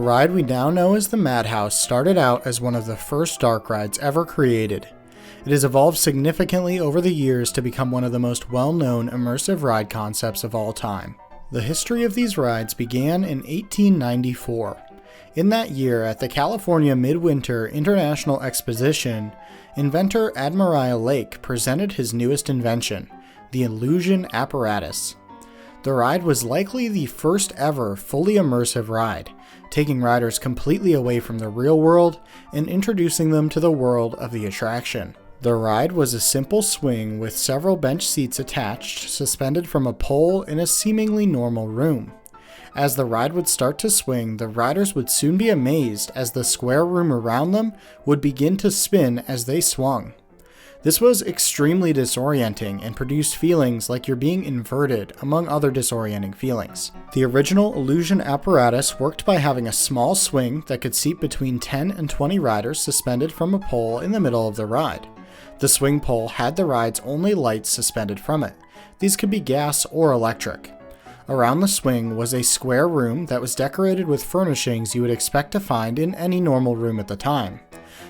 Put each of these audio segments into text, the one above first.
The ride we now know as the Madhouse started out as one of the first dark rides ever created. It has evolved significantly over the years to become one of the most well-known immersive ride concepts of all time. The history of these rides began in 1894. In that year, at the California Midwinter International Exposition, inventor Admiral Lake presented his newest invention, the illusion apparatus. The ride was likely the first ever fully immersive ride, taking riders completely away from the real world and introducing them to the world of the attraction. The ride was a simple swing with several bench seats attached, suspended from a pole in a seemingly normal room. As the ride would start to swing, the riders would soon be amazed as the square room around them would begin to spin as they swung. This was extremely disorienting and produced feelings like you're being inverted, among other disorienting feelings. The original illusion apparatus worked by having a small swing that could seat between 10 and 20 riders suspended from a pole in the middle of the ride. The swing pole had the ride's only lights suspended from it. These could be gas or electric. Around the swing was a square room that was decorated with furnishings you would expect to find in any normal room at the time,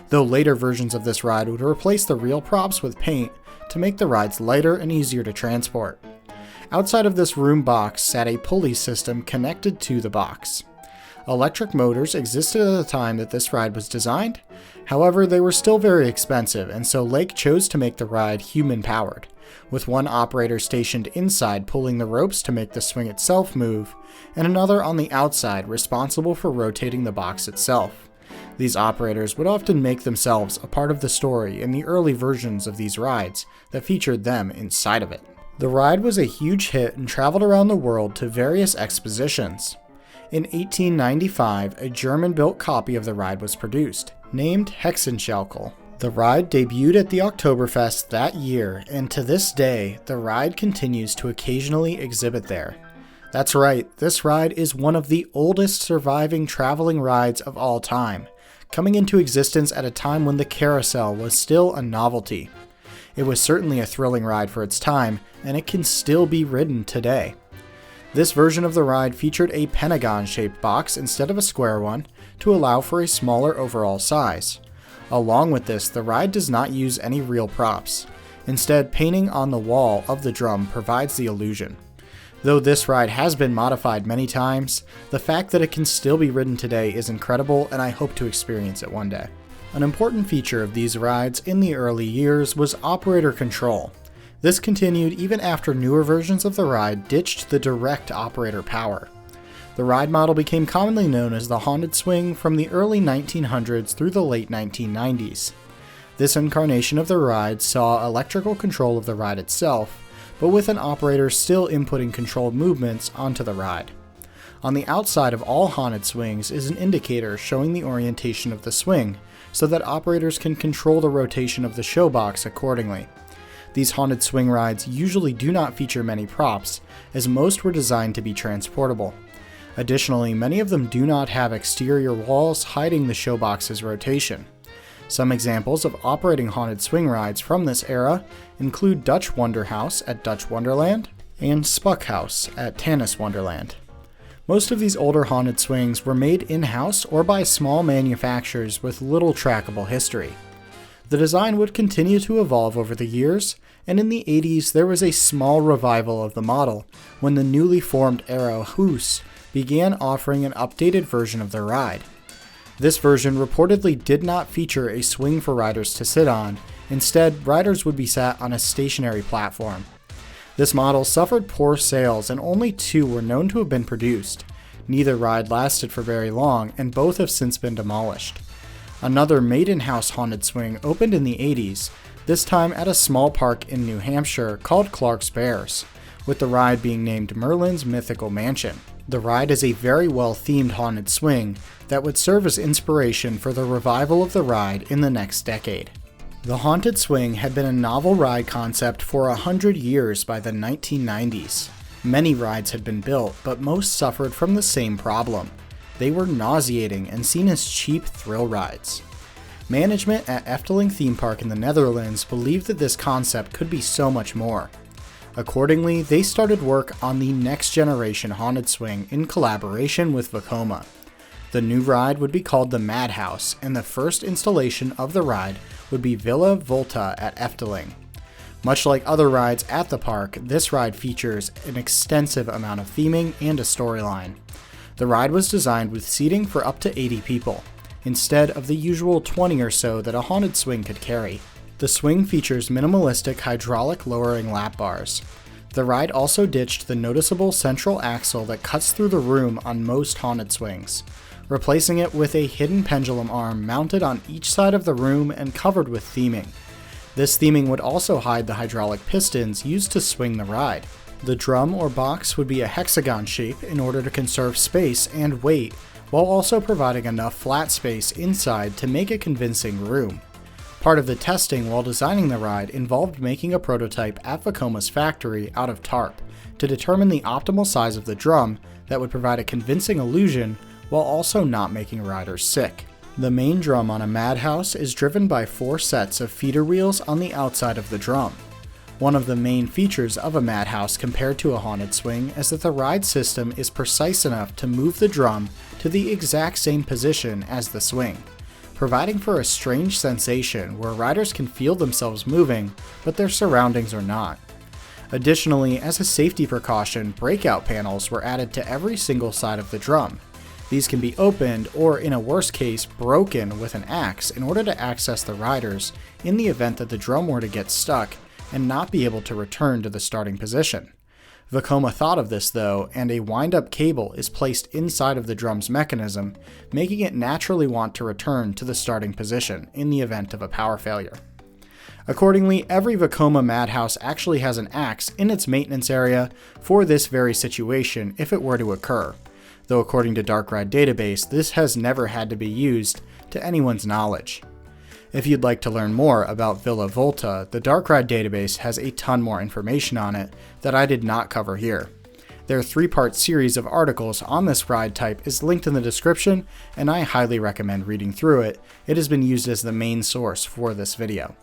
though later versions of this ride would replace the real props with paint to make the rides lighter and easier to transport. Outside of this room box sat a pulley system connected to the box. Electric motors existed at the time that this ride was designed, however they were still very expensive, and so Lake chose to make the ride human-powered, with one operator stationed inside pulling the ropes to make the swing itself move, and another on the outside responsible for rotating the box itself. These operators would often make themselves a part of the story in the early versions of these rides that featured them inside of it. The ride was a huge hit and traveled around the world to various expositions. In 1895, a German-built copy of the ride was produced, named Hexenschaukel. The ride debuted at the Oktoberfest that year, and to this day, the ride continues to occasionally exhibit there. That's right, this ride is one of the oldest surviving traveling rides of all time, coming into existence at a time when the carousel was still a novelty. It was certainly a thrilling ride for its time, and it can still be ridden today. This version of the ride featured a pentagon-shaped box instead of a square one to allow for a smaller overall size. Along with this, the ride does not use any real props. Instead, painting on the wall of the drum provides the illusion. Though this ride has been modified many times, the fact that it can still be ridden today is incredible, and I hope to experience it one day. An important feature of these rides in the early years was operator control. This continued even after newer versions of the ride ditched the direct operator power. The ride model became commonly known as the Haunted Swing from the early 1900s through the late 1990s. This incarnation of the ride saw electrical control of the ride itself, but with an operator still inputting controlled movements onto the ride. On the outside of all Haunted Swings is an indicator showing the orientation of the swing, so that operators can control the rotation of the showbox accordingly. These Haunted Swing rides usually do not feature many props, as most were designed to be transportable. Additionally, many of them do not have exterior walls hiding the showbox's rotation. Some examples of operating Haunted Swing rides from this era include Dutch Wonder House at Dutch Wonderland and Spuck House at Tanis Wonderland. Most of these older Haunted Swings were made in-house or by small manufacturers with little trackable history. The design would continue to evolve over the years, and in the 80s there was a small revival of the model when the newly formed Aero Hoos began offering an updated version of the ride. This version reportedly did not feature a swing for riders to sit on. Instead, riders would be sat on a stationary platform. This model suffered poor sales, and only 2 were known to have been produced. Neither ride lasted for very long, and both have since been demolished. Another made-in-house Haunted Swing opened in the 80s, this time at a small park in New Hampshire called Clark's Bears, with the ride being named Merlin's Mythical Mansion. The ride is a very well-themed Haunted Swing that would serve as inspiration for the revival of the ride in the next decade. The Haunted Swing had been a novel ride concept for 100 years by the 1990s. Many rides had been built, but most suffered from the same problem. They were nauseating and seen as cheap thrill rides. Management at Efteling Theme Park in the Netherlands believed that this concept could be so much more. Accordingly, they started work on the next generation Haunted Swing in collaboration with Vekoma. The new ride would be called the Madhouse, and the first installation of the ride would be Villa Volta at Efteling. Much like other rides at the park, this ride features an extensive amount of theming and a storyline. The ride was designed with seating for up to 80 people, instead of the usual 20 or so that a haunted swing could carry. The swing features minimalistic hydraulic lowering lap bars. The ride also ditched the noticeable central axle that cuts through the room on most haunted swings, replacing it with a hidden pendulum arm mounted on each side of the room and covered with theming. This theming would also hide the hydraulic pistons used to swing the ride. The drum or box would be a hexagon shape in order to conserve space and weight, while also providing enough flat space inside to make a convincing room. Part of the testing while designing the ride involved making a prototype at Vekoma's factory out of tarp to determine the optimal size of the drum that would provide a convincing illusion while also not making riders sick. The main drum on a Madhouse is driven by 4 sets of feeder wheels on the outside of the drum. One of the main features of a Madhouse compared to a haunted swing is that the ride system is precise enough to move the drum to the exact same position as the swing, providing for a strange sensation where riders can feel themselves moving, but their surroundings are not. Additionally, as a safety precaution, breakout panels were added to every single side of the drum. These can be opened or, in a worst case, broken with an axe in order to access the riders in the event that the drum were to get stuck and not be able to return to the starting position. Vekoma thought of this though, and a wind-up cable is placed inside of the drum's mechanism, making it naturally want to return to the starting position in the event of a power failure. Accordingly, every Vekoma Madhouse actually has an axe in its maintenance area for this very situation if it were to occur, though according to Dark Ride Database, this has never had to be used to anyone's knowledge. If you'd like to learn more about Villa Volta, the Dark Ride Database has a ton more information on it that I did not cover here. Their 3-part series of articles on this ride type is linked in the description, and I highly recommend reading through it. It has been used as the main source for this video.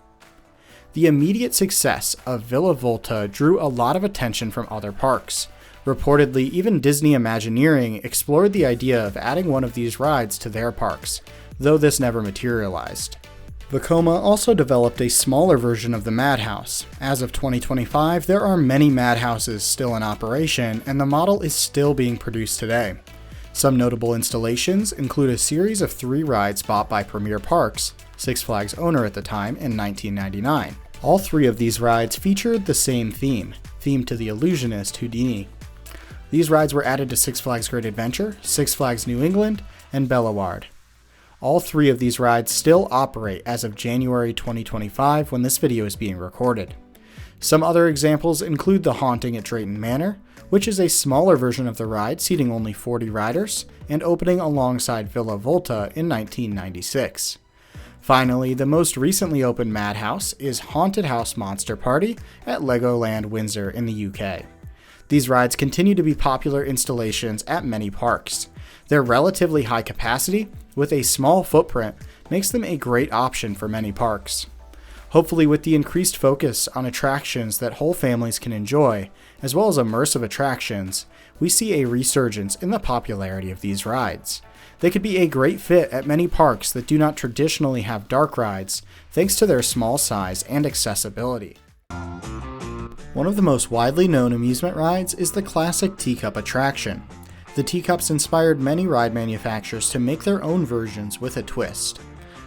The immediate success of Villa Volta drew a lot of attention from other parks. Reportedly, even Disney Imagineering explored the idea of adding one of these rides to their parks, though this never materialized. Vekoma also developed a smaller version of the Madhouse. As of 2025, there are many Madhouses still in operation, and the model is still being produced today. Some notable installations include a series of 3 rides bought by Premier Parks, Six Flags owner at the time, in 1999. All 3 of these rides featured the same theme to the illusionist Houdini. These rides were added to Six Flags Great Adventure, Six Flags New England, and Bellewaerde. All 3 of these rides still operate as of January 2025 when this video is being recorded. Some other examples include the Haunting at Drayton Manor, which is a smaller version of the ride seating only 40 riders, and opening alongside Villa Volta in 1996. Finally, the most recently opened Madhouse is Haunted House Monster Party at Legoland Windsor in the UK. These rides continue to be popular installations at many parks. Their relatively high capacity, with a small footprint, makes them a great option for many parks. Hopefully, with the increased focus on attractions that whole families can enjoy, as well as immersive attractions, we see a resurgence in the popularity of these rides. They could be a great fit at many parks that do not traditionally have dark rides, thanks to their small size and accessibility. One of the most widely known amusement rides is the classic teacup attraction. The teacups inspired many ride manufacturers to make their own versions with a twist.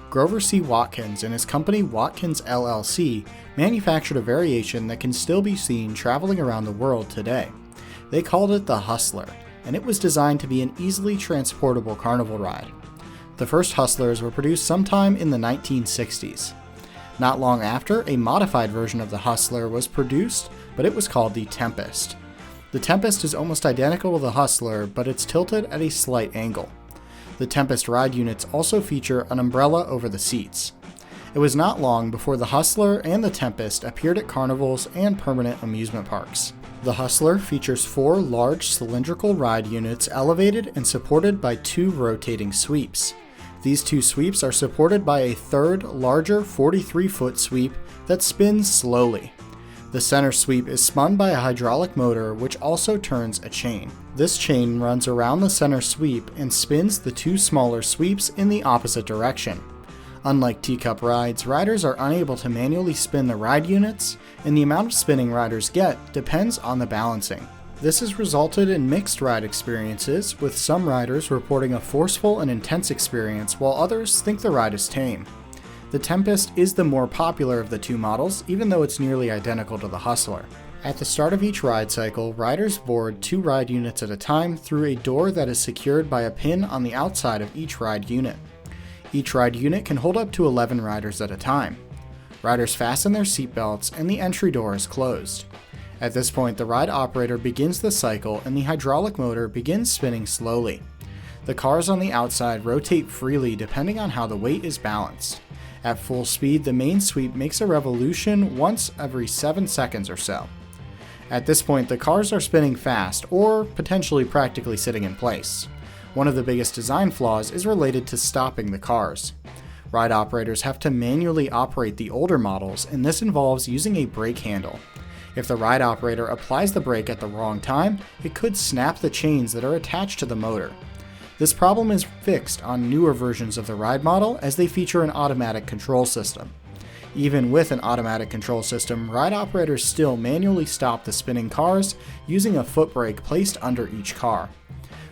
Grover C. Watkins and his company Watkins LLC manufactured a variation that can still be seen traveling around the world today. They called it the Hustler, and it was designed to be an easily transportable carnival ride. The first Hustlers were produced sometime in the 1960s. Not long after, a modified version of the Hustler was produced, but it was called the Tempest. The Tempest is almost identical to the Hustler, but it's tilted at a slight angle. The Tempest ride units also feature an umbrella over the seats. It was not long before the Hustler and the Tempest appeared at carnivals and permanent amusement parks. The Hustler features 4 large cylindrical ride units elevated and supported by 2 rotating sweeps. These 2 sweeps are supported by a third, larger 43-foot sweep that spins slowly. The center sweep is spun by a hydraulic motor which also turns a chain. This chain runs around the center sweep and spins the two smaller sweeps in the opposite direction. Unlike teacup rides, riders are unable to manually spin the ride units, and the amount of spinning riders get depends on the balancing. This has resulted in mixed ride experiences, with some riders reporting a forceful and intense experience while others think the ride is tame. The Tempest is the more popular of the two models, even though it's nearly identical to the Hustler. At the start of each ride cycle, riders board 2 ride units at a time through a door that is secured by a pin on the outside of each ride unit. Each ride unit can hold up to 11 riders at a time. Riders fasten their seatbelts and the entry door is closed. At this point, the ride operator begins the cycle and the hydraulic motor begins spinning slowly. The cars on the outside rotate freely depending on how the weight is balanced. At full speed, the main sweep makes a revolution once every 7 seconds or so. At this point, the cars are spinning fast or potentially practically sitting in place. One of the biggest design flaws is related to stopping the cars. Ride operators have to manually operate the older models, and this involves using a brake handle. If the ride operator applies the brake at the wrong time, it could snap the chains that are attached to the motor. This problem is fixed on newer versions of the ride model as they feature an automatic control system. Even with an automatic control system, ride operators still manually stop the spinning cars using a foot brake placed under each car.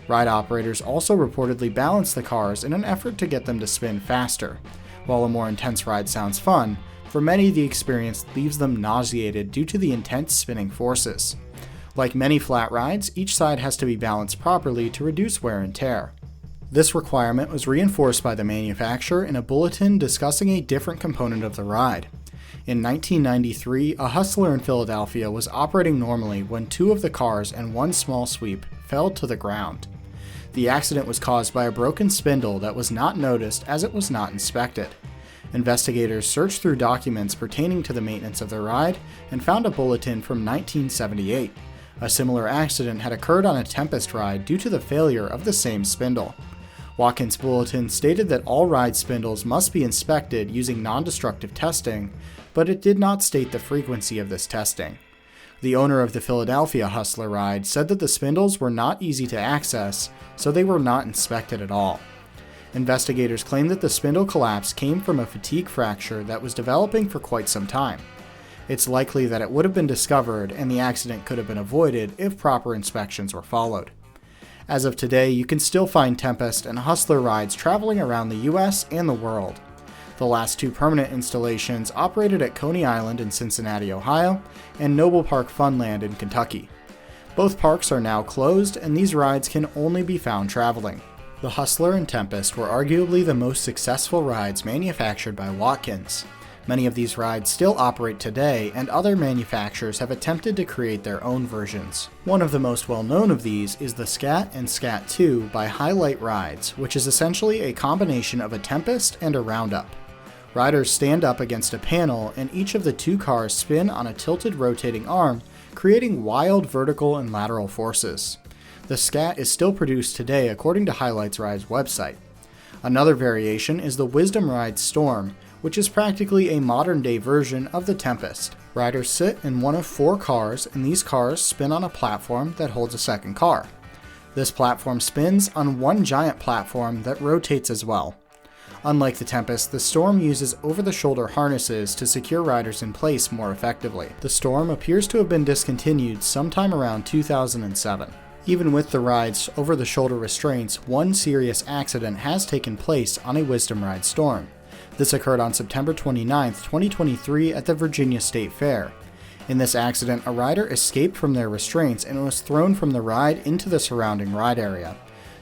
Ride operators also reportedly balance the cars in an effort to get them to spin faster. While a more intense ride sounds fun, for many the experience leaves them nauseated due to the intense spinning forces. Like many flat rides, each side has to be balanced properly to reduce wear and tear. This requirement was reinforced by the manufacturer in a bulletin discussing a different component of the ride. In 1993, a Hustler in Philadelphia was operating normally when 2 of the cars and 1 small sweep fell to the ground. The accident was caused by a broken spindle that was not noticed as it was not inspected. Investigators searched through documents pertaining to the maintenance of the ride and found a bulletin from 1978. A similar accident had occurred on a Tempest ride due to the failure of the same spindle. Watkins' bulletin stated that all ride spindles must be inspected using non-destructive testing, but it did not state the frequency of this testing. The owner of the Philadelphia Hustler ride said that the spindles were not easy to access, so they were not inspected at all. Investigators claim that the spindle collapse came from a fatigue fracture that was developing for quite some time. It's likely that it would have been discovered and the accident could have been avoided if proper inspections were followed. As of today, you can still find Tempest and Hustler rides traveling around the US and the world. The last 2 permanent installations operated at Coney Island in Cincinnati, Ohio, and Noble Park Funland in Kentucky. Both parks are now closed, and these rides can only be found traveling. The Hustler and Tempest were arguably the most successful rides manufactured by Watkins. Many of these rides still operate today, and other manufacturers have attempted to create their own versions. One of the most well-known of these is the Scat and Scat 2 by Highlight Rides, which is essentially a combination of a Tempest and a Roundup. Riders stand up against a panel, and each of the 2 cars spin on a tilted rotating arm, creating wild vertical and lateral forces. The Scat is still produced today according to Highlight Rides' website. Another variation is the Wisdom Ride Storm, which is practically a modern-day version of the Tempest. Riders sit in one of 4 cars, and these cars spin on a platform that holds a second car. This platform spins on one giant platform that rotates as well. Unlike the Tempest, the Storm uses over-the-shoulder harnesses to secure riders in place more effectively. The Storm appears to have been discontinued sometime around 2007. Even with the ride's over-the-shoulder restraints, one serious accident has taken place on a Wisdom Ride Storm. This occurred on September 29, 2023 at the Virginia State Fair. In this accident, a rider escaped from their restraints and was thrown from the ride into the surrounding ride area.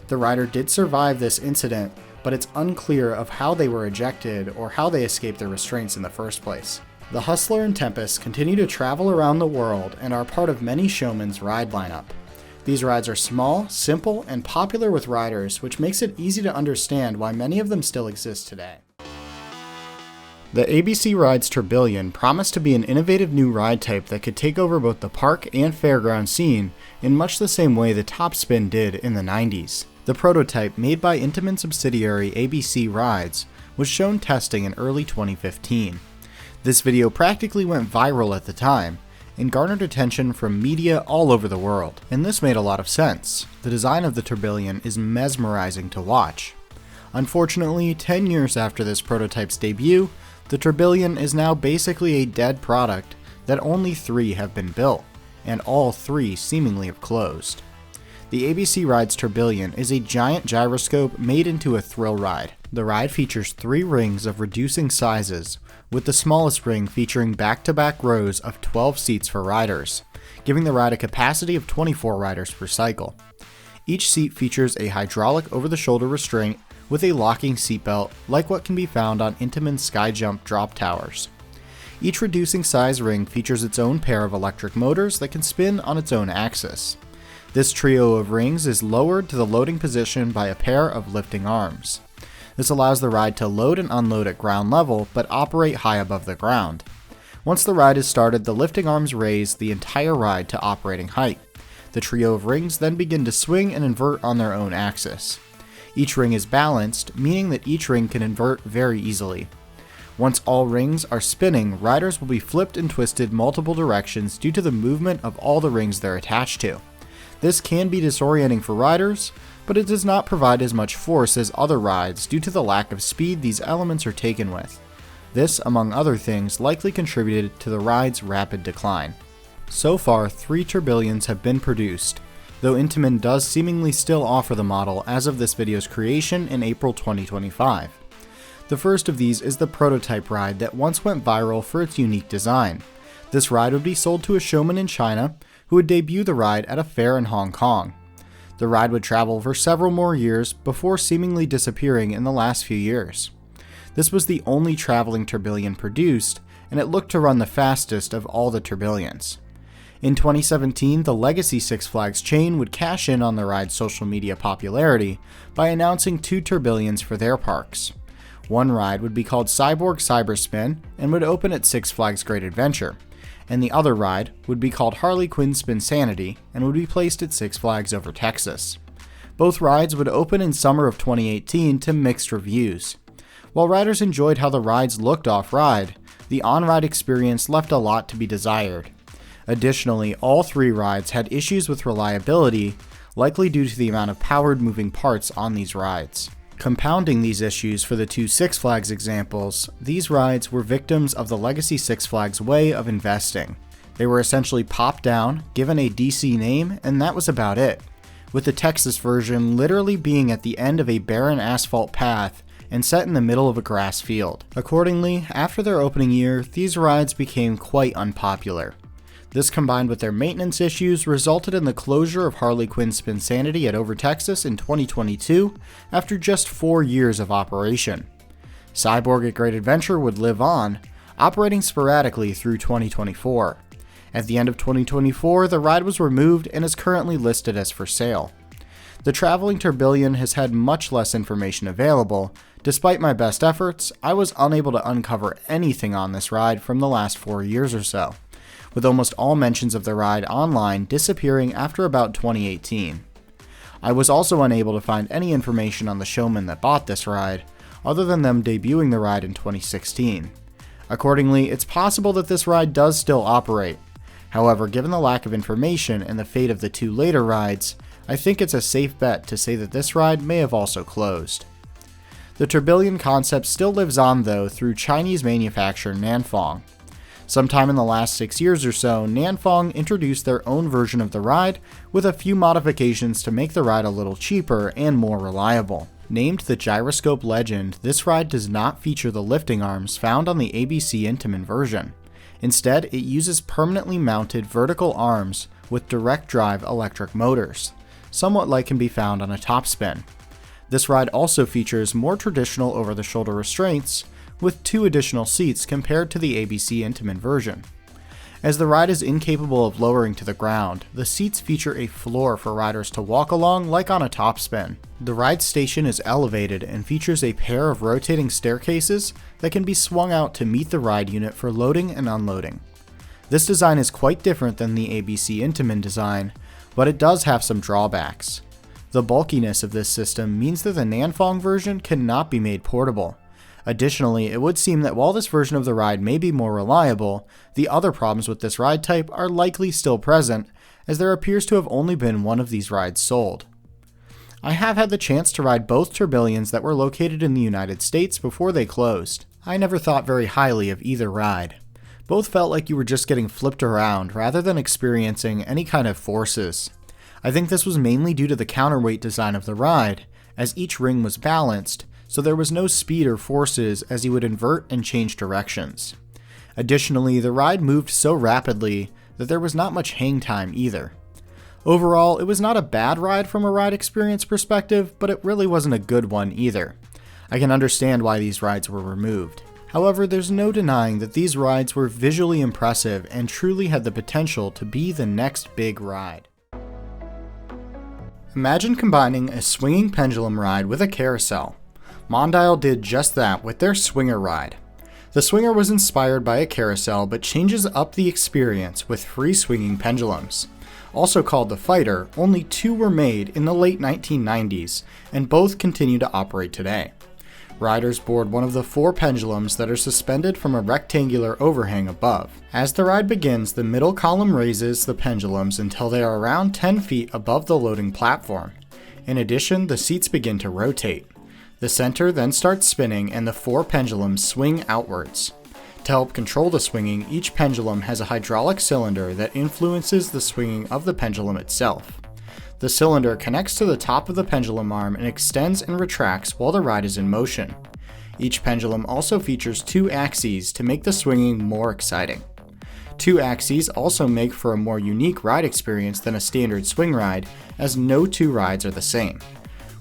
The rider did survive this incident, but it's unclear of how they were ejected or how they escaped their restraints in the first place. The Hustler and Tempest continue to travel around the world and are part of many showmen's ride lineup. These rides are small, simple, and popular with riders, which makes it easy to understand why many of them still exist today. The ABC Rides Tourbillon promised to be an innovative new ride type that could take over both the park and fairground scene in much the same way the Top Spin did in the 90s. The prototype, made by Intamin subsidiary ABC Rides, was shown testing in early 2015. This video practically went viral at the time. and garnered attention from media all over the world. And this made a lot of sense. The design of the tourbillon is mesmerizing to watch. Unfortunately, 10 years after this prototype's debut, the tourbillon is now basically a dead product that only 3 have been built, and all 3 seemingly have closed. The ABC Ride's tourbillon is a giant gyroscope made into a thrill ride. The ride features 3 rings of reducing sizes, with the smallest ring featuring back-to-back rows of 12 seats for riders, giving the ride a capacity of 24 riders per cycle. Each seat features a hydraulic over-the-shoulder restraint with a locking seatbelt like what can be found on Intamin's Skyjump drop towers. Each reducing size ring features its own pair of electric motors that can spin on its own axis. This trio of rings is lowered to the loading position by a pair of lifting arms. This allows the ride to load and unload at ground level, but operate high above the ground. Once the ride is started, the lifting arms raise the entire ride to operating height. The trio of rings then begin to swing and invert on their own axis. Each ring is balanced, meaning that each ring can invert very easily. Once all rings are spinning, riders will be flipped and twisted multiple directions due to the movement of all the rings they're attached to. This can be disorienting for riders, but it does not provide as much force as other rides due to the lack of speed these elements are taken with. This, among other things, likely contributed to the ride's rapid decline. So far, 3 tourbillons have been produced, though Intamin does seemingly still offer the model as of this video's creation in April 2025. The first of these is the prototype ride that once went viral for its unique design. This ride would be sold to a showman in China who would debut the ride at a fair in Hong Kong. The ride would travel for several more years before seemingly disappearing in the last few years. This was the only traveling tourbillon produced, and it looked to run the fastest of all the tourbillons. In 2017, the legacy Six Flags chain would cash in on the ride's social media popularity by announcing 2 tourbillons for their parks. One ride would be called Cyborg Cyberspin and would open at Six Flags Great Adventure, and the other ride would be called Harley Quinn Spinsanity and would be placed at Six Flags Over Texas. Both rides would open in summer of 2018 to mixed reviews. While riders enjoyed how the rides looked off-ride, the on-ride experience left a lot to be desired. Additionally, all 3 rides had issues with reliability, likely due to the amount of powered moving parts on these rides. Compounding these issues for the 2 Six Flags examples, these rides were victims of the legacy Six Flags way of investing. They were essentially popped down, given a DC name, and that was about it, with the Texas version literally being at the end of a barren asphalt path and set in the middle of a grass field. Accordingly, after their opening year, these rides became quite unpopular. This, combined with their maintenance issues, resulted in the closure of Harley Quinn Spinsanity at Over Texas in 2022 after just 4 years of operation. Cyborg at Great Adventure would live on, operating sporadically through 2024. At the end of 2024, the ride was removed and is currently listed as for sale. The traveling tourbillon has had much less information available. Despite my best efforts, I was unable to uncover anything on this ride from the last 4 years or so, with almost all mentions of the ride online disappearing after about 2018. I was also unable to find any information on the showman that bought this ride, other than them debuting the ride in 2016. Accordingly, it's possible that this ride does still operate. However, given the lack of information and the fate of the 2 later rides, I think it's a safe bet to say that this ride may have also closed. The tourbillon concept still lives on though through Chinese manufacturer Nanfeng. Sometime in the last 6 years or so, Nanfeng introduced their own version of the ride with a few modifications to make the ride a little cheaper and more reliable. Named the Gyroscope Legend, this ride does not feature the lifting arms found on the ABC Intamin version. Instead, it uses permanently mounted vertical arms with direct drive electric motors, somewhat like can be found on a Topspin. This ride also features more traditional over-the-shoulder restraints, with 2 additional seats compared to the ABC Intamin version. As the ride is incapable of lowering to the ground, the seats feature a floor for riders to walk along like on a Topspin. The ride station is elevated and features a pair of rotating staircases that can be swung out to meet the ride unit for loading and unloading. This design is quite different than the ABC Intamin design, but it does have some drawbacks. The bulkiness of this system means that the Nanfeng version cannot be made portable. Additionally, it would seem that while this version of the ride may be more reliable, the other problems with this ride type are likely still present, as there appears to have only been one of these rides sold. I have had the chance to ride both Tourbillons that were located in the United States before they closed. I never thought very highly of either ride. Both felt like you were just getting flipped around rather than experiencing any kind of forces. I think this was mainly due to the counterweight design of the ride, as each ring was balanced, so there was no speed or forces as you would invert and change directions. Additionally, the ride moved so rapidly that there was not much hang time either. Overall, it was not a bad ride from a ride experience perspective, but it really wasn't a good one either. I can understand why these rides were removed. However, there's no denying that these rides were visually impressive and truly had the potential to be the next big ride. Imagine combining a swinging pendulum ride with a carousel. Mondial did just that with their Swinger ride. The Swinger was inspired by a carousel but changes up the experience with free swinging pendulums. Also called the Fighter, only 2 were made in the late 1990s, and both continue to operate today. Riders board one of the 4 pendulums that are suspended from a rectangular overhang above. As the ride begins, the middle column raises the pendulums until they are around 10 feet above the loading platform. In addition, the seats begin to rotate. The center then starts spinning and the 4 pendulums swing outwards. To help control the swinging, each pendulum has a hydraulic cylinder that influences the swinging of the pendulum itself. The cylinder connects to the top of the pendulum arm and extends and retracts while the ride is in motion. Each pendulum also features 2 axes to make the swinging more exciting. 2 axes also make for a more unique ride experience than a standard swing ride, as no 2 rides are the same.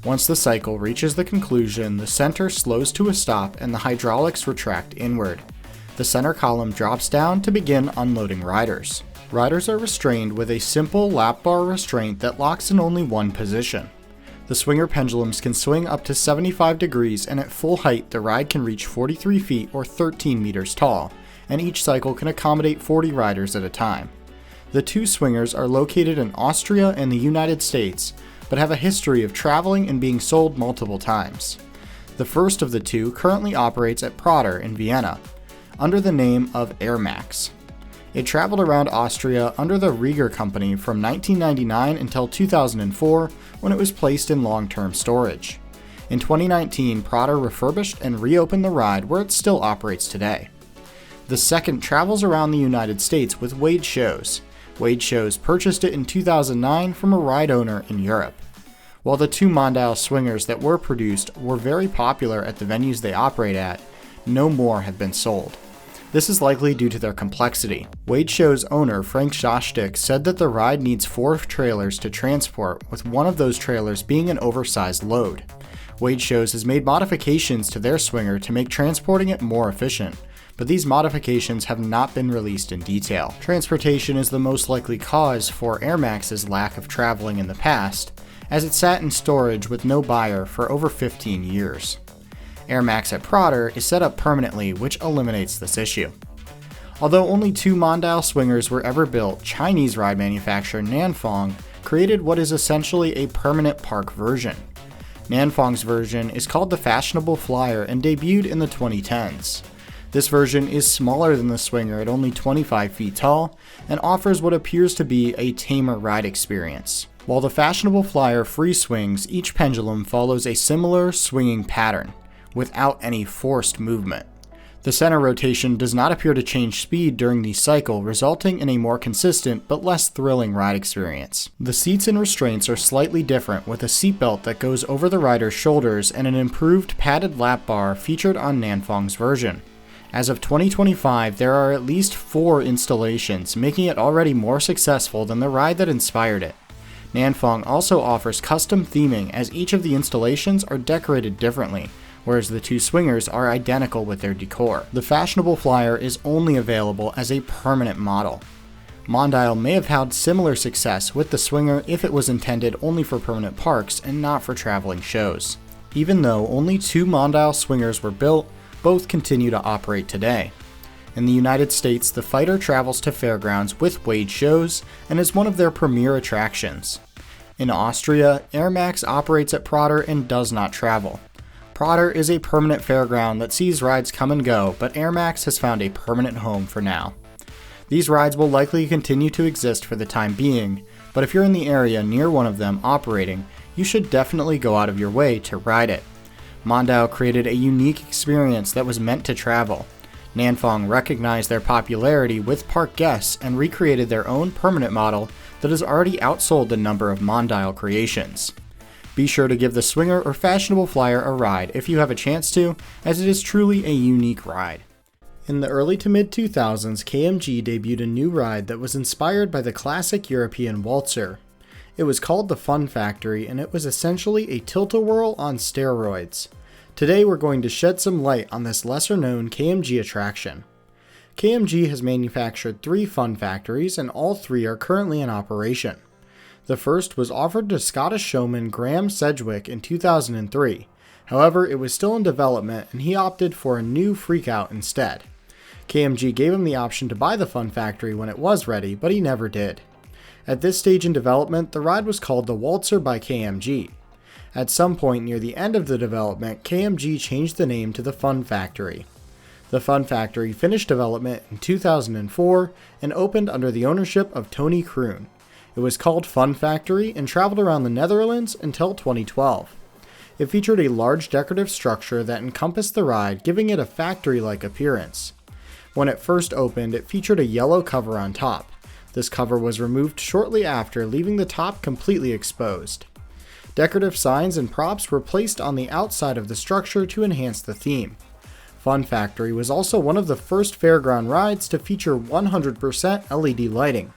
Once the cycle reaches the conclusion, the center slows to a stop and the hydraulics retract inward. The center column drops down to begin unloading riders. Riders are restrained with a simple lap bar restraint that locks in only one position. The Swinger pendulums can swing up to 75 degrees, and at full height the ride can reach 43 feet or 13 meters tall, and each cycle can accommodate 40 riders at a time. The 2 swingers are located in Austria and the United States, but have a history of traveling and being sold multiple times. The first of the 2 currently operates at Prater in Vienna, under the name of Air Max. It traveled around Austria under the Rieger company from 1999 until 2004, when it was placed in long-term storage. In 2019, Prater refurbished and reopened the ride, where it still operates today. The second travels around the United States with Wade Shows. Wade Shows purchased it in 2009 from a ride owner in Europe. While the 2 Mondial Swingers that were produced were very popular at the venues they operate at, no more have been sold. This is likely due to their complexity. Wade Show's owner, Frank Shostak, said that the ride needs 4 trailers to transport, with one of those trailers being an oversized load. Wade Shows has made modifications to their Swinger to make transporting it more efficient, but these modifications have not been released in detail. Transportation is the most likely cause for Air Max's lack of traveling in the past, as it sat in storage with no buyer for over 15 years. Air Max at Prater is set up permanently, which eliminates this issue. Although only 2 Mondial Swingers were ever built, Chinese ride manufacturer Nanfong created what is essentially a permanent park version. Nanfong's version is called the Fashionable Flyer and debuted in the 2010s. This version is smaller than the Swinger at only 25 feet tall and offers what appears to be a tamer ride experience. While the Fashionable Flyer free swings, each pendulum follows a similar swinging pattern, without any forced movement. The center rotation does not appear to change speed during the cycle, resulting in a more consistent but less thrilling ride experience. The seats and restraints are slightly different, with a seatbelt that goes over the rider's shoulders and an improved padded lap bar featured on Nanfong's version. As of 2025, there are at least 4 installations, making it already more successful than the ride that inspired it. Nanfong also offers custom theming, as each of the installations are decorated differently, whereas the 2 Swingers are identical with their decor. The Fashionable Flyer is only available as a permanent model. Mondial may have had similar success with the Swinger if it was intended only for permanent parks and not for traveling shows. Even though only 2 Mondial Swingers were built, both continue to operate today. In the United States, the Fighter travels to fairgrounds with Wade Shows and is one of their premier attractions. In Austria, Air Max operates at Prater and does not travel. Prodder is a permanent fairground that sees rides come and go, but AirMax has found a permanent home for now. These rides will likely continue to exist for the time being, but if you're in the area near one of them operating, you should definitely go out of your way to ride it. Mondao created a unique experience that was meant to travel. Nanfong recognized their popularity with park guests and recreated their own permanent model that has already outsold the number of Mondao creations. Be sure to give the Swinger or Fashionable Flyer a ride if you have a chance to, as it is truly a unique ride. In the early to mid-2000s, KMG debuted a new ride that was inspired by the classic European waltzer. It was called the Fun Factory, and it was essentially a tilt-a-whirl on steroids. Today we're going to shed some light on this lesser-known KMG attraction. KMG has manufactured 3 Fun Factories, and all 3 are currently in operation. The first was offered to Scottish showman Graham Sedgwick in 2003. However, it was still in development and he opted for a new Freakout instead. KMG gave him the option to buy the Fun Factory when it was ready, but he never did. At this stage in development, the ride was called the Waltzer by KMG. At some point near the end of the development, KMG changed the name to the Fun Factory. The Fun Factory finished development in 2004 and opened under the ownership of Tony Kroon. It was called Fun Factory and traveled around the Netherlands until 2012. It featured a large decorative structure that encompassed the ride, giving it a factory-like appearance. When it first opened, it featured a yellow cover on top. This cover was removed shortly after, leaving the top completely exposed. Decorative signs and props were placed on the outside of the structure to enhance the theme. Fun Factory was also one of the first fairground rides to feature 100% LED lighting.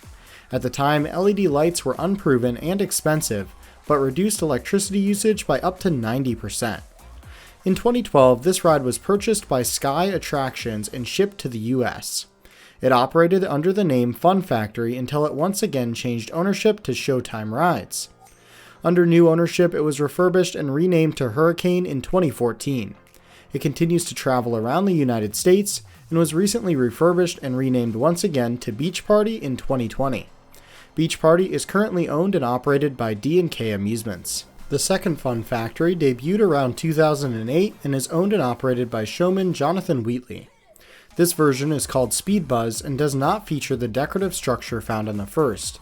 At the time, LED lights were unproven and expensive, but reduced electricity usage by up to 90%. In 2012, this ride was purchased by Sky Attractions and shipped to the US. It operated under the name Fun Factory until it once again changed ownership to Showtime Rides. Under new ownership, it was refurbished and renamed to Hurricane in 2014. It continues to travel around the United States and was recently refurbished and renamed once again to Beach Party in 2020. Beach Party is currently owned and operated by D&K Amusements. The second Fun Factory debuted around 2008 and is owned and operated by showman Jonathan Wheatley. This version is called Speed Buzz and does not feature the decorative structure found on the first.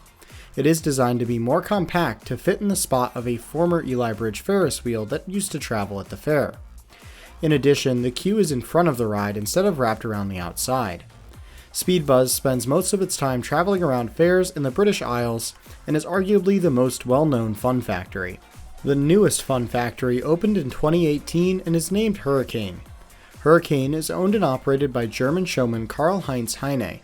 It is designed to be more compact to fit in the spot of a former Eli Bridge Ferris wheel that used to travel at the fair. In addition, the queue is in front of the ride instead of wrapped around the outside. Speed Buzz spends most of its time traveling around fairs in the British Isles and is arguably the most well-known Fun Factory. The newest Fun Factory opened in 2018 and is named Hurricane. Hurricane is owned and operated by German showman Karl-Heinz Heine.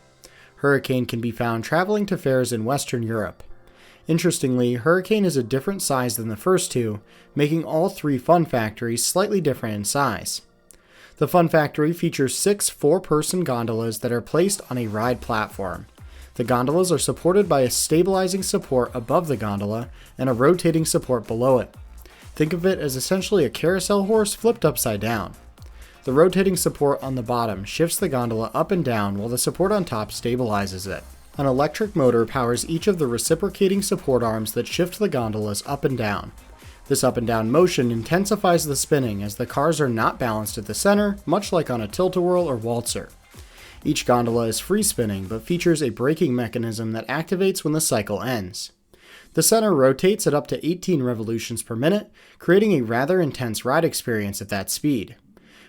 Hurricane can be found traveling to fairs in Western Europe. Interestingly, Hurricane is a different size than the first 2, making all 3 Fun Factories slightly different in size. The Fun Factory features 6 4-person gondolas that are placed on a ride platform. The gondolas are supported by a stabilizing support above the gondola and a rotating support below it. Think of it as essentially a carousel horse flipped upside down. The rotating support on the bottom shifts the gondola up and down while the support on top stabilizes it. An electric motor powers each of the reciprocating support arms that shift the gondolas up and down. This up and down motion intensifies the spinning as the cars are not balanced at the center, much like on a tilt-a-whirl or waltzer. Each gondola is free spinning, but features a braking mechanism that activates when the cycle ends. The center rotates at up to 18 revolutions per minute, creating a rather intense ride experience at that speed.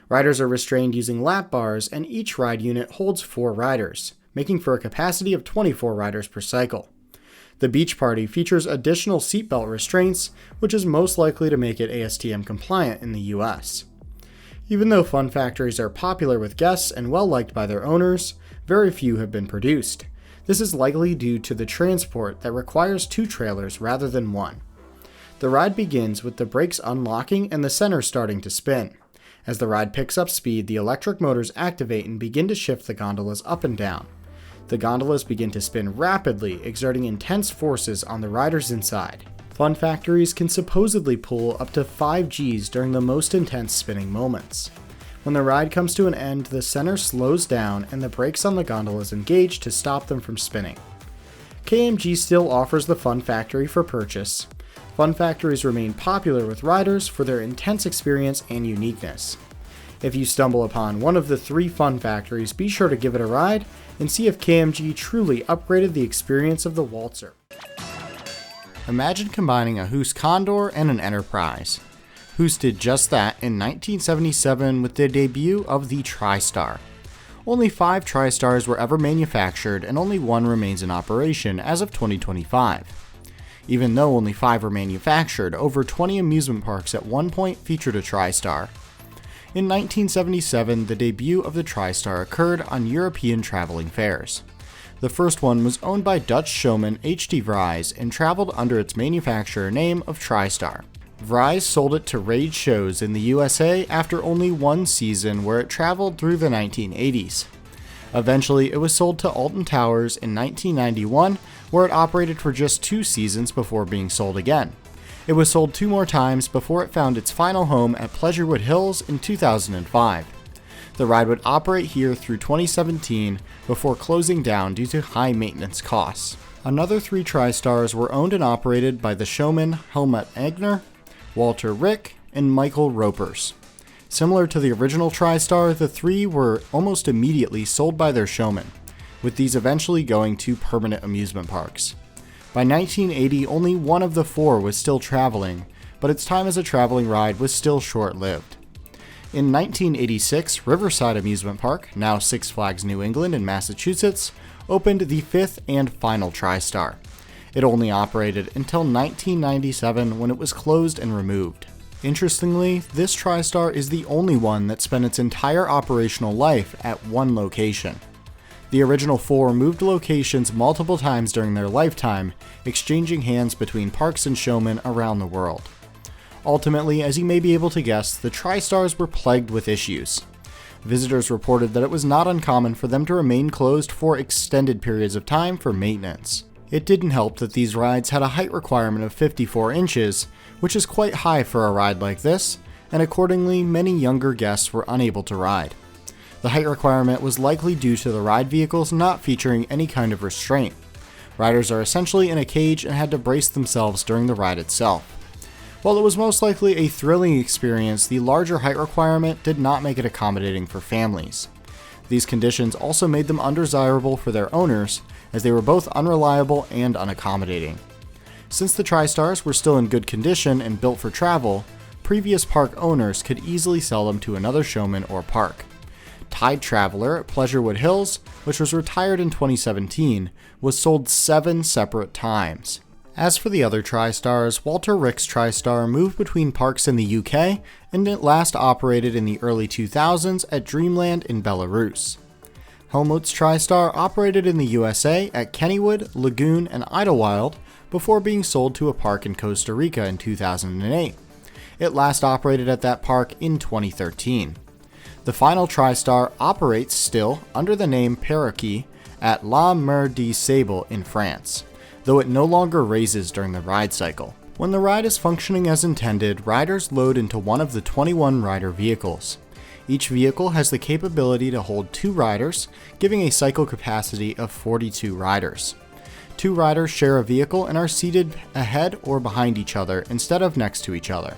Riders are restrained using lap bars, and each ride unit holds 4 riders, making for a capacity of 24 riders per cycle. The Beach Party features additional seatbelt restraints, which is most likely to make it ASTM compliant in the US. Even though Fun Factories are popular with guests and well liked by their owners, very few have been produced. This is likely due to the transport that requires 2 trailers rather than 1. The ride begins with the brakes unlocking and the center starting to spin. As the ride picks up speed, the electric motors activate and begin to shift the gondolas up and down. The gondolas begin to spin rapidly, exerting intense forces on the riders inside. Fun Factories can supposedly pull up to 5 Gs during the most intense spinning moments. When the ride comes to an end, the center slows down and the brakes on the gondolas engage to stop them from spinning. KMG still offers the Fun Factory for purchase. Fun factories remain popular with riders for their intense experience and uniqueness. If you stumble upon one of the 3 fun factories, be sure to give it a ride and see if KMG truly upgraded the experience of the Waltzer. Imagine combining a Hoos Condor and an Enterprise. Hoos did just that in 1977 with the debut of the TriStar. Only 5 TriStars were ever manufactured and only 1 remains in operation as of 2025. Even though only 5 were manufactured, over 20 amusement parks at one point featured a TriStar. In 1977, the debut of the TriStar occurred on European traveling fairs. The first one was owned by Dutch showman H.D. Vries and traveled under its manufacturer name of TriStar. Vries sold it to Raid shows in the USA after only 1 season, where it traveled through the 1980s. Eventually, it was sold to Alton Towers in 1991, where it operated for just 2 seasons before being sold again. It was sold 2 more times before it found its final home at Pleasurewood Hills in 2005. The ride would operate here through 2017 before closing down due to high maintenance costs. Another 3 TriStars were owned and operated by the showmen Helmut Egner, Walter Rick, and Michael Ropers. Similar to the original TriStar, the 3 were almost immediately sold by their showmen, with these eventually going to permanent amusement parks. By 1980, only 1 of the 4 was still traveling, but its time as a traveling ride was still short-lived. In 1986, Riverside Amusement Park, now Six Flags New England in Massachusetts, opened the 5th and final TriStar. It only operated until 1997 when it was closed and removed. Interestingly, this TriStar is the only one that spent its entire operational life at one location. The original 4 moved locations multiple times during their lifetime, exchanging hands between parks and showmen around the world. Ultimately, as you may be able to guess, the TriStars were plagued with issues. Visitors reported that it was not uncommon for them to remain closed for extended periods of time for maintenance. It didn't help that these rides had a height requirement of 54 inches, which is quite high for a ride like this, and accordingly many younger guests were unable to ride. The height requirement was likely due to the ride vehicles not featuring any kind of restraint. Riders are essentially in a cage and had to brace themselves during the ride itself. While it was most likely a thrilling experience, the larger height requirement did not make it accommodating for families. These conditions also made them undesirable for their owners, as they were both unreliable and unaccommodating. Since the TriStars were still in good condition and built for travel, previous park owners could easily sell them to another showman or park. Tide Traveler at Pleasurewood Hills, which was retired in 2017, was sold 7 separate times. As for the other TriStars, Walter Rick's TriStar moved between parks in the UK, and it last operated in the early 2000s at Dreamland in Belarus. Helmut's TriStar operated in the USA at Kennywood, Lagoon, and Idlewild before being sold to a park in Costa Rica in 2008. It last operated at that park in 2013. The final TriStar operates still under the name Parakeet at La Mer de Sable in France, though it no longer raises during the ride cycle. When the ride is functioning as intended, riders load into one of the 21 rider vehicles. Each vehicle has the capability to hold 2 riders, giving a cycle capacity of 42 riders. 2 riders share a vehicle and are seated ahead or behind each other instead of next to each other.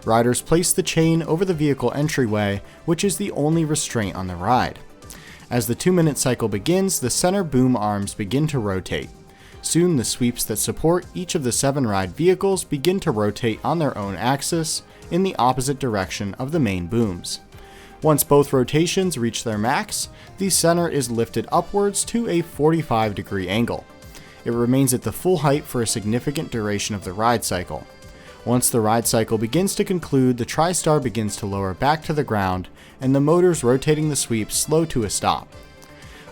Riders place the chain over the vehicle entryway, which is the only restraint on the ride. As the 2-minute cycle begins, the center boom arms begin to rotate. Soon, the sweeps that support each of the 7 ride vehicles begin to rotate on their own axis in the opposite direction of the main booms. Once both rotations reach their max, the center is lifted upwards to a 45-degree angle. It remains at the full height for a significant duration of the ride cycle. Once the ride cycle begins to conclude, the TriStar begins to lower back to the ground, and the motors rotating the sweeps slow to a stop.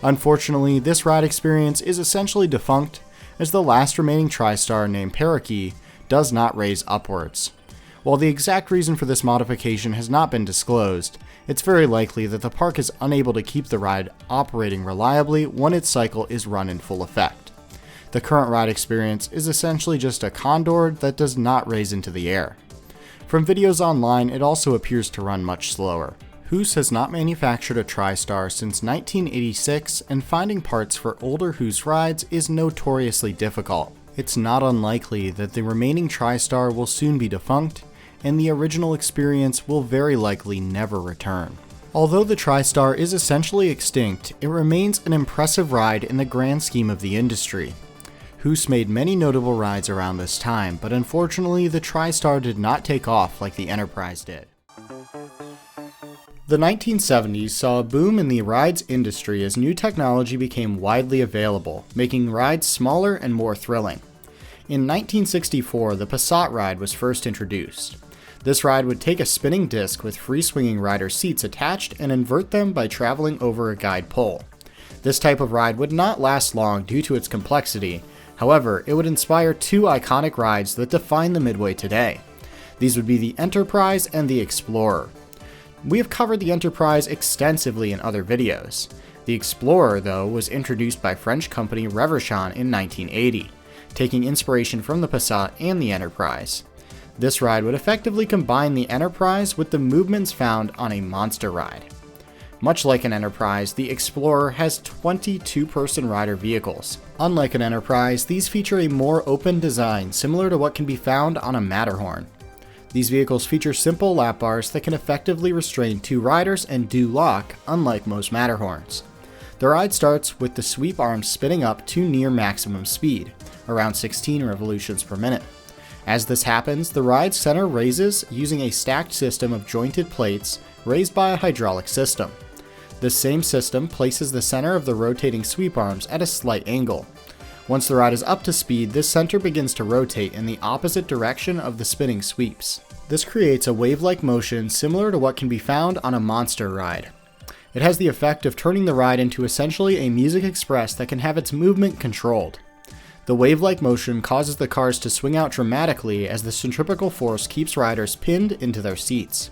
Unfortunately, this ride experience is essentially defunct, as the last remaining TriStar, named Parakeet, does not raise upwards. While the exact reason for this modification has not been disclosed, it's very likely that the park is unable to keep the ride operating reliably when its cycle is run in full effect. The current ride experience is essentially just a condor that does not raise into the air. From videos online, it also appears to run much slower. Hoos has not manufactured a TriStar since 1986, and finding parts for older Hoos rides is notoriously difficult. it's not unlikely that the remaining TriStar will soon be defunct, and the original experience will very likely never return. Although the TriStar is essentially extinct, it remains an impressive ride in the grand scheme of the industry. Hoos made many notable rides around this time, but unfortunately the TriStar did not take off like the Enterprise did. The 1970s saw a boom in the rides industry as new technology became widely available, making rides smaller and more thrilling. In 1964, the Passat ride was first introduced. This ride would take a spinning disc with free-swinging rider seats attached and invert them by traveling over a guide pole. This type of ride would not last long due to its complexity. However, it would inspire two iconic rides that define the Midway today. These would be the Enterprise and the Explorer. We have covered the Enterprise extensively in other videos. The Explorer, though, was introduced by French company Reverchon in 1980, taking inspiration from the Passat and the Enterprise. This ride would effectively combine the Enterprise with the movements found on a monster ride. Much like an Enterprise, the Explorer has 22-person rider vehicles. Unlike an Enterprise, these feature a more open design similar to what can be found on a Matterhorn. These vehicles feature simple lap bars that can effectively restrain two riders and do lock, unlike most Matterhorns. The ride starts with the sweep arms spinning up to near maximum speed, around 16 revolutions per minute. As this happens, the ride's center raises using a stacked system of jointed plates raised by a hydraulic system. This same system places the center of the rotating sweep arms at a slight angle. Once the ride is up to speed, this center begins to rotate in the opposite direction of the spinning sweeps. This creates a wave-like motion similar to what can be found on a monster ride. It has the effect of turning the ride into essentially a music express that can have its movement controlled. The wave-like motion causes the cars to swing out dramatically as the centripetal force keeps riders pinned into their seats.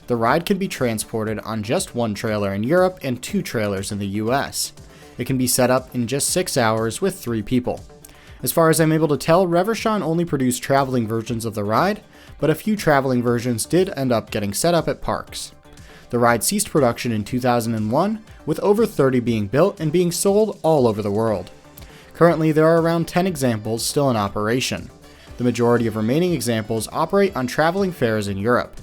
The ride can be transported on just one trailer in Europe and 2 trailers in the US. It can be set up in just 6 hours with 3 people. As far as I'm able to tell, Reverchon only produced traveling versions of the ride, but a few traveling versions did end up getting set up at parks. The ride ceased production in 2001, with over 30 being built and being sold all over the world. Currently, there are around 10 examples still in operation. The majority of remaining examples operate on traveling fairs in Europe.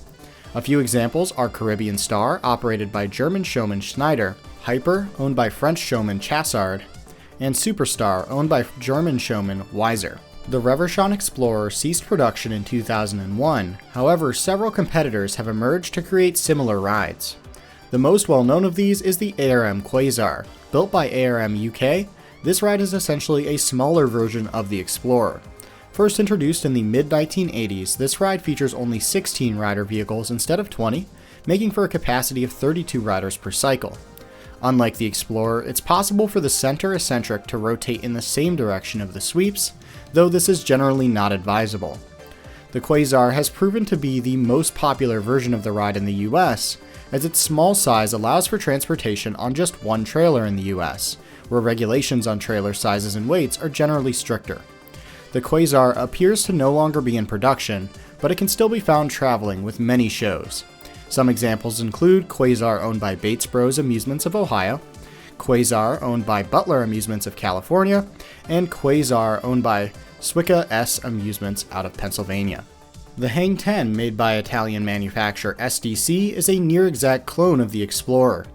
A few examples are Caribbean Star, operated by German showman Schneider, Hyper, owned by French showman Chassard, and Superstar, owned by German showman Weiser. The Reverchon Explorer ceased production in 2001, however several competitors have emerged to create similar rides. The most well-known of these is the ARM Quasar. Built by ARM UK, this ride is essentially a smaller version of the Explorer. First introduced in the mid-1980s, this ride features only 16 rider vehicles instead of 20, making for a capacity of 32 riders per cycle. Unlike the Explorer, it's possible for the center eccentric to rotate in the same direction of the sweeps, though this is generally not advisable. The Quasar has proven to be the most popular version of the ride in the US, as its small size allows for transportation on just one trailer in the US, where regulations on trailer sizes and weights are generally stricter. The Quasar appears to no longer be in production, but it can still be found traveling with many shows. Some examples include Quasar owned by Bates Bros Amusements of Ohio, Quasar owned by Butler Amusements of California, and Quasar owned by Swicca S Amusements out of Pennsylvania. The Hang 10, made by Italian manufacturer SDC, is a near-exact clone of the Explorer.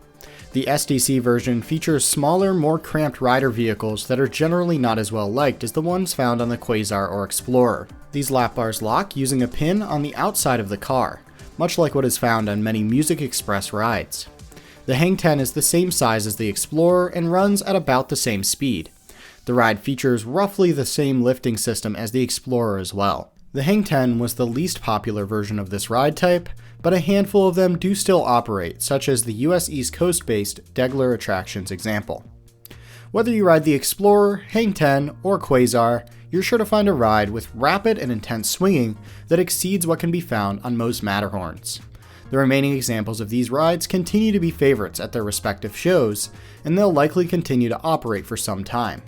The SDC version features smaller, more cramped rider vehicles that are generally not as well liked as the ones found on the Quasar or Explorer. These lap bars lock using a pin on the outside of the car, much like what is found on many Music Express rides. The Hang 10 is the same size as the Explorer and runs at about the same speed. The ride features roughly the same lifting system as the Explorer as well. The Hang 10 was the least popular version of this ride type, but a handful of them do still operate, such as the US East Coast-based Degler Attractions example. Whether you ride the Explorer, Hang 10, or Quasar, you're sure to find a ride with rapid and intense swinging that exceeds what can be found on most Matterhorns. The remaining examples of these rides continue to be favorites at their respective shows, and they'll likely continue to operate for some time.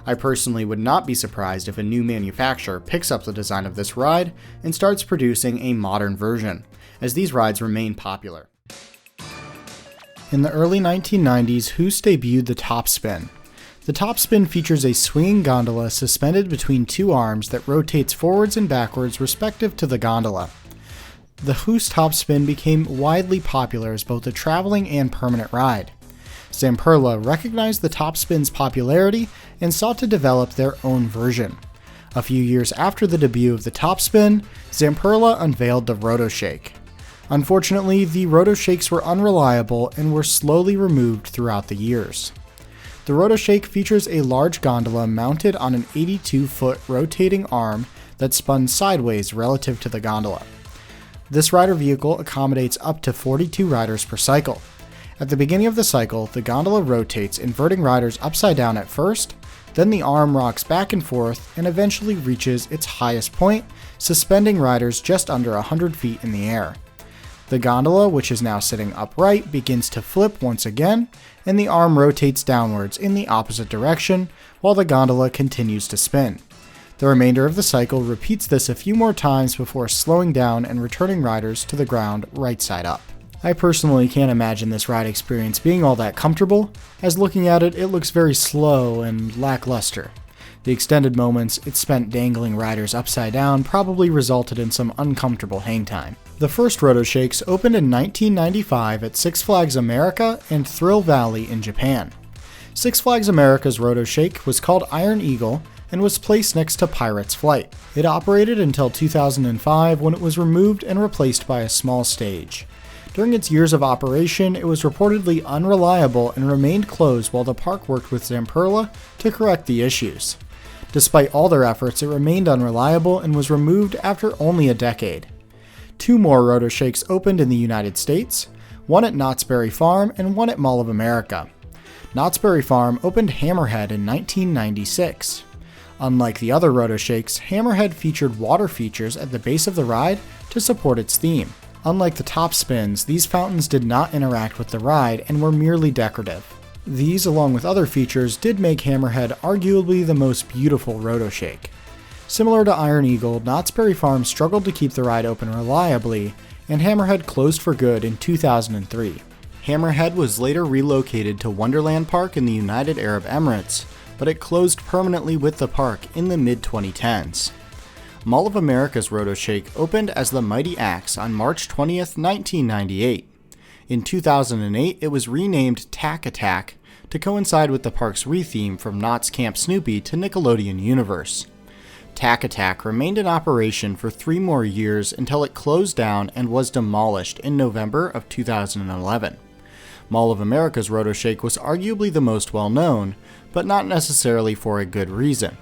I personally would not be surprised if a new manufacturer picks up the design of this ride and starts producing a modern version, as these rides remain popular. In the early 1990s, Hoos debuted the Top Spin. The top spin features a swinging gondola suspended between two arms that rotates forwards and backwards respective to the gondola. The Hoos top spin became widely popular as both a traveling and permanent ride. Zamperla recognized the top spin's popularity and sought to develop their own version. A few years after the debut of the top spin, Zamperla unveiled the RotoShake. Unfortunately, the RotoShakes were unreliable and were slowly removed throughout the years. The RotoShake features a large gondola mounted on an 82-foot rotating arm that spun sideways relative to the gondola. This rider vehicle accommodates up to 42 riders per cycle. At the beginning of the cycle, the gondola rotates, inverting riders upside down at first, then the arm rocks back and forth and eventually reaches its highest point, suspending riders just under 100 feet in the air. The gondola, which is now sitting upright, begins to flip once again, and the arm rotates downwards in the opposite direction, while the gondola continues to spin. The remainder of the cycle repeats this a few more times before slowing down and returning riders to the ground right side up. I personally can't imagine this ride experience being all that comfortable, as looking at it, it looks very slow and lackluster. The extended moments it spent dangling riders upside down probably resulted in some uncomfortable hang time. The first RotoShakes opened in 1995 at Six Flags America and Thrill Valley in Japan. Six Flags America's RotoShake was called Iron Eagle and was placed next to Pirate's Flight. It operated until 2005 when it was removed and replaced by a small stage. During its years of operation, it was reportedly unreliable and remained closed while the park worked with Zamperla to correct the issues. Despite all their efforts, it remained unreliable and was removed after only a decade. Two more RotoShakes opened in the United States, one at Knott's Berry Farm and one at Mall of America. Knott's Berry Farm opened Hammerhead in 1996. Unlike the other RotoShakes, Hammerhead featured water features at the base of the ride to support its theme. Unlike the top spins, these fountains did not interact with the ride and were merely decorative. These, along with other features, did make Hammerhead arguably the most beautiful RotoShake. Similar to Iron Eagle, Knott's Berry Farm struggled to keep the ride open reliably, and Hammerhead closed for good in 2003. Hammerhead was later relocated to Wonderland Park in the United Arab Emirates, but it closed permanently with the park in the mid-2010s. Mall of America's RotoShake opened as the Mighty Axe on March 20th, 1998. In 2008, it was renamed Tack Attack to coincide with the park's retheme from Knott's Camp Snoopy to Nickelodeon Universe. Tack Attack remained in operation for 3 more years until it closed down and was demolished in November of 2011. Mall of America's RotoShake was arguably the most well-known, but not necessarily for a good reason.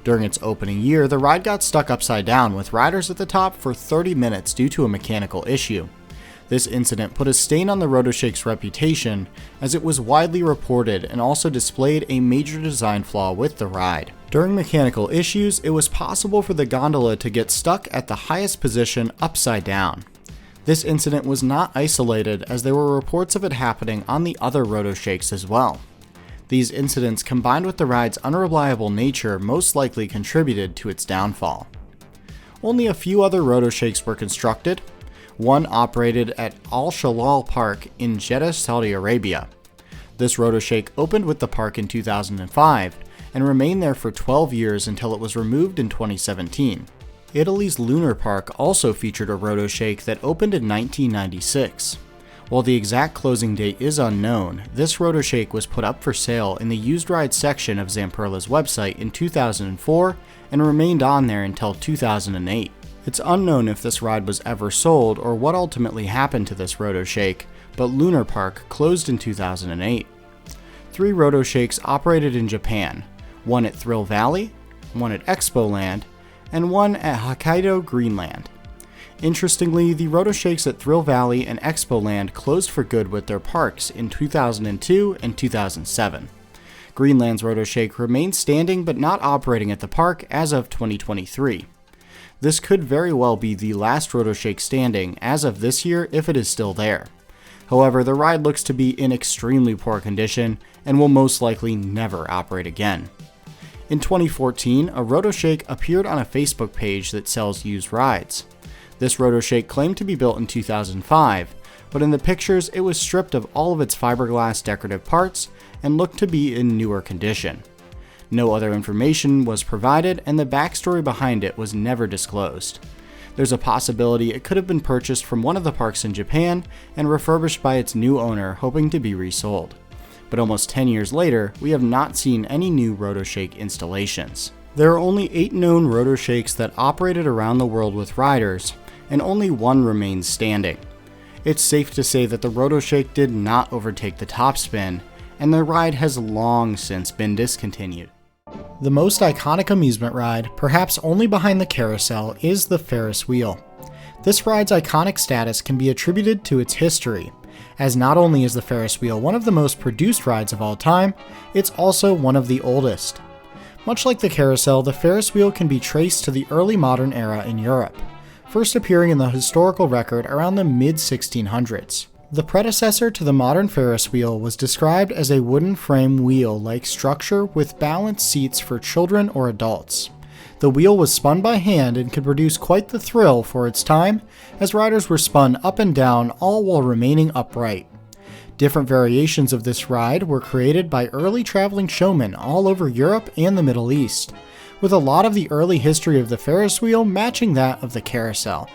During its opening year, the ride got stuck upside down with riders at the top for 30 minutes due to a mechanical issue. This incident put a stain on the RotoShake's reputation, as it was widely reported and also displayed a major design flaw with the ride. During mechanical issues, it was possible for the gondola to get stuck at the highest position upside down. This incident was not isolated, as there were reports of it happening on the other RotoShakes as well. These incidents, combined with the ride's unreliable nature, most likely contributed to its downfall. Only a few other RotoShakes were constructed. One operated at Al Shalal Park in Jeddah, Saudi Arabia. This RotoShake opened with the park in 2005 and remained there for 12 years until it was removed in 2017. Italy's Lunar Park also featured a RotoShake that opened in 1996. While the exact closing date is unknown, this RotoShake was put up for sale in the used ride section of Zamperla's website in 2004 and remained on there until 2008. It's unknown if this ride was ever sold or what ultimately happened to this RotoShake, but Lunar Park closed in 2008. 3 RotoShakes operated in Japan, one at Thrill Valley, one at Expo Land, and one at Hokkaido Greenland. Interestingly, the RotoShakes at Thrill Valley and Expo Land closed for good with their parks in 2002 and 2007. Greenland's RotoShake remains standing but not operating at the park as of 2023. This could very well be the last RotoShake standing as of this year if it is still there. However, the ride looks to be in extremely poor condition and will most likely never operate again. In 2014, a RotoShake appeared on a Facebook page that sells used rides. This RotoShake claimed to be built in 2005, but in the pictures it was stripped of all of its fiberglass decorative parts and looked to be in newer condition. No other information was provided, and the backstory behind it was never disclosed. There's a possibility it could have been purchased from one of the parks in Japan and refurbished by its new owner, hoping to be resold. But almost 10 years later, we have not seen any new RotoShake installations. There are only 8 known RotoShakes that operated around the world with riders, and only one remains standing. It's safe to say that the RotoShake did not overtake the topspin, and the ride has long since been discontinued. The most iconic amusement ride, perhaps only behind the carousel, is the Ferris wheel. This ride's iconic status can be attributed to its history, as not only is the Ferris wheel one of the most produced rides of all time, it's also one of the oldest. Much like the carousel, the Ferris wheel can be traced to the early modern era in Europe, first appearing in the historical record around the mid-1600s. The predecessor to the modern Ferris wheel was described as a wooden frame wheel-like structure with balanced seats for children or adults. The wheel was spun by hand and could produce quite the thrill for its time, as riders were spun up and down, all while remaining upright. Different variations of this ride were created by early traveling showmen all over Europe and the Middle East, with a lot of the early history of the Ferris wheel matching that of the carousel.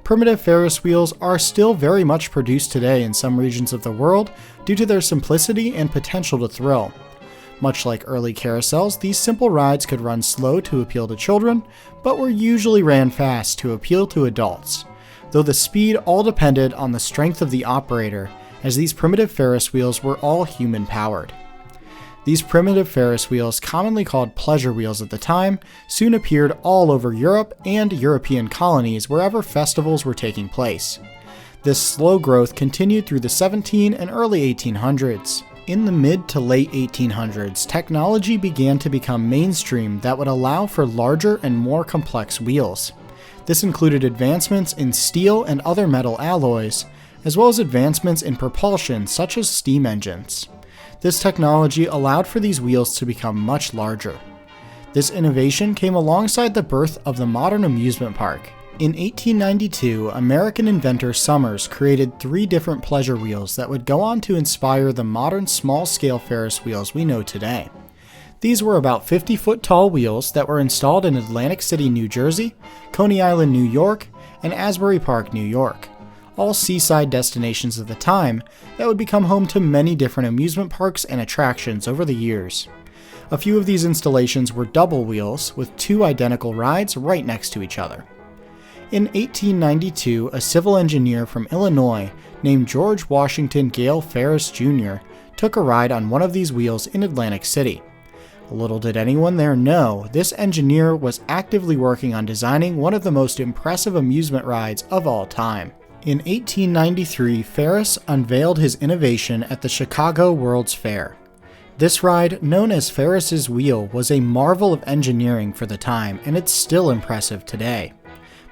Primitive Ferris wheels are still very much produced today in some regions of the world due to their simplicity and potential to thrill. Much like early carousels, these simple rides could run slow to appeal to children, but were usually ran fast to appeal to adults, though the speed all depended on the strength of the operator, as these primitive Ferris wheels were all human-powered. These primitive Ferris wheels, commonly called pleasure wheels at the time, soon appeared all over Europe and European colonies wherever festivals were taking place. This slow growth continued through the 17 and early 1800s. In the mid to late 1800s, technology began to become mainstream that would allow for larger and more complex wheels. This included advancements in steel and other metal alloys, as well as advancements in propulsion such as steam engines. This technology allowed for these wheels to become much larger. This innovation came alongside the birth of the modern amusement park. In 1892, American inventor Summers created 3 different pleasure wheels that would go on to inspire the modern small-scale Ferris wheels we know today. These were about 50-foot tall wheels that were installed in Atlantic City, New Jersey, Coney Island, New York, and Asbury Park, New York, all seaside destinations of the time that would become home to many different amusement parks and attractions over the years. A few of these installations were double wheels with 2 identical rides right next to each other. In 1892, a civil engineer from Illinois named George Washington Gale Ferris Jr. took a ride on one of these wheels in Atlantic City. Little did anyone there know, this engineer was actively working on designing one of the most impressive amusement rides of all time. In 1893, Ferris unveiled his innovation at the Chicago World's Fair. This ride, known as Ferris's Wheel, was a marvel of engineering for the time, and it's still impressive today.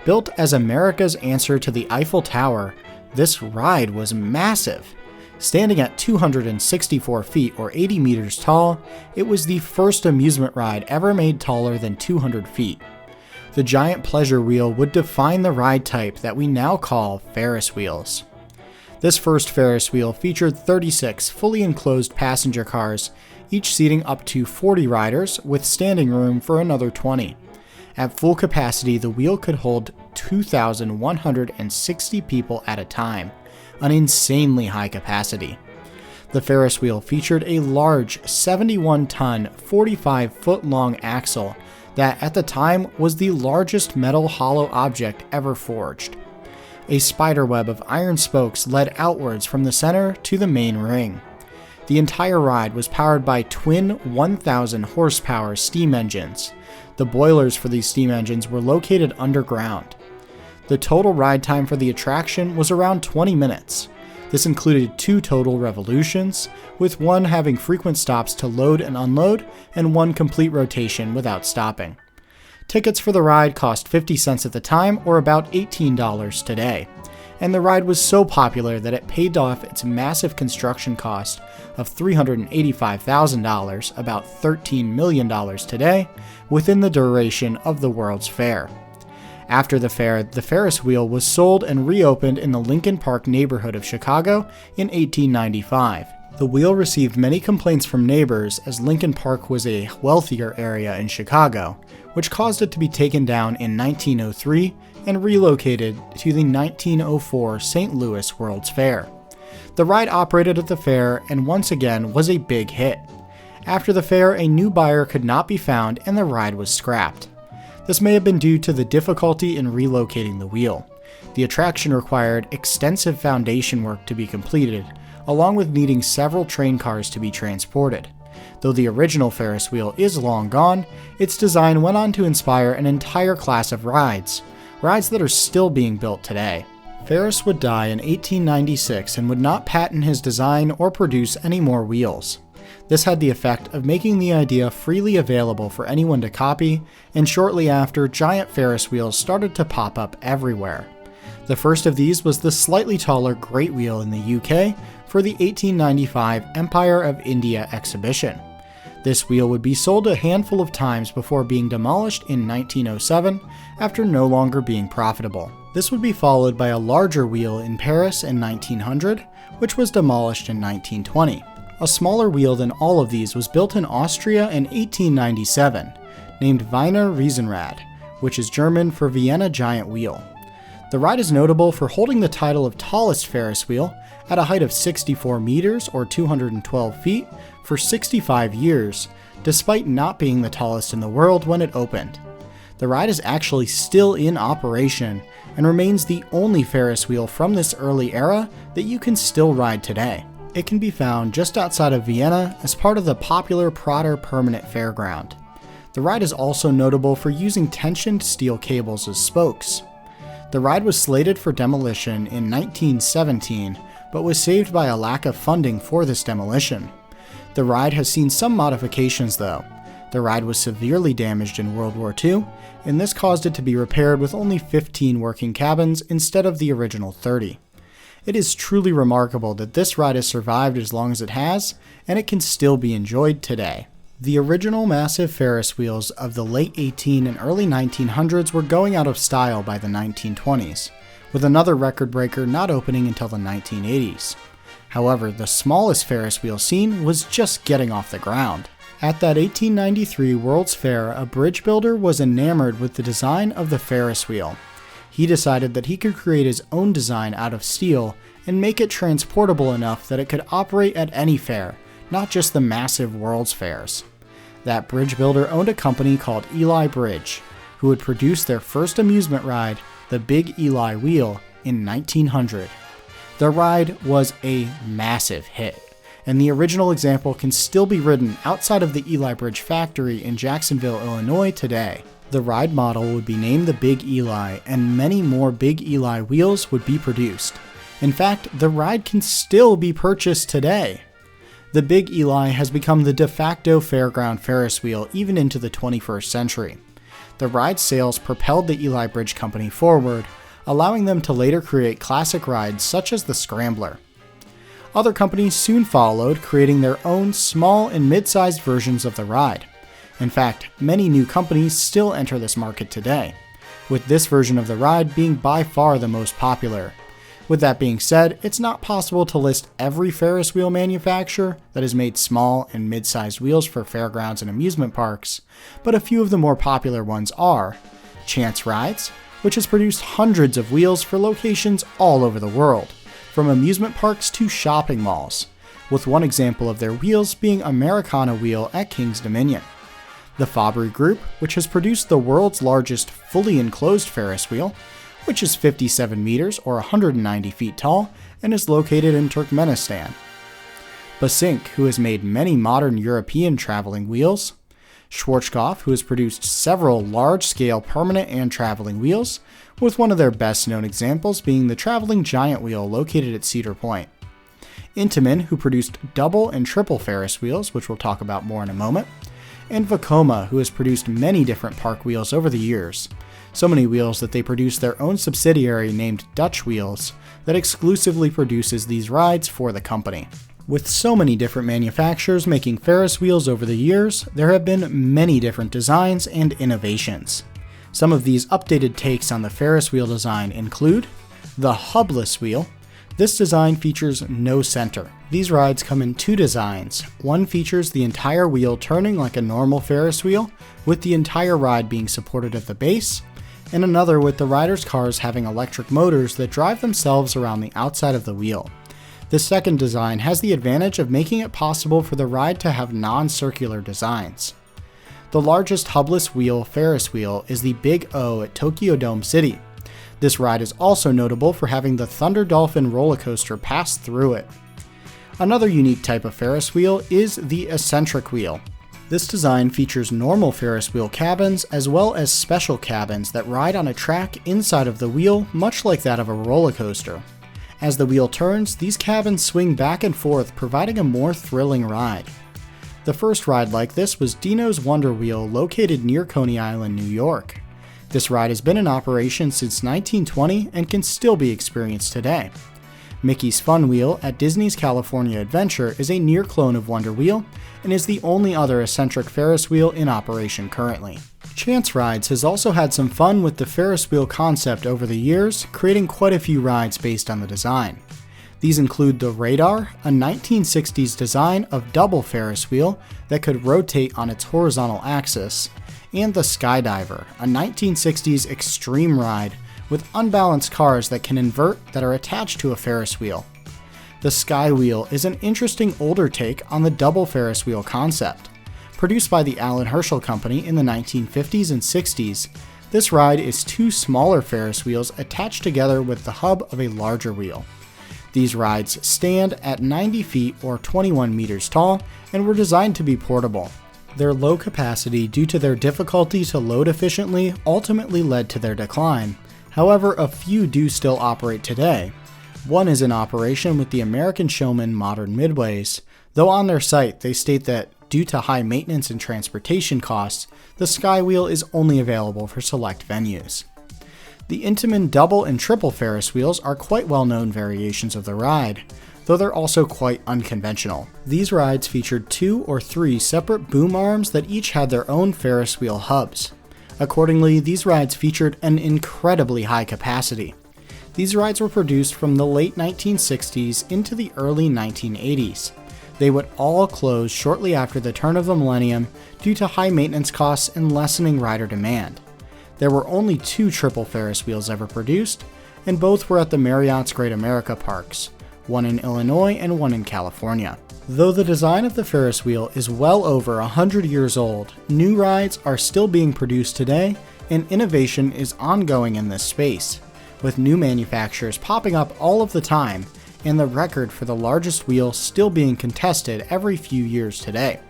Built as America's answer to the Eiffel Tower, this ride was massive. Standing at 264 feet or 80 meters tall, it was the first amusement ride ever made taller than 200 feet. The giant pleasure wheel would define the ride type that we now call Ferris wheels. This first Ferris wheel featured 36 fully enclosed passenger cars, each seating up to 40 riders with standing room for another 20. At full capacity, the wheel could hold 2,160 people at a time, an insanely high capacity. The Ferris wheel featured a large 71-ton, 45-foot-long axle that at the time was the largest metal hollow object ever forged. A spiderweb of iron spokes led outwards from the center to the main ring. The entire ride was powered by twin 1,000 horsepower steam engines. The boilers for these steam engines were located underground. The total ride time for the attraction was around 20 minutes. This included 2 total revolutions, with one having frequent stops to load and unload, and 1 complete rotation without stopping. Tickets for the ride cost 50 cents at the time, or about $18 today, and the ride was so popular that it paid off its massive construction cost of $385,000, about $13 million today, within the duration of the World's Fair. After the fair, the Ferris wheel was sold and reopened in the Lincoln Park neighborhood of Chicago in 1895. The wheel received many complaints from neighbors as Lincoln Park was a wealthier area in Chicago, which caused it to be taken down in 1903 and relocated to the 1904 St. Louis World's Fair. The ride operated at the fair and once again was a big hit. After the fair, a new buyer could not be found and the ride was scrapped. This may have been due to the difficulty in relocating the wheel. The attraction required extensive foundation work to be completed, along with needing several train cars to be transported. Though the original Ferris wheel is long gone, its design went on to inspire an entire class of rides that are still being built today. Ferris would die in 1896 and would not patent his design or produce any more wheels. This had the effect of making the idea freely available for anyone to copy, and shortly after, giant Ferris wheels started to pop up everywhere. The first of these was the slightly taller Great Wheel in the UK for the 1895 Empire of India exhibition. This wheel would be sold a handful of times before being demolished in 1907 after no longer being profitable. This would be followed by a larger wheel in Paris in 1900, which was demolished in 1920. A smaller wheel than all of these was built in Austria in 1897, named Wiener Riesenrad, which is German for Vienna Giant Wheel. The ride is notable for holding the title of tallest Ferris wheel at a height of 64 meters or 212 feet for 65 years, despite not being the tallest in the world when it opened. The ride is actually still in operation and remains the only Ferris wheel from this early era that you can still ride today. It can be found just outside of Vienna as part of the popular Prater Permanent Fairground. The ride is also notable for using tensioned steel cables as spokes. The ride was slated for demolition in 1917, but was saved by a lack of funding for this demolition. The ride has seen some modifications though. The ride was severely damaged in World War II, and this caused it to be repaired with only 15 working cabins instead of the original 30. It is truly remarkable that this ride has survived as long as it has, and it can still be enjoyed today. The original massive Ferris wheels of the late 18 and early 1900s were going out of style by the 1920s, with another record breaker not opening until the 1980s. However, the smallest Ferris wheel seen was just getting off the ground. At that 1893 World's Fair, a bridge builder was enamored with the design of the Ferris wheel. He decided that he could create his own design out of steel and make it transportable enough that it could operate at any fair, not just the massive World's Fairs. That bridge builder owned a company called Eli Bridge, who would produce their first amusement ride, the Big Eli Wheel, in 1900. The ride was a massive hit, and the original example can still be ridden outside of the Eli Bridge factory in Jacksonville, Illinois today. The ride model would be named the Big Eli, and many more Big Eli wheels would be produced. In fact, the ride can still be purchased today. The Big Eli has become the de facto fairground Ferris wheel even into the 21st century. The ride's sales propelled the Eli Bridge Company forward, allowing them to later create classic rides such as the Scrambler. Other companies soon followed, creating their own small and mid-sized versions of the ride. In fact, many new companies still enter this market today, with this version of the ride being by far the most popular. With that being said, it's not possible to list every Ferris wheel manufacturer that has made small and mid-sized wheels for fairgrounds and amusement parks, but a few of the more popular ones are Chance Rides, which has produced hundreds of wheels for locations all over the world, from amusement parks to shopping malls, with one example of their wheels being Americana Wheel at King's Dominion. The Fabry Group, which has produced the world's largest fully enclosed Ferris wheel, which is 57 meters or 190 feet tall and is located in Turkmenistan. Basink, who has made many modern European traveling wheels. Schwarzkopf, who has produced several large-scale permanent and traveling wheels, with one of their best-known examples being the traveling giant wheel located at Cedar Point. Intamin, who produced double and triple Ferris wheels, which we'll talk about more in a moment. And Vekoma, who has produced many different park wheels over the years. So many wheels that they produce their own subsidiary named Dutch Wheels that exclusively produces these rides for the company. With so many different manufacturers making Ferris wheels over the years, there have been many different designs and innovations. Some of these updated takes on the Ferris wheel design include the hubless wheel. This design features no center. These rides come in two designs. One features the entire wheel turning like a normal Ferris wheel, with the entire ride being supported at the base, and another with the riders' cars having electric motors that drive themselves around the outside of the wheel. This second design has the advantage of making it possible for the ride to have non-circular designs. The largest hubless wheel Ferris wheel is the Big O at Tokyo Dome City. This ride is also notable for having the Thunder Dolphin roller coaster pass through it. Another unique type of Ferris wheel is the eccentric wheel. This design features normal Ferris wheel cabins as well as special cabins that ride on a track inside of the wheel, much like that of a roller coaster. As the wheel turns, these cabins swing back and forth, providing a more thrilling ride. The first ride like this was Dino's Wonder Wheel, located near Coney Island, New York. This ride has been in operation since 1920 and can still be experienced today. Mickey's Fun Wheel at Disney's California Adventure is a near clone of Wonder Wheel and is the only other eccentric Ferris wheel in operation currently. Chance Rides has also had some fun with the Ferris wheel concept over the years, creating quite a few rides based on the design. These include the Radar, a 1960s design of double Ferris wheel that could rotate on its horizontal axis, and the Skydiver, a 1960s extreme ride with unbalanced cars that can invert that are attached to a Ferris wheel. The Sky Wheel is an interesting older take on the double Ferris wheel concept. Produced by the Alan Herschel Company in the 1950s and 60s, this ride is two smaller Ferris wheels attached together with the hub of a larger wheel. These rides stand at 90 feet or 21 meters tall and were designed to be portable. Their low capacity due to their difficulty to load efficiently ultimately led to their decline. However, a few do still operate today. One is in operation with the American Showman Modern Midways, though on their site they state that due to high maintenance and transportation costs, the Sky Wheel is only available for select venues. The Intamin double and triple Ferris wheels are quite well-known variations of the ride, though they're also quite unconventional. These rides featured 2 or 3 separate boom arms that each had their own Ferris wheel hubs. Accordingly, these rides featured an incredibly high capacity. These rides were produced from the late 1960s into the early 1980s. They would all close shortly after the turn of the millennium due to high maintenance costs and lessening rider demand. There were only 2 triple Ferris wheels ever produced, and both were at the Marriott's Great America parks, one in Illinois and one in California. Though the design of the Ferris wheel is well over 100 years old, new rides are still being produced today, and innovation is ongoing in this space, with new manufacturers popping up all of the time, and the record for the largest wheel still being contested every few years today.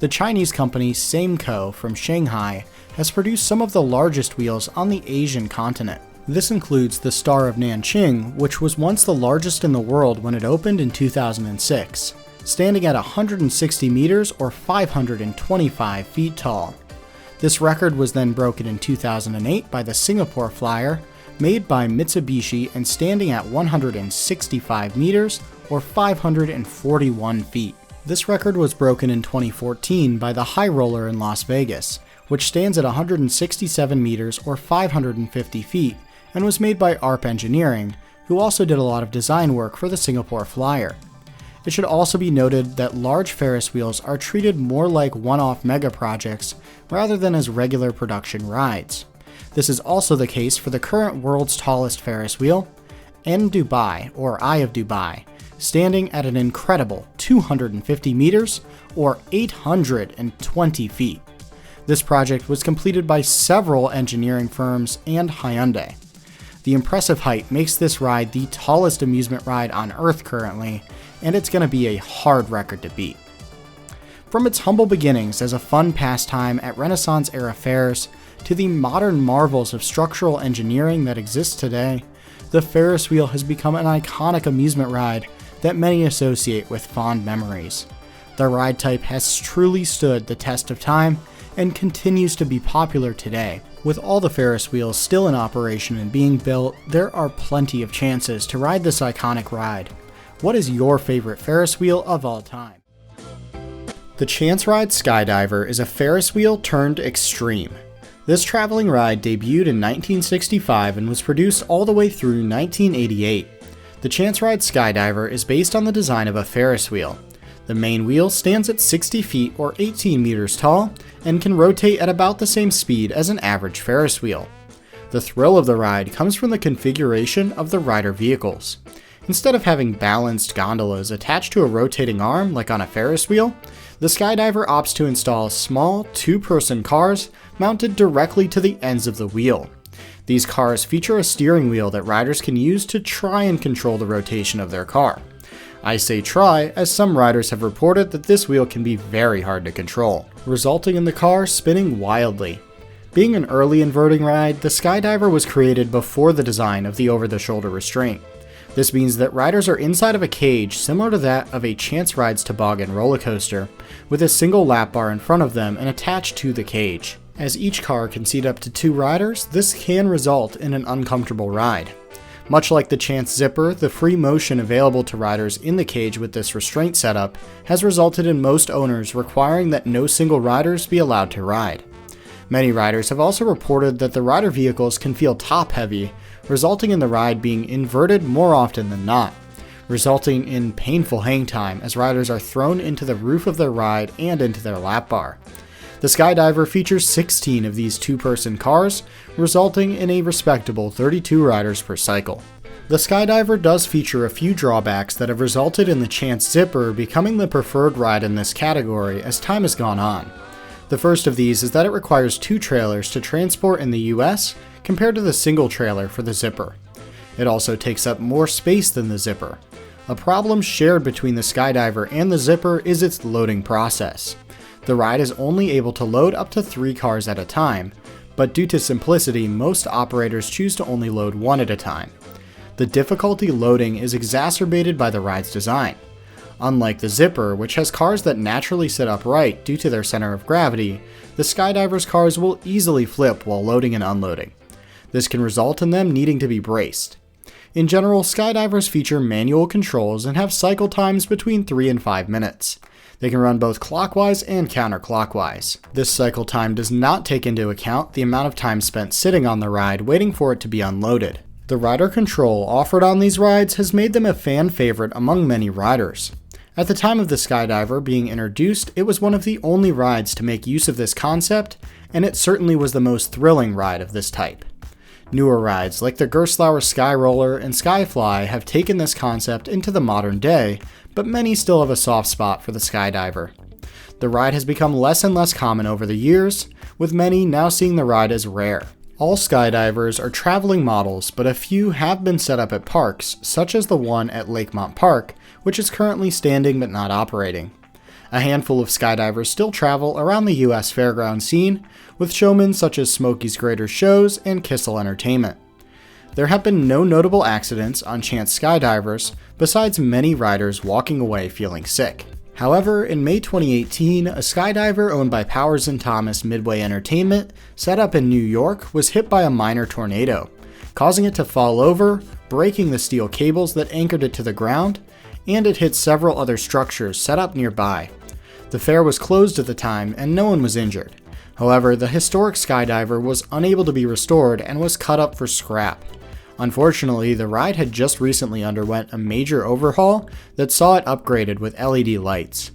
The Chinese company Sameco from Shanghai has produced some of the largest wheels on the Asian continent. This includes the Star of Nanqing, which was once the largest in the world when it opened in 2006, standing at 160 meters or 525 feet tall. This record was then broken in 2008 by the Singapore Flyer, made by Mitsubishi and standing at 165 meters or 541 feet. This record was broken in 2014 by the High Roller in Las Vegas, which stands at 167 meters or 550 feet and was made by ARP Engineering, who also did a lot of design work for the Singapore Flyer. It should also be noted that large Ferris wheels are treated more like one-off mega projects rather than as regular production rides. This is also the case for the current world's tallest Ferris wheel, in Dubai, or Eye of Dubai, standing at an incredible 250 meters or 820 feet. This project was completed by several engineering firms and Hyundai. The impressive height makes this ride the tallest amusement ride on Earth currently, and it's going to be a hard record to beat. From its humble beginnings as a fun pastime at Renaissance-era fairs to the modern marvels of structural engineering that exists today, the Ferris wheel has become an iconic amusement ride that many associate with fond memories. The ride type has truly stood the test of time and continues to be popular today. With all the Ferris wheels still in operation and being built, there are plenty of chances to ride this iconic ride. What is your favorite Ferris wheel of all time? The Chance Ride Skydiver is a Ferris wheel turned extreme. This traveling ride debuted in 1965 and was produced all the way through 1988. The Chance Ride Skydiver is based on the design of a Ferris wheel. The main wheel stands at 60 feet or 18 meters tall and can rotate at about the same speed as an average Ferris wheel. The thrill of the ride comes from the configuration of the rider vehicles. Instead of having balanced gondolas attached to a rotating arm like on a Ferris wheel, the Skydiver opts to install small, two-person cars mounted directly to the ends of the wheel. These cars feature a steering wheel that riders can use to try and control the rotation of their car. I say try, as some riders have reported that this wheel can be very hard to control, resulting in the car spinning wildly. Being an early inverting ride, the Skydiver was created before the design of the over-the-shoulder restraint. This means that riders are inside of a cage similar to that of a Chance Ride's toboggan roller coaster, with a single lap bar in front of them and attached to the cage. As each car can seat up to 2 riders, this can result in an uncomfortable ride. Much like the Chance Zipper, the free motion available to riders in the cage with this restraint setup has resulted in most owners requiring that no single riders be allowed to ride. Many riders have also reported that the rider vehicles can feel top-heavy, resulting in the ride being inverted more often than not, resulting in painful hang time as riders are thrown into the roof of their ride and into their lap bar. The Skydiver features 16 of these two-person cars, resulting in a respectable 32 riders per cycle. The Skydiver does feature a few drawbacks that have resulted in the Chance Zipper becoming the preferred ride in this category as time has gone on. The first of these is that it requires 2 trailers to transport in the US compared to the single trailer for the Zipper. It also takes up more space than the Zipper. A problem shared between the Skydiver and the Zipper is its loading process. The ride is only able to load up to 3 cars at a time, but due to simplicity, most operators choose to only load 1 at a time. The difficulty loading is exacerbated by the ride's design. Unlike the Zipper, which has cars that naturally sit upright due to their center of gravity, the Skydiver's cars will easily flip while loading and unloading. This can result in them needing to be braced. In general, Skydivers feature manual controls and have cycle times between 3 and 5 minutes. They can run both clockwise and counterclockwise. This cycle time does not take into account the amount of time spent sitting on the ride waiting for it to be unloaded. The rider control offered on these rides has made them a fan favorite among many riders. At the time of the Skydiver being introduced, it was one of the only rides to make use of this concept, and it certainly was the most thrilling ride of this type. Newer rides like the Gerstlauer Skyroller and Skyfly have taken this concept into the modern day, but many still have a soft spot for the Skydiver. The ride has become less and less common over the years, with many now seeing the ride as rare. All Skydivers are traveling models, but a few have been set up at parks, such as the one at Lakemont Park, which is currently standing but not operating. A handful of Skydivers still travel around the US fairground scene, with showmen such as Smokey's Greater Shows and Kissel Entertainment. There have been no notable accidents on Chance Skydivers, besides many riders walking away feeling sick. However, in May 2018, a Skydiver owned by Powers & Thomas Midway Entertainment, set up in New York, was hit by a minor tornado, causing it to fall over, breaking the steel cables that anchored it to the ground, and it hit several other structures set up nearby. The fair was closed at the time and no one was injured. However, the historic Skydiver was unable to be restored and was cut up for scrap. Unfortunately, the ride had just recently underwent a major overhaul that saw it upgraded with LED lights.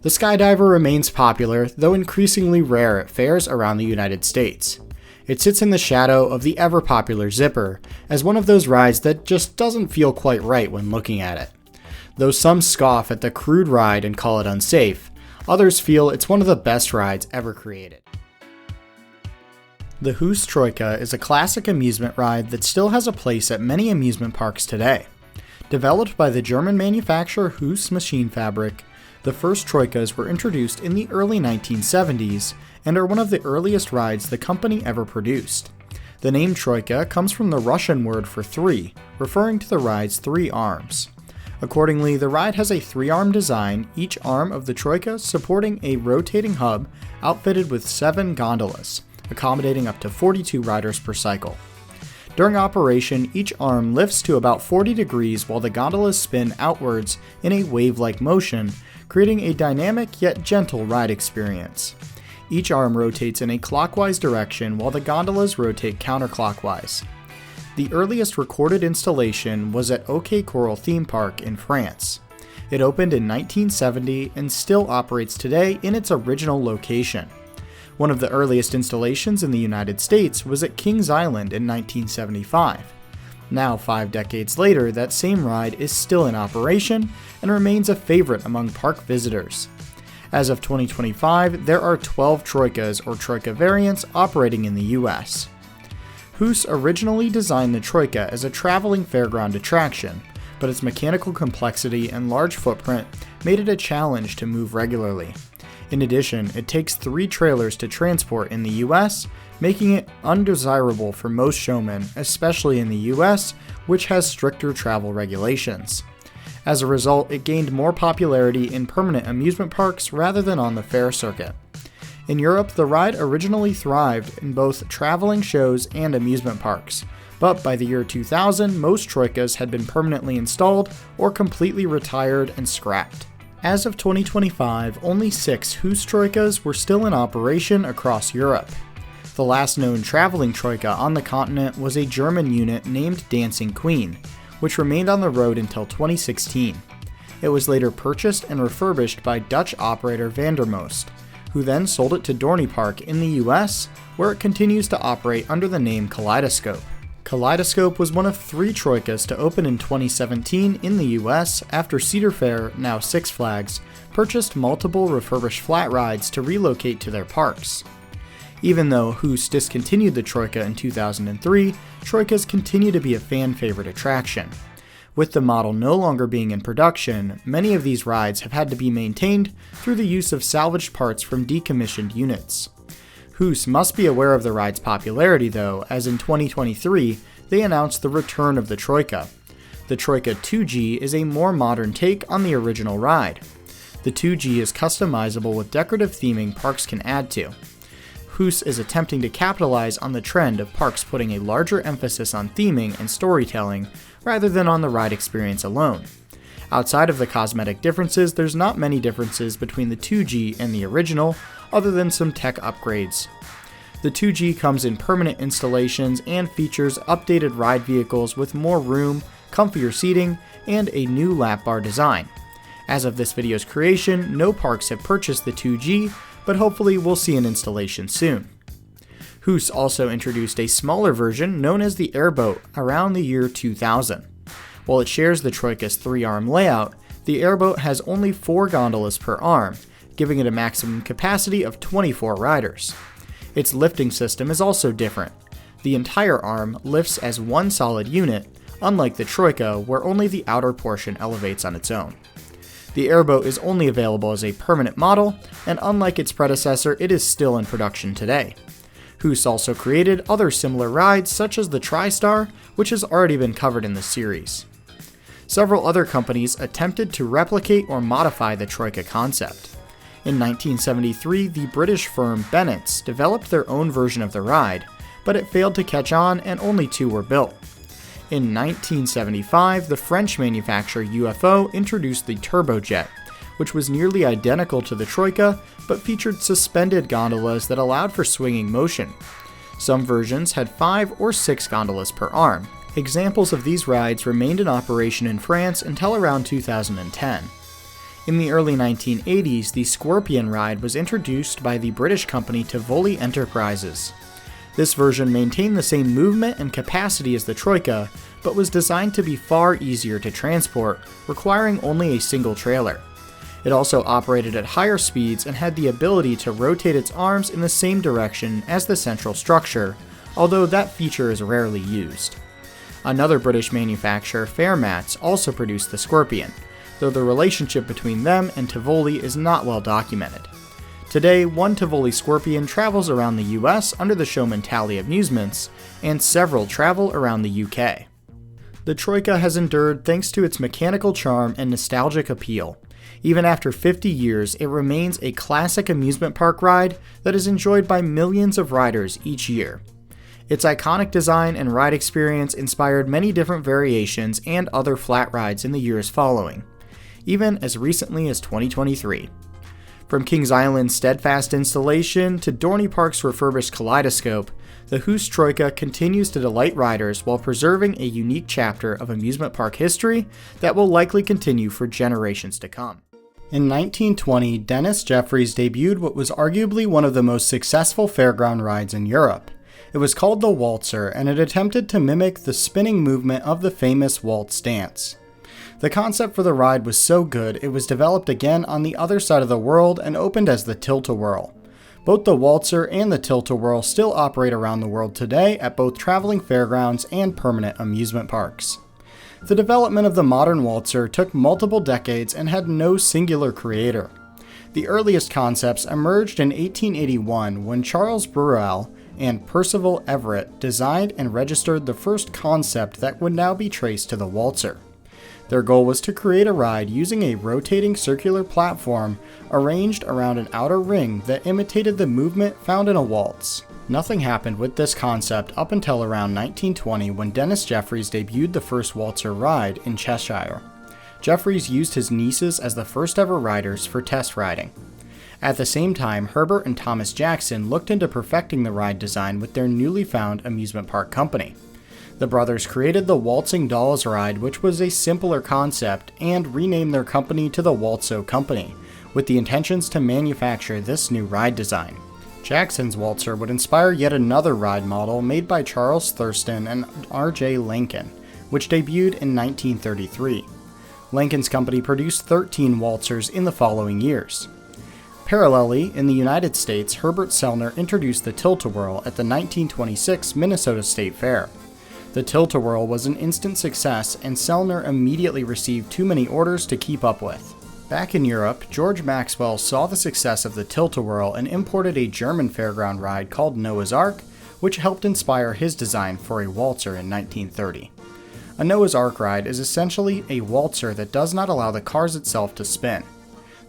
The Skydiver remains popular, though increasingly rare at fairs around the United States. It sits in the shadow of the ever-popular Zipper, as one of those rides that just doesn't feel quite right when looking at it. Though some scoff at the crude ride and call it unsafe, others feel it's one of the best rides ever created. The Höchst Troika is a classic amusement ride that still has a place at many amusement parks today. Developed by the German manufacturer Höchst Machine Fabric, the first Troikas were introduced in the early 1970s and are one of the earliest rides the company ever produced. The name Troika comes from the Russian word for 3, referring to the ride's 3 arms. Accordingly, the ride has a 3-arm design, each arm of the Troika supporting a rotating hub outfitted with 7 gondolas, accommodating up to 42 riders per cycle. During operation, each arm lifts to about 40 degrees while the gondolas spin outwards in a wave-like motion, creating a dynamic yet gentle ride experience. Each arm rotates in a clockwise direction while the gondolas rotate counterclockwise. The earliest recorded installation was at OK Coral Theme Park in France. It opened in 1970 and still operates today in its original location. One of the earliest installations in the United States was at Kings Island in 1975. Now, 5 decades later, that same ride is still in operation and remains a favorite among park visitors. As of 2025, there are 12 Troikas or Troika variants operating in the US. Hoos originally designed the Troika as a traveling fairground attraction, but its mechanical complexity and large footprint made it a challenge to move regularly. In addition, it takes 3 trailers to transport in the US, making it undesirable for most showmen, especially in the US, which has stricter travel regulations. As a result, it gained more popularity in permanent amusement parks rather than on the fair circuit. In Europe, the ride originally thrived in both traveling shows and amusement parks, but by the year 2000, most Troikas had been permanently installed or completely retired and scrapped. As of 2025, only 6 Hoos Troikas were still in operation across Europe. The last known traveling Troika on the continent was a German unit named Dancing Queen, which remained on the road until 2016. It was later purchased and refurbished by Dutch operator Vandermost, who then sold it to Dorney Park in the US, where it continues to operate under the name Kaleidoscope. Kaleidoscope was one of 3 Troikas to open in 2017 in the US after Cedar Fair, now Six Flags, purchased multiple refurbished flat rides to relocate to their parks. Even though Hoos discontinued the Troika in 2003, Troikas continue to be a fan favorite attraction. With the model no longer being in production, many of these rides have had to be maintained through the use of salvaged parts from decommissioned units. Hoos must be aware of the ride's popularity though, as in 2023, they announced the return of the Troika. The Troika 2G is a more modern take on the original ride. The 2G is customizable with decorative theming parks can add to. Hoos is attempting to capitalize on the trend of parks putting a larger emphasis on theming and storytelling rather than on the ride experience alone. Outside of the cosmetic differences, there's not many differences between the 2G and the original, other than some tech upgrades. The 2G comes in permanent installations and features updated ride vehicles with more room, comfier seating, and a new lap bar design. As of this video's creation, no parks have purchased the 2G, but hopefully we'll see an installation soon. Hoos also introduced a smaller version known as the Airboat around the year 2000. While it shares the Troika's 3-arm layout, the Airboat has only 4 gondolas per arm, giving it a maximum capacity of 24 riders. Its lifting system is also different. The entire arm lifts as one solid unit, unlike the Troika where only the outer portion elevates on its own. The Airboat is only available as a permanent model, and unlike its predecessor, it is still in production today. Hoos also created other similar rides such as the TriStar, which has already been covered in the series. Several other companies attempted to replicate or modify the Troika concept. In 1973, the British firm Bennett's developed their own version of the ride, but it failed to catch on and only 2 were built. In 1975, the French manufacturer UFO introduced the Turbojet, which was nearly identical to the Troika, but featured suspended gondolas that allowed for swinging motion. Some versions had 5 or 6 gondolas per arm. Examples of these rides remained in operation in France until around 2010. In the early 1980s, the Scorpion ride was introduced by the British company Tivoli Enterprises. This version maintained the same movement and capacity as the Troika, but was designed to be far easier to transport, requiring only a single trailer. It also operated at higher speeds and had the ability to rotate its arms in the same direction as the central structure, although that feature is rarely used. Another British manufacturer, Fairmats, also produced the Scorpion, though the relationship between them and Tivoli is not well documented. Today, one Tivoli Scorpion travels around the US under the Showman Tally Amusements, and several travel around the UK. The Troika has endured thanks to its mechanical charm and nostalgic appeal. Even after 50 years, it remains a classic amusement park ride that is enjoyed by millions of riders each year. Its iconic design and ride experience inspired many different variations and other flat rides in the years following, even as recently as 2023. From Kings Island's steadfast installation to Dorney Park's refurbished kaleidoscope, the Hoos Troika continues to delight riders while preserving a unique chapter of amusement park history that will likely continue for generations to come. In 1920, Dennis Jeffries debuted what was arguably one of the most successful fairground rides in Europe. It was called the Waltzer, and it attempted to mimic the spinning movement of the famous waltz dance. The concept for the ride was so good, it was developed again on the other side of the world and opened as the Tilt-A-Whirl. Both the Waltzer and the Tilt-A-Whirl still operate around the world today at both traveling fairgrounds and permanent amusement parks. The development of the modern Waltzer took multiple decades and had no singular creator. The earliest concepts emerged in 1881 when Charles Burrell and Percival Everett designed and registered the first concept that would now be traced to the Waltzer. Their goal was to create a ride using a rotating circular platform arranged around an outer ring that imitated the movement found in a waltz. Nothing happened with this concept up until around 1920 when Dennis Jeffries debuted the first Waltzer ride in Cheshire. Jeffries used his nieces as the first ever riders for test riding. At the same time, Herbert and Thomas Jackson looked into perfecting the ride design with their newly found amusement park company. The brothers created the Waltzing Dolls ride, which was a simpler concept, and renamed their company to the Waltzo Company, with the intentions to manufacture this new ride design. Jackson's Waltzer would inspire yet another ride model made by Charles Thurston and R.J. Lincoln, which debuted in 1933. Lincoln's company produced 13 Waltzers in the following years. Parallelly, in the United States, Herbert Sellner introduced the Tilt-A-Whirl at the 1926 Minnesota State Fair. The Tilt-A-Whirl was an instant success, and Sellner immediately received too many orders to keep up with. Back in Europe, George Maxwell saw the success of the Tilt-A-Whirl and imported a German fairground ride called Noah's Ark, which helped inspire his design for a waltzer in 1930. A Noah's Ark ride is essentially a waltzer that does not allow the cars itself to spin.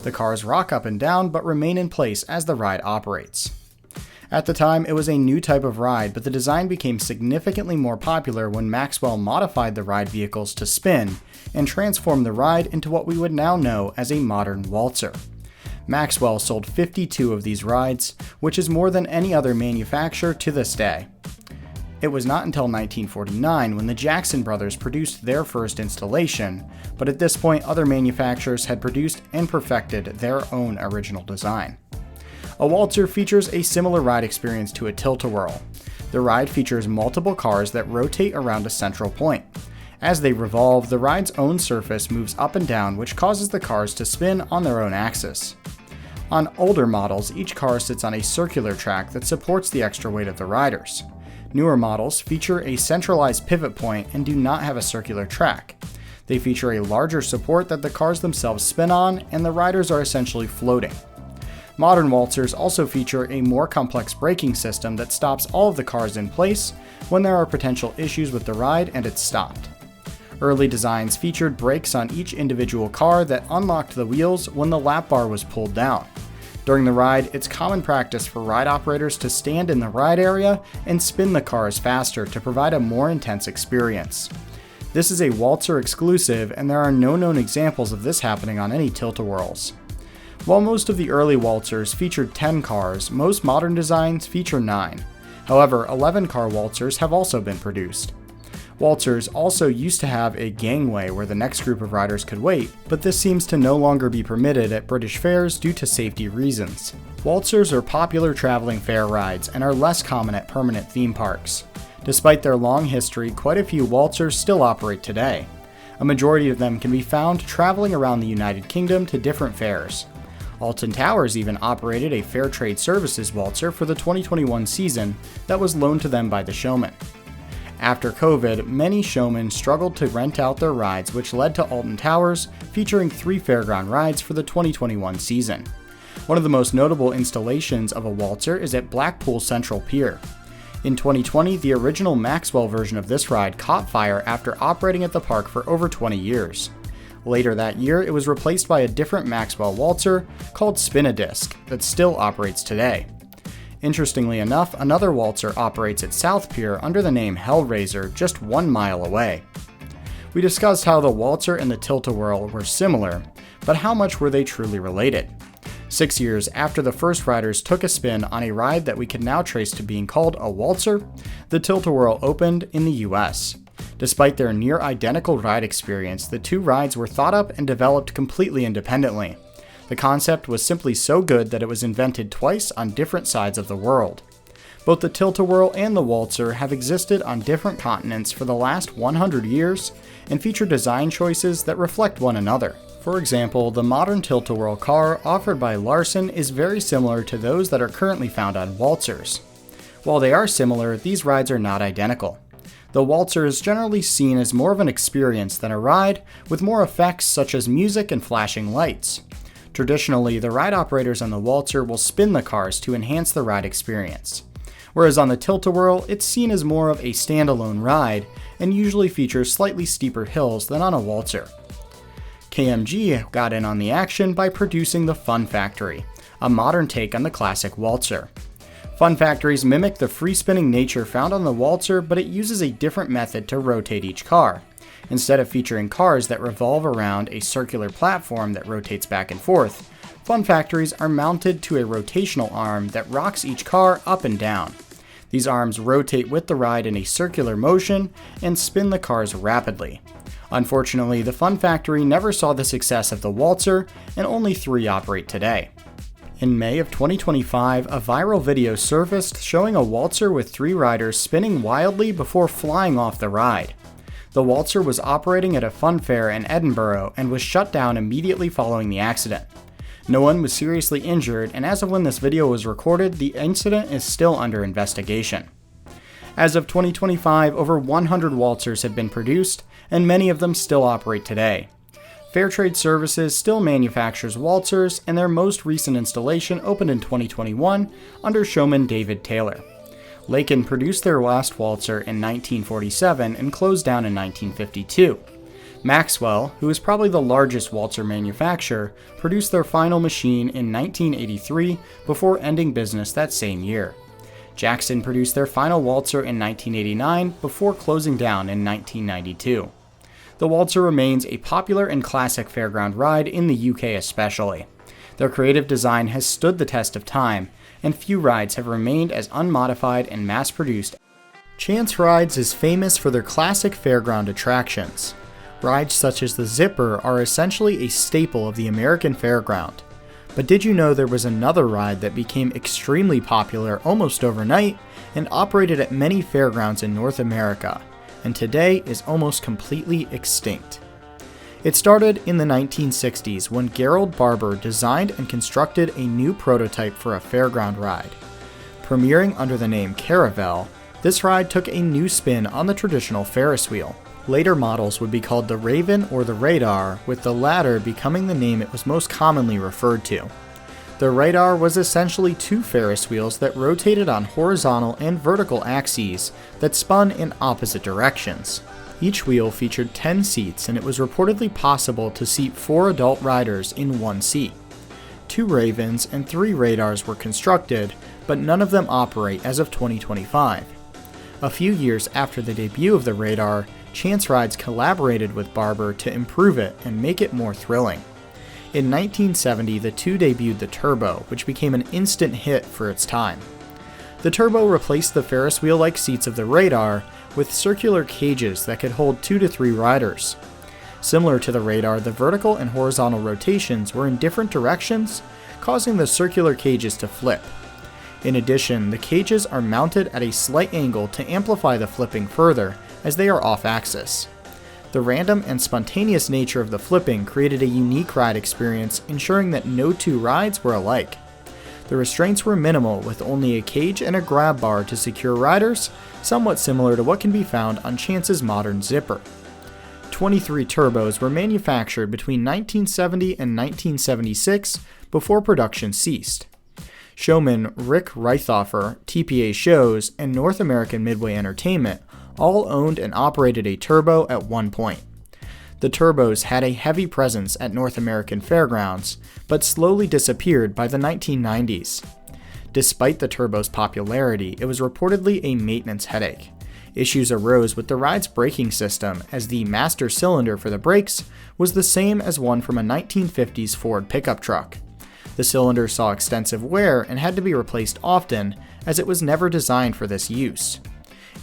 The cars rock up and down but remain in place as the ride operates. At the time, it was a new type of ride, but the design became significantly more popular when Maxwell modified the ride vehicles to spin and transformed the ride into what we would now know as a modern waltzer. Maxwell sold 52 of these rides, which is more than any other manufacturer to this day. It was not until 1949 when the Jackson brothers produced their first installation, but at this point other manufacturers had produced and perfected their own original design. A waltzer features a similar ride experience to a Tilt-A-Whirl. The ride features multiple cars that rotate around a central point. As they revolve, the ride's own surface moves up and down, which causes the cars to spin on their own axis. On older models, each car sits on a circular track that supports the extra weight of the riders. Newer models feature a centralized pivot point and do not have a circular track. They feature a larger support that the cars themselves spin on, and the riders are essentially floating. Modern waltzers also feature a more complex braking system that stops all of the cars in place when there are potential issues with the ride and it's stopped. Early designs featured brakes on each individual car that unlocked the wheels when the lap bar was pulled down. During the ride, it's common practice for ride operators to stand in the ride area and spin the cars faster to provide a more intense experience. This is a waltzer exclusive, and there are no known examples of this happening on any Tilt-A-Whirls. While most of the early waltzers featured 10 cars, most modern designs feature 9. However, 11-car waltzers have also been produced. Waltzers also used to have a gangway where the next group of riders could wait, but this seems to no longer be permitted at British fairs due to safety reasons. Waltzers are popular traveling fair rides and are less common at permanent theme parks. Despite their long history, quite a few waltzers still operate today. A majority of them can be found traveling around the United Kingdom to different fairs. Alton Towers even operated a Fair Trade Services waltzer for the 2021 season that was loaned to them by the showman. After COVID, many showmen struggled to rent out their rides, which led to Alton Towers featuring 3 fairground rides for the 2021 season. One of the most notable installations of a waltzer is at Blackpool Central Pier. In 2020, the original Maxwell version of this ride caught fire after operating at the park for over 20 years. Later that year, it was replaced by a different Maxwell waltzer called Spin-A-Disc that still operates today. Interestingly enough, another waltzer operates at South Pier under the name Hellraiser just 1 mile away. We discussed how the waltzer and the Tilt-A-Whirl were similar, but how much were they truly related? 6 years after the first riders took a spin on a ride that we can now trace to being called a waltzer, the Tilt-A-Whirl opened in the US. Despite their near identical ride experience, the two rides were thought up and developed completely independently. The concept was simply so good that it was invented twice on different sides of the world. Both the Tilt-A-Whirl and the waltzer have existed on different continents for the last 100 years and feature design choices that reflect one another. For example, the modern Tilt-A-Whirl car offered by Larson is very similar to those that are currently found on waltzers. While they are similar, these rides are not identical. The waltzer is generally seen as more of an experience than a ride, with more effects such as music and flashing lights. Traditionally, the ride operators on the waltzer will spin the cars to enhance the ride experience. Whereas on the Tilt-A-Whirl, it's seen as more of a standalone ride and usually features slightly steeper hills than on a waltzer. KMG got in on the action by producing the Fun Factory, a modern take on the classic waltzer. Fun Factories mimic the free-spinning nature found on the waltzer, but it uses a different method to rotate each car. Instead of featuring cars that revolve around a circular platform that rotates back and forth, Fun Factories are mounted to a rotational arm that rocks each car up and down. These arms rotate with the ride in a circular motion and spin the cars rapidly. Unfortunately, the Fun Factory never saw the success of the waltzer, and only 3 operate today. In May of 2025, a viral video surfaced showing a waltzer with 3 riders spinning wildly before flying off the ride. The waltzer was operating at a fun fair in Edinburgh and was shut down immediately following the accident. No one was seriously injured, and as of when this video was recorded, the incident is still under investigation. As of 2025, over 100 waltzers have been produced, and many of them still operate today. Fairtrade Services still manufactures waltzers, and their most recent installation opened in 2021 under showman David Taylor. Laken produced their last waltzer in 1947 and closed down in 1952. Maxwell, who is probably the largest waltzer manufacturer, produced their final machine in 1983 before ending business that same year. Jackson produced their final waltzer in 1989 before closing down in 1992. The waltzer remains a popular and classic fairground ride in the UK especially. Their creative design has stood the test of time, and few rides have remained as unmodified and mass-produced. Chance Rides is famous for their classic fairground attractions. Rides such as the Zipper are essentially a staple of the American fairground. But did you know there was another ride that became extremely popular almost overnight and operated at many fairgrounds in North America, and today is almost completely extinct? It started in the 1960s when Gerald Barber designed and constructed a new prototype for a fairground ride. Premiering under the name Caravel, this ride took a new spin on the traditional Ferris wheel. Later models would be called the Raven or the Radar, with the latter becoming the name it was most commonly referred to. The Radar was essentially 2 Ferris wheels that rotated on horizontal and vertical axes that spun in opposite directions. Each wheel featured 10 seats, and it was reportedly possible to seat 4 adult riders in one seat. 2 Ravens and 3 Radars were constructed, but none of them operate as of 2025. A few years after the debut of the Radar, Chance Rides collaborated with Barber to improve it and make it more thrilling. In 1970, the 2 debuted the Turbo, which became an instant hit for its time. The Turbo replaced the Ferris wheel-like seats of the Radar with circular cages that could hold 2 to 3 riders. Similar to the Radar, the vertical and horizontal rotations were in different directions, causing the circular cages to flip. In addition, the cages are mounted at a slight angle to amplify the flipping further, as they are off-axis. The random and spontaneous nature of the flipping created a unique ride experience, ensuring that no 2 rides were alike. The restraints were minimal, with only a cage and a grab bar to secure riders, somewhat similar to what can be found on Chance's modern Zipper. 23 turbos were manufactured between 1970 and 1976 before production ceased. Showman Rick Reithoffer, TPA Shows, and North American Midway Entertainment all owned and operated a turbo at one point. The turbos had a heavy presence at North American fairgrounds, but slowly disappeared by the 1990s. Despite the turbo's popularity, it was reportedly a maintenance headache. Issues arose with the ride's braking system, as the master cylinder for the brakes was the same as one from a 1950s Ford pickup truck. The cylinder saw extensive wear and had to be replaced often, as it was never designed for this use.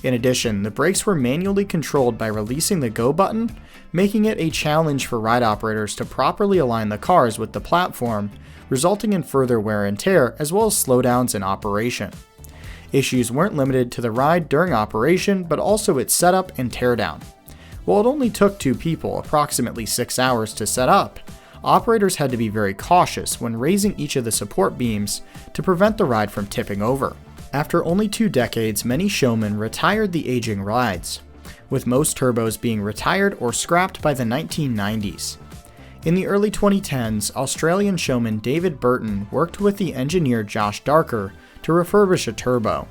In addition, the brakes were manually controlled by releasing the go button, making it a challenge for ride operators to properly align the cars with the platform, resulting in further wear and tear as well as slowdowns in operation. Issues weren't limited to the ride during operation, but also its setup and teardown. While it only took 2 people approximately 6 hours to set up, operators had to be very cautious when raising each of the support beams to prevent the ride from tipping over. After only 2 decades, many showmen retired the aging rides, with most turbos being retired or scrapped by the 1990s. In the early 2010s, Australian showman David Burton worked with the engineer Josh Darker to refurbish a turbo.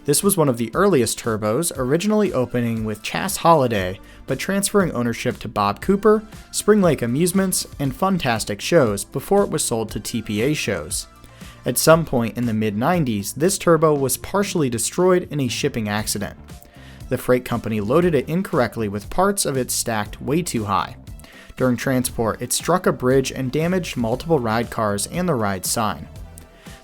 This was one of the earliest turbos, originally opening with Chas Holiday, but transferring ownership to Bob Cooper, Spring Lake Amusements, and Funtastic Shows before it was sold to TPA Shows. At some point in the mid-90s, this turbo was partially destroyed in a shipping accident. The freight company loaded it incorrectly with parts of it stacked way too high. During transport, it struck a bridge and damaged multiple ride cars and the ride sign.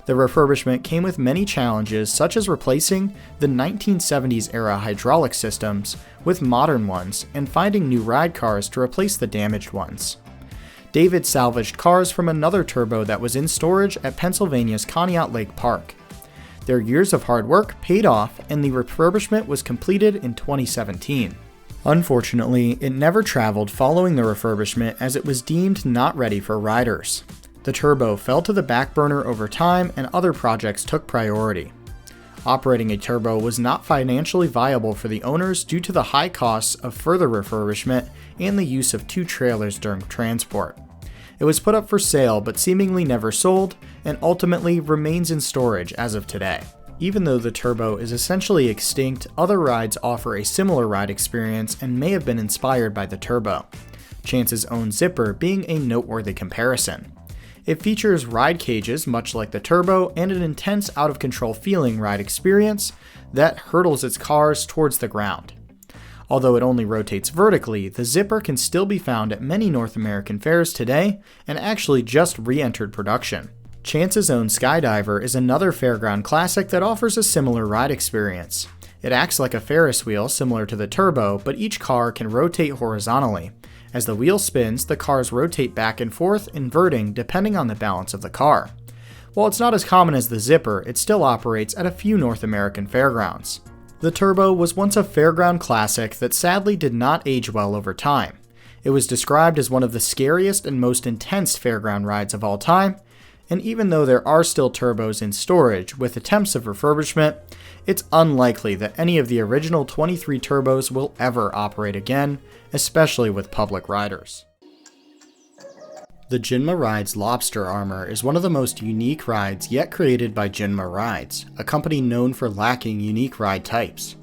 The refurbishment came with many challenges, such as replacing the 1970s era hydraulic systems with modern ones and finding new ride cars to replace the damaged ones. David salvaged cars from another turbo that was in storage at Pennsylvania's Conneaut Lake Park. Their years of hard work paid off, and the refurbishment was completed in 2017. Unfortunately, it never traveled following the refurbishment as it was deemed not ready for riders. The turbo fell to the back burner over time, and other projects took priority. Operating a turbo was not financially viable for the owners due to the high costs of further refurbishment and the use of 2 trailers during transport. It was put up for sale but seemingly never sold, and ultimately remains in storage as of today. Even though the turbo is essentially extinct, other rides offer a similar ride experience and may have been inspired by the turbo, Chance's own Zipper being a noteworthy comparison. It features ride cages much like the turbo and an intense out-of-control feeling ride experience that hurdles its cars towards the ground. Although it only rotates vertically, the Zipper can still be found at many North American fairs today and actually just re-entered production. Chance's own Skydiver is another fairground classic that offers a similar ride experience. It acts like a Ferris wheel similar to the turbo, but each car can rotate horizontally. As the wheel spins, the cars rotate back and forth, inverting depending on the balance of the car. While it's not as common as the Zipper, it still operates at a few North American fairgrounds. The turbo was once a fairground classic that sadly did not age well over time. It was described as one of the scariest and most intense fairground rides of all time, and even though there are still turbos in storage with attempts of refurbishment, it's unlikely that any of the original 23 turbos will ever operate again, especially with public riders. The Jinma Rides Lobster Armor is one of the most unique rides yet created by Jinma Rides, a company known for lacking unique ride types.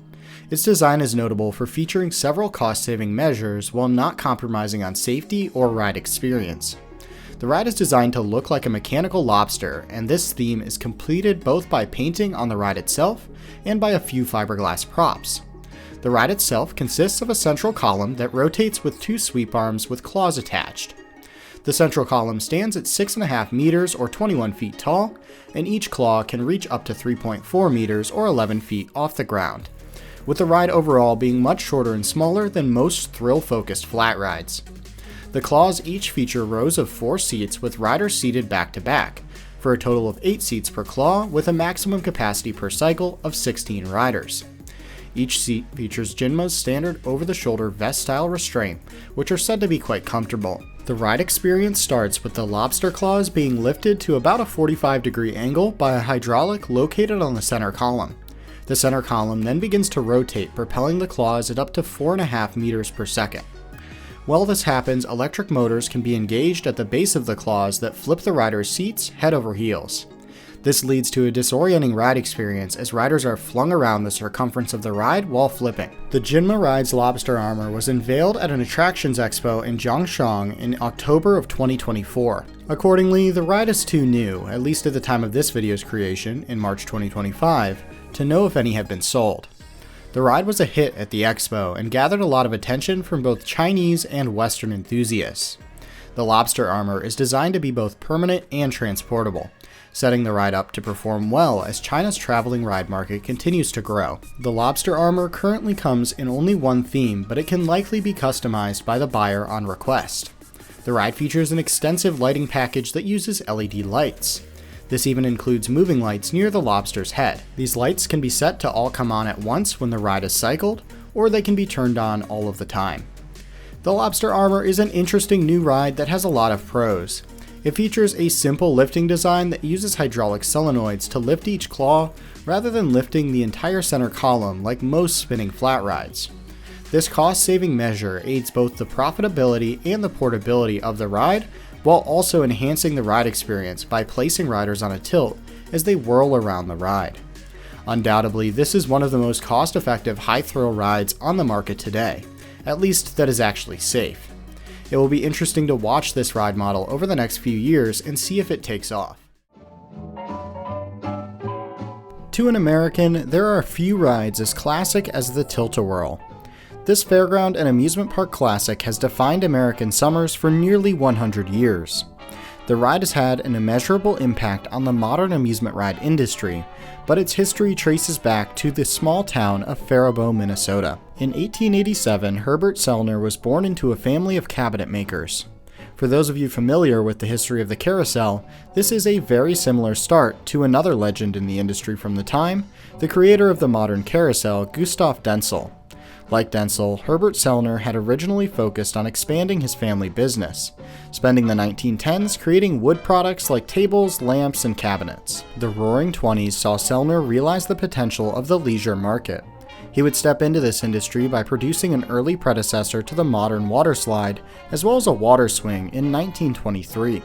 Its design is notable for featuring several cost-saving measures while not compromising on safety or ride experience. The ride is designed to look like a mechanical lobster, and this theme is completed both by painting on the ride itself and by a few fiberglass props. The ride itself consists of a central column that rotates with 2 sweep arms with claws attached. The central column stands at 6.5 meters or 21 feet tall, and each claw can reach up to 3.4 meters or 11 feet off the ground, with the ride overall being much shorter and smaller than most thrill-focused flat rides. The claws each feature rows of 4 seats with riders seated back to back, for a total of 8 seats per claw with a maximum capacity per cycle of 16 riders. Each seat features Jinma's standard over-the-shoulder vest-style restraint, which are said to be quite comfortable. The ride experience starts with the lobster claws being lifted to about a 45-degree angle by a hydraulic located on the center column. The center column then begins to rotate, propelling the claws at up to 4.5 meters per second. While this happens, electric motors can be engaged at the base of the claws that flip the rider's seats head over heels. This leads to a disorienting ride experience as riders are flung around the circumference of the ride while flipping. The Jinma Rides Lobster Armor was unveiled at an attractions expo in Zhongshan in October of 2024. Accordingly, the ride is too new, at least at the time of this video's creation, in March 2025, to know if any have been sold. The ride was a hit at the expo and gathered a lot of attention from both Chinese and Western enthusiasts. The Lobster armor is designed to be both permanent and transportable, setting the ride up to perform well as China's traveling ride market continues to grow. The Lobster armor currently comes in only one theme, but it can likely be customized by the buyer on request. The ride features an extensive lighting package that uses LED lights. This even includes moving lights near the Lobster's head. These lights can be set to all come on at once when the ride is cycled, or they can be turned on all of the time. The Lobster armor is an interesting new ride that has a lot of pros. It features a simple lifting design that uses hydraulic solenoids to lift each claw rather than lifting the entire center column like most spinning flat rides. This cost-saving measure aids both the profitability and the portability of the ride, while also enhancing the ride experience by placing riders on a tilt as they whirl around the ride. Undoubtedly, this is one of the most cost-effective high-thrill rides on the market today, at least that is actually safe. It will be interesting to watch this ride model over the next few years and see if it takes off. To an American, there are a few rides as classic as the Tilt-A-Whirl. This fairground and amusement park classic has defined American summers for nearly 100 years. The ride has had an immeasurable impact on the modern amusement ride industry, but its history traces back to the small town of Faribault, Minnesota. In 1887, Herbert Sellner was born into a family of cabinet makers. For those of you familiar with the history of the carousel, this is a very similar start to another legend in the industry from the time, the creator of the modern carousel, Gustav Denzel. Like Denzel, Herbert Sellner had originally focused on expanding his family business, spending the 1910s creating wood products like tables, lamps, and cabinets. The Roaring '20s saw Sellner realize the potential of the leisure market. He would step into this industry by producing an early predecessor to the modern water slide, as well as a water swing in 1923.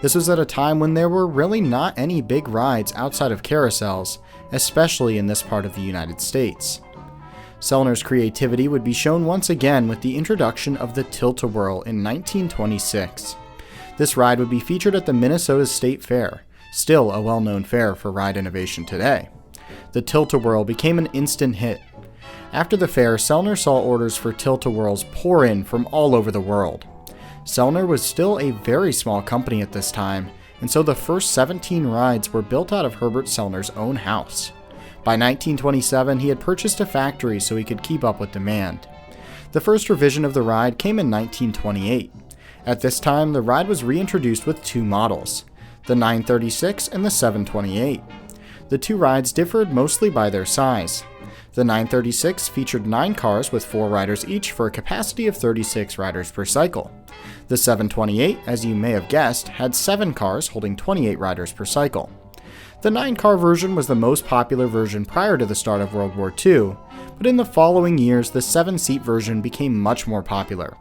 This was at a time when there were really not any big rides outside of carousels, especially in this part of the United States. Sellner's creativity would be shown once again with the introduction of the Tilt-A-Whirl in 1926. This ride would be featured at the Minnesota State Fair, still a well-known fair for ride innovation today. The Tilt-A-Whirl became an instant hit. After the fair, Sellner saw orders for Tilt-A-Whirls pour in from all over the world. Sellner was still a very small company at this time, and so the first 17 rides were built out of Herbert Sellner's own house. By 1927, he had purchased a factory so he could keep up with demand. The first revision of the ride came in 1928. At this time, the ride was reintroduced with two models, the 936 and the 728. The two rides differed mostly by their size. The 936 featured 9 cars with 4 riders each for a capacity of 36 riders per cycle. The 728, as you may have guessed, had 7 cars holding 28 riders per cycle. The 9-car version was the most popular version prior to the start of World War II, but in the following years the 7-seat version became much more popular.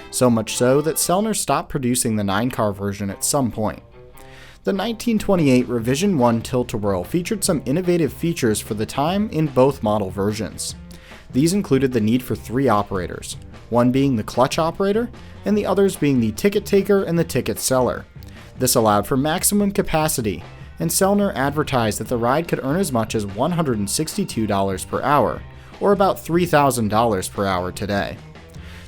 So much so that Sellner stopped producing the 9-car version at some point. The 1928 Revision 1 Tilt-A-Whirl featured some innovative features for the time in both model versions. These included the need for 3 operators, one being the clutch operator, and the others being the ticket taker and the ticket seller. This allowed for maximum capacity, and Sellner advertised that the ride could earn as much as $162 per hour, or about $3,000 per hour today.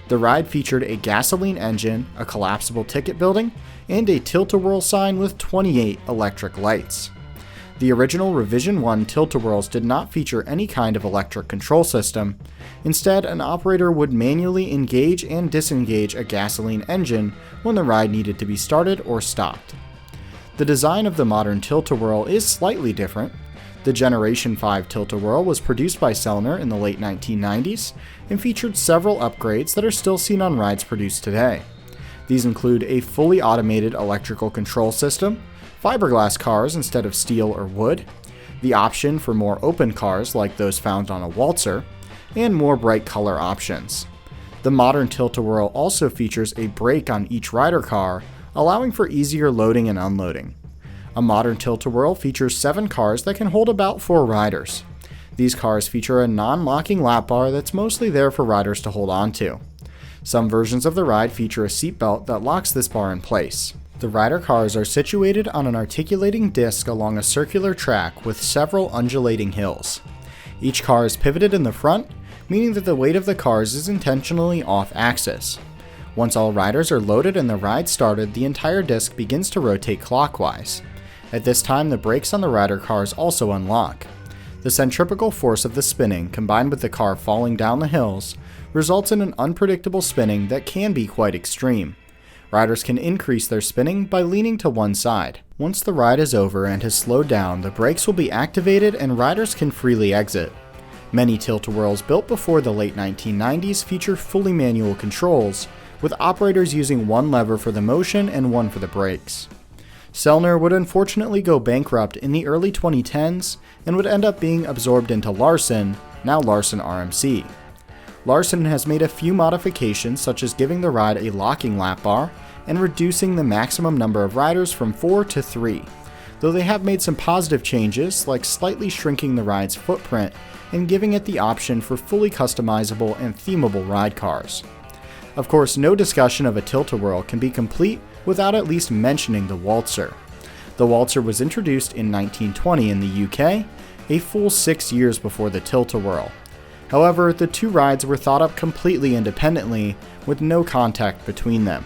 The ride featured a gasoline engine, a collapsible ticket building, and a Tilt-A-Whirl sign with 28 electric lights. The original Revision 1 Tilt-A-Whirls did not feature any kind of electric control system. Instead, an operator would manually engage and disengage a gasoline engine when the ride needed to be started or stopped. The design of the modern Tilt-A-Whirl is slightly different. The Generation 5 Tilt-A-Whirl was produced by Sellner in the late 1990s and featured several upgrades that are still seen on rides produced today. These include a fully automated electrical control system, fiberglass cars instead of steel or wood, the option for more open cars like those found on a Waltzer, and more bright color options. The modern Tilt-A-Whirl also features a brake on each rider car, allowing for easier loading and unloading. A modern Tilt-A-Whirl features 7 cars that can hold about 4 riders. These cars feature a non-locking lap bar that's mostly there for riders to hold on to. Some versions of the ride feature a seatbelt that locks this bar in place. The rider cars are situated on an articulating disc along a circular track with several undulating hills. Each car is pivoted in the front, meaning that the weight of the cars is intentionally off-axis. Once all riders are loaded and the ride started, the entire disc begins to rotate clockwise. At this time, the brakes on the rider cars also unlock. The centripetal force of the spinning, combined with the car falling down the hills, results in an unpredictable spinning that can be quite extreme. Riders can increase their spinning by leaning to one side. Once the ride is over and has slowed down, the brakes will be activated and riders can freely exit. Many tilt-a-whirls built before the late 1990s feature fully manual controls, with operators using one lever for the motion and one for the brakes. Sellner would unfortunately go bankrupt in the early 2010s and would end up being absorbed into Larson, now Larson RMC. Larson has made a few modifications, such as giving the ride a locking lap bar and reducing the maximum number of riders from 4 to 3, though they have made some positive changes like slightly shrinking the ride's footprint and giving it the option for fully customizable and themable ride cars. Of course, no discussion of a tilt-a-whirl can be complete without at least mentioning the waltzer. The waltzer was introduced in 1920 in the UK, a full 6 years before the tilt-a-whirl. However, the two rides were thought up completely independently, with no contact between them.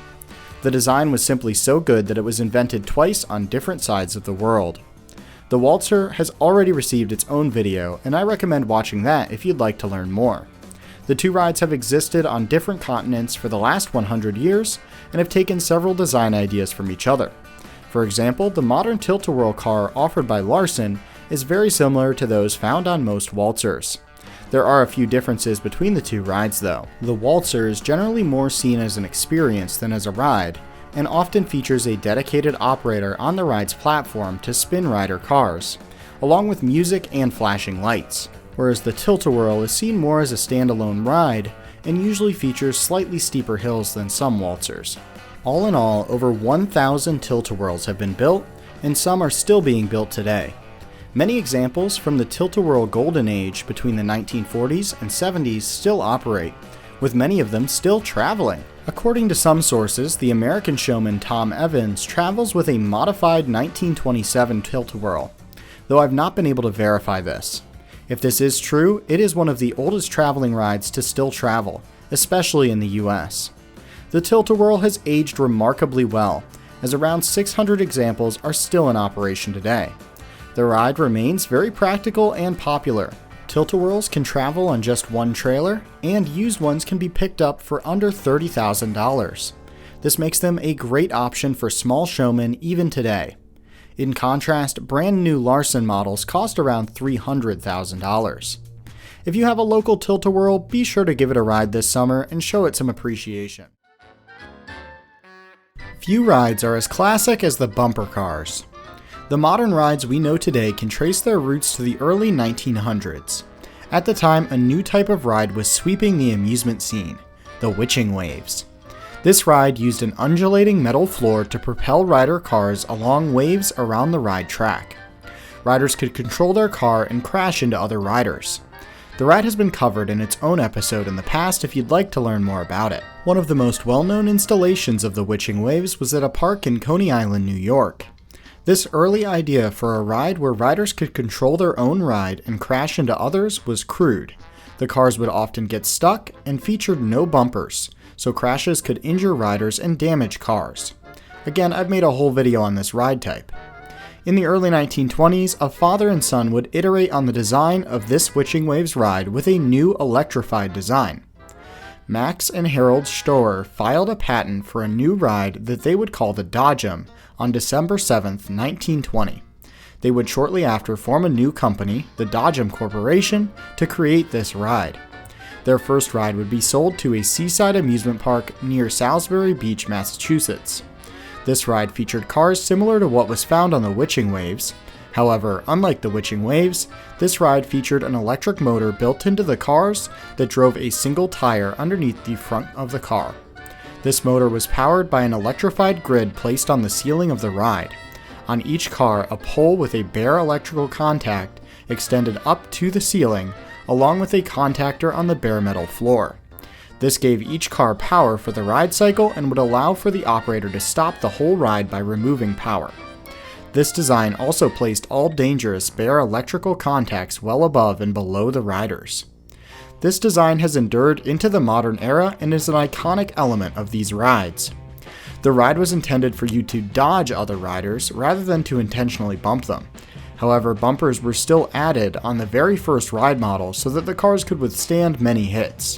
The design was simply so good that it was invented twice on different sides of the world. The waltzer has already received its own video, and I recommend watching that if you'd like to learn more. The two rides have existed on different continents for the last 100 years and have taken several design ideas from each other. For example, the modern tilt-a-whirl car offered by Larson is very similar to those found on most waltzers. There are a few differences between the two rides though. The waltzer is generally more seen as an experience than as a ride, and often features a dedicated operator on the ride's platform to spin rider cars, along with music and flashing lights, whereas the tilt-a-whirl is seen more as a standalone ride and usually features slightly steeper hills than some waltzers. All in all, over 1,000 tilt-a-whirls have been built, and some are still being built today. Many examples from the tilt-a-whirl golden age between the 1940s and 70s still operate, with many of them still traveling. According to some sources, the American showman Tom Evans travels with a modified 1927 tilt-a-whirl, though I've not been able to verify this. If this is true, it is one of the oldest traveling rides to still travel, especially in the US. The tilt-a-whirl has aged remarkably well, as around 600 examples are still in operation today. The ride remains very practical and popular. Tilt-a-whirls can travel on just one trailer, and used ones can be picked up for under $30,000. This makes them a great option for small showmen even today. In contrast, brand new Larson models cost around $300,000. If you have a local tilt-a-whirl, be sure to give it a ride this summer and show it some appreciation. Few rides are as classic as the bumper cars. The modern rides we know today can trace their roots to the early 1900s. At the time, a new type of ride was sweeping the amusement scene, the witching waves. This ride used an undulating metal floor to propel rider cars along waves around the ride track. Riders could control their car and crash into other riders. The ride has been covered in its own episode in the past if you'd like to learn more about it. One of the most well-known installations of the witching waves was at a park in Coney Island, New York. This early idea for a ride where riders could control their own ride and crash into others was crude. The cars would often get stuck and featured no bumpers, so crashes could injure riders and damage cars. Again, I've made a whole video on this ride type. In the early 1920s, a father and son would iterate on the design of this Witching Waves ride with a new electrified design. Max and Harold Storer filed a patent for a new ride that they would call the Dodgem on December 7, 1920. They would shortly after form a new company, the Dodgem Corporation, to create this ride. Their first ride would be sold to a seaside amusement park near Salisbury Beach, Massachusetts. This ride featured cars similar to what was found on the Witching Waves. However, unlike the Witching Waves, this ride featured an electric motor built into the cars that drove a single tire underneath the front of the car. This motor was powered by an electrified grid placed on the ceiling of the ride. On each car, a pole with a bare electrical contact extended up to the ceiling, along with a contactor on the bare metal floor. This gave each car power for the ride cycle and would allow for the operator to stop the whole ride by removing power. This design also placed all dangerous bare electrical contacts well above and below the riders. This design has endured into the modern era and is an iconic element of these rides. The ride was intended for you to dodge other riders rather than to intentionally bump them. However, bumpers were still added on the very first ride model so that the cars could withstand many hits.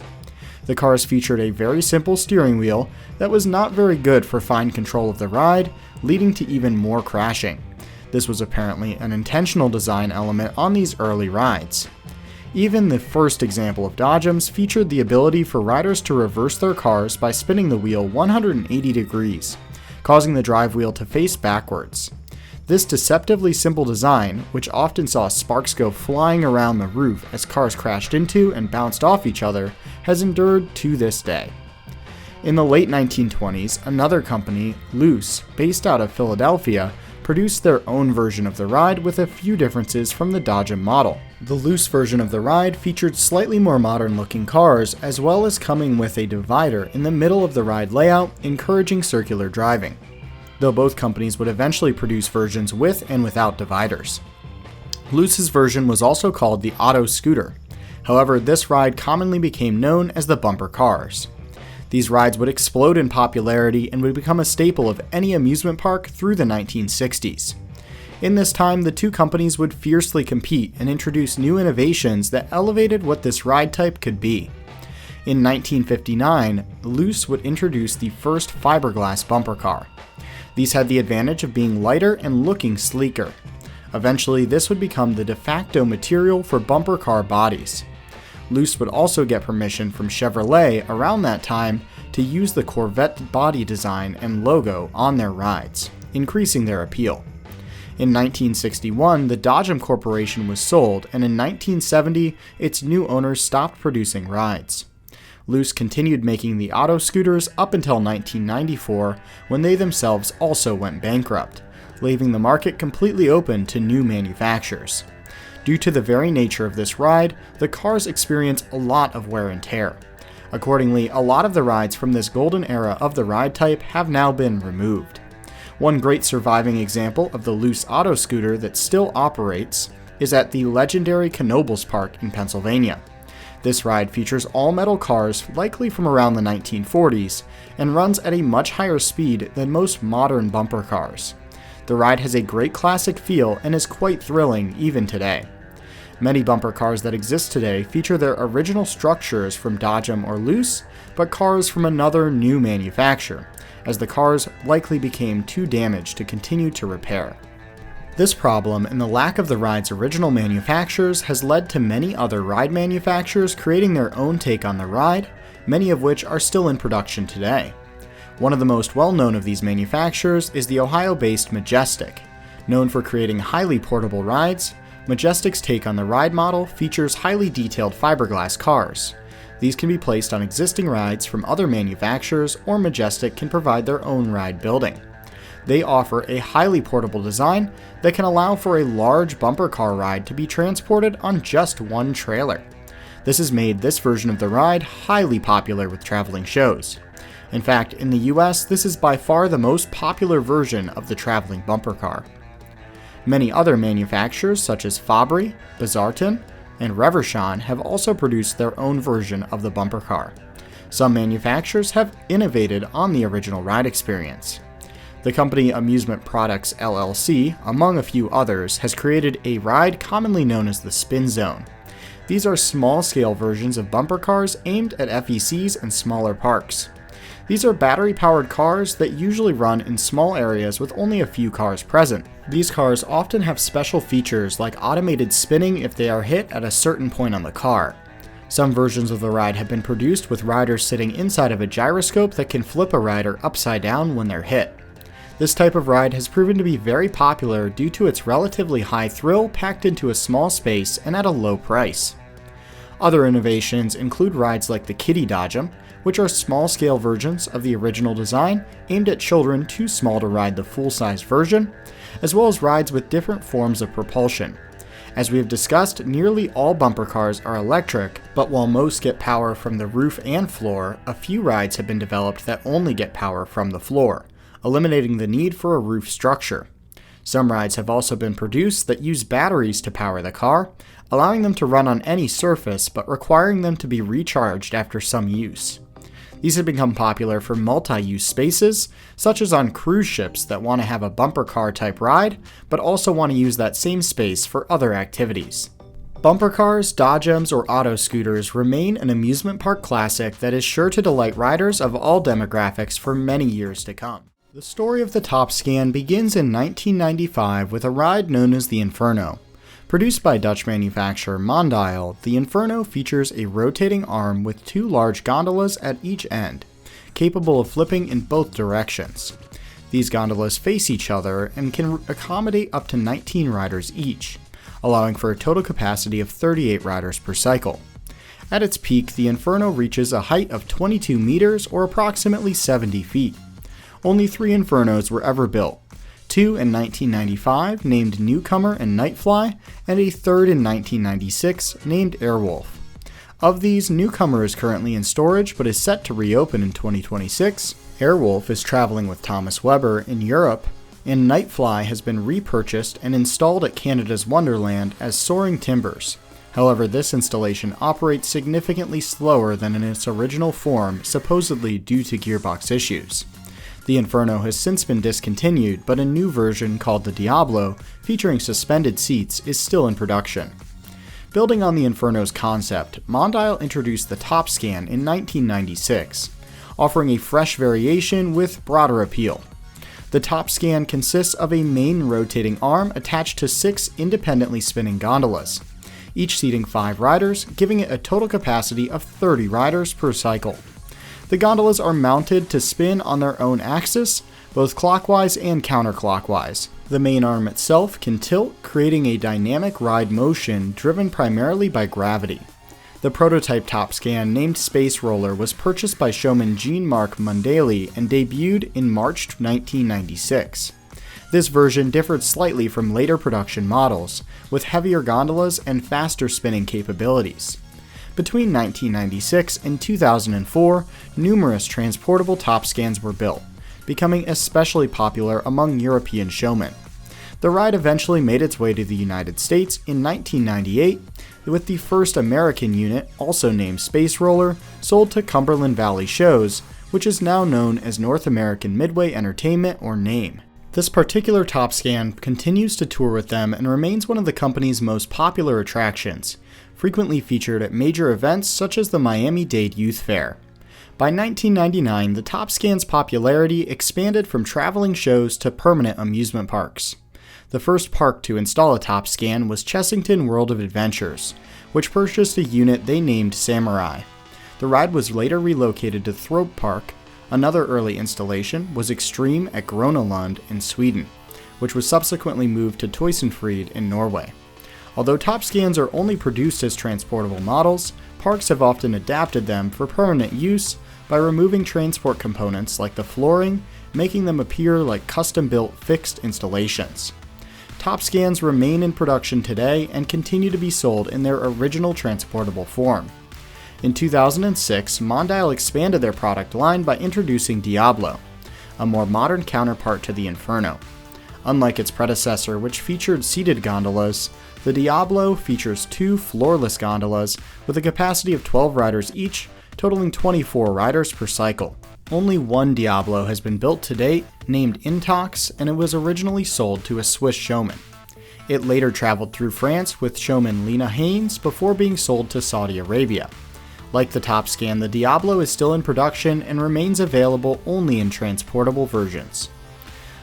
The cars featured a very simple steering wheel that was not very good for fine control of the ride, leading to even more crashing. This was apparently an intentional design element on these early rides. Even the first example of dodgems featured the ability for riders to reverse their cars by spinning the wheel 180 degrees, causing the drive wheel to face backwards. This deceptively simple design, which often saw sparks go flying around the roof as cars crashed into and bounced off each other, has endured to this day. In the late 1920s, another company, Loose, based out of Philadelphia, produced their own version of the ride with a few differences from the Dodgem model. The Loose version of the ride featured slightly more modern looking cars, as well as coming with a divider in the middle of the ride layout, encouraging circular driving, though both companies would eventually produce versions with and without dividers. Loose's version was also called the Auto Scooter. However, this ride commonly became known as the bumper cars. These rides would explode in popularity and would become a staple of any amusement park through the 1960s. In this time, the two companies would fiercely compete and introduce new innovations that elevated what this ride type could be. In 1959, Loose would introduce the first fiberglass bumper car. These had the advantage of being lighter and looking sleeker. Eventually, this would become the de facto material for bumper car bodies. Loose would also get permission from Chevrolet around that time to use the Corvette body design and logo on their rides, increasing their appeal. In 1961, the Dodgem Corporation was sold, and in 1970, its new owners stopped producing rides. Loose continued making the auto scooters up until 1994, when they themselves also went bankrupt, leaving the market completely open to new manufacturers. Due to the very nature of this ride, the cars experience a lot of wear and tear. Accordingly, a lot of the rides from this golden era of the ride type have now been removed. One great surviving example of the Loose auto scooter that still operates is at the legendary Knoebels Park in Pennsylvania. This ride features all-metal cars likely from around the 1940s and runs at a much higher speed than most modern bumper cars. The ride has a great classic feel and is quite thrilling even today. Many bumper cars that exist today feature their original structures from Dodgem or Loose, but cars from another new manufacturer, as the cars likely became too damaged to continue to repair. This problem and the lack of the ride's original manufacturers has led to many other ride manufacturers creating their own take on the ride, many of which are still in production today. One of the most well-known of these manufacturers is the Ohio-based Majestic. Known for creating highly portable rides, Majestic's take on the ride model features highly detailed fiberglass cars. These can be placed on existing rides from other manufacturers, or Majestic can provide their own ride building. They offer a highly portable design that can allow for a large bumper car ride to be transported on just one trailer. This has made this version of the ride highly popular with traveling shows. In fact, in the US, this is by far the most popular version of the traveling bumper car. Many other manufacturers such as Fabry, Bazarton, and Reverchon have also produced their own version of the bumper car. Some manufacturers have innovated on the original ride experience. The company Amusement Products LLC, among a few others, has created a ride commonly known as the Spin Zone. These are small-scale versions of bumper cars aimed at FECs and smaller parks. These are battery-powered cars that usually run in small areas with only a few cars present. These cars often have special features like automated spinning if they are hit at a certain point on the car. Some versions of the ride have been produced with riders sitting inside of a gyroscope that can flip a rider upside down when they're hit. This type of ride has proven to be very popular due to its relatively high thrill packed into a small space and at a low price. Other innovations include rides like the Kitty Dodgem, which are small-scale versions of the original design aimed at children too small to ride the full-size version, as well as rides with different forms of propulsion. As we have discussed, nearly all bumper cars are electric, but while most get power from the roof and floor, a few rides have been developed that only get power from the floor, eliminating the need for a roof structure. Some rides have also been produced that use batteries to power the car, allowing them to run on any surface but requiring them to be recharged after some use. These have become popular for multi-use spaces, such as on cruise ships that want to have a bumper car type ride, but also want to use that same space for other activities. Bumper cars, dodgems, or auto scooters remain an amusement park classic that is sure to delight riders of all demographics for many years to come. The story of the TopScan begins in 1995 with a ride known as the Inferno. Produced by Dutch manufacturer Mondial, the Inferno features a rotating arm with two large gondolas at each end, capable of flipping in both directions. These gondolas face each other and can accommodate up to 19 riders each, allowing for a total capacity of 38 riders per cycle. At its peak, the Inferno reaches a height of 22 meters or approximately 70 feet. Only 3 Infernos were ever built. 2 in 1995, named Newcomer and Nightfly, and a third in 1996, named Airwolf. Of these, Newcomer is currently in storage but is set to reopen in 2026. Airwolf is traveling with Thomas Weber in Europe, and Nightfly has been repurchased and installed at Canada's Wonderland as Soaring Timbers. However, this installation operates significantly slower than in its original form, supposedly due to gearbox issues. The Inferno has since been discontinued, but a new version called the Diablo, featuring suspended seats, is still in production. Building on the Inferno's concept, Mondial introduced the TopScan in 1996, offering a fresh variation with broader appeal. The TopScan consists of a main rotating arm attached to 6 independently spinning gondolas, each seating 5 riders, giving it a total capacity of 30 riders per cycle. The gondolas are mounted to spin on their own axis, both clockwise and counterclockwise. The main arm itself can tilt, creating a dynamic ride motion driven primarily by gravity. The prototype TopScan, named Space Roller, was purchased by showman Jean-Marc Mondale and debuted in March 1996. This version differed slightly from later production models, with heavier gondolas and faster spinning capabilities. Between 1996 and 2004, numerous transportable TopScans were built, becoming especially popular among European showmen. The ride eventually made its way to the United States in 1998, with the first American unit, also named Space Roller, sold to Cumberland Valley Shows, which is now known as North American Midway Entertainment, or NAME. This particular TopScan continues to tour with them and remains one of the company's most popular attractions, frequently featured at major events such as the Miami-Dade Youth Fair. By 1999, the TopScan's popularity expanded from traveling shows to permanent amusement parks. The first park to install a TopScan was Chessington World of Adventures, which purchased a unit they named Samurai. The ride was later relocated to Thorpe Park. Another early installation was Extreme at Gronelund in Sweden, which was subsequently moved to Tusenfryd in Norway. Although TopScans are only produced as transportable models, parks have often adapted them for permanent use by removing transport components like the flooring, making them appear like custom-built fixed installations. TopScans remain in production today and continue to be sold in their original transportable form. In 2006, Mondial expanded their product line by introducing Diablo, a more modern counterpart to the Inferno. Unlike its predecessor, which featured seated gondolas, the Diablo features 2 floorless gondolas with a capacity of 12 riders each, totaling 24 riders per cycle. Only one Diablo has been built to date, named Intox, and it was originally sold to a Swiss showman. It later traveled through France with showman Lena Haynes before being sold to Saudi Arabia. Like the TopScan, the Diablo is still in production and remains available only in transportable versions.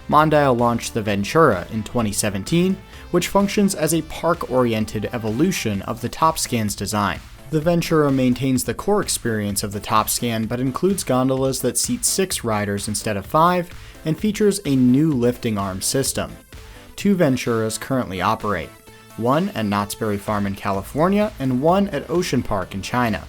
Mondial launched the Ventura in 2017, which functions as a park-oriented evolution of the TopScan's design. The Ventura maintains the core experience of the TopScan but includes gondolas that seat 6 riders instead of 5 and features a new lifting arm system. 2 Venturas currently operate, one at Knott's Berry Farm in California and one at Ocean Park in China.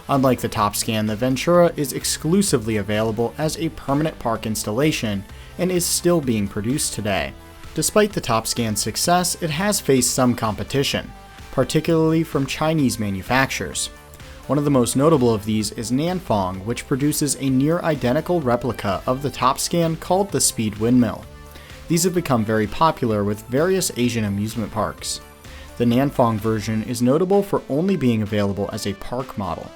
Unlike the TopScan, the Ventura is exclusively available as a permanent park installation and is still being produced today. Despite the TopScan's success, it has faced some competition, particularly from Chinese manufacturers. One of the most notable of these is Nanfong, which produces a near-identical replica of the TopScan called the Speed Windmill. These have become very popular with various Asian amusement parks. The Nanfong version is notable for only being available as a park model.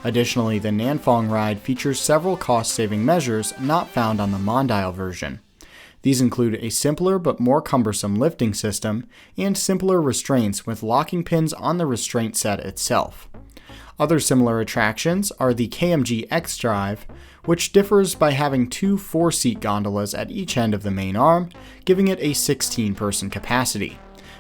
Additionally, the Nanfong ride features several cost-saving measures not found on the Mondial version. These include a simpler but more cumbersome lifting system and simpler restraints with locking pins on the restraint set itself. Other similar attractions are the KMG X Drive, which differs by having two 4-seat gondolas at each end of the main arm, giving it a 16-person capacity.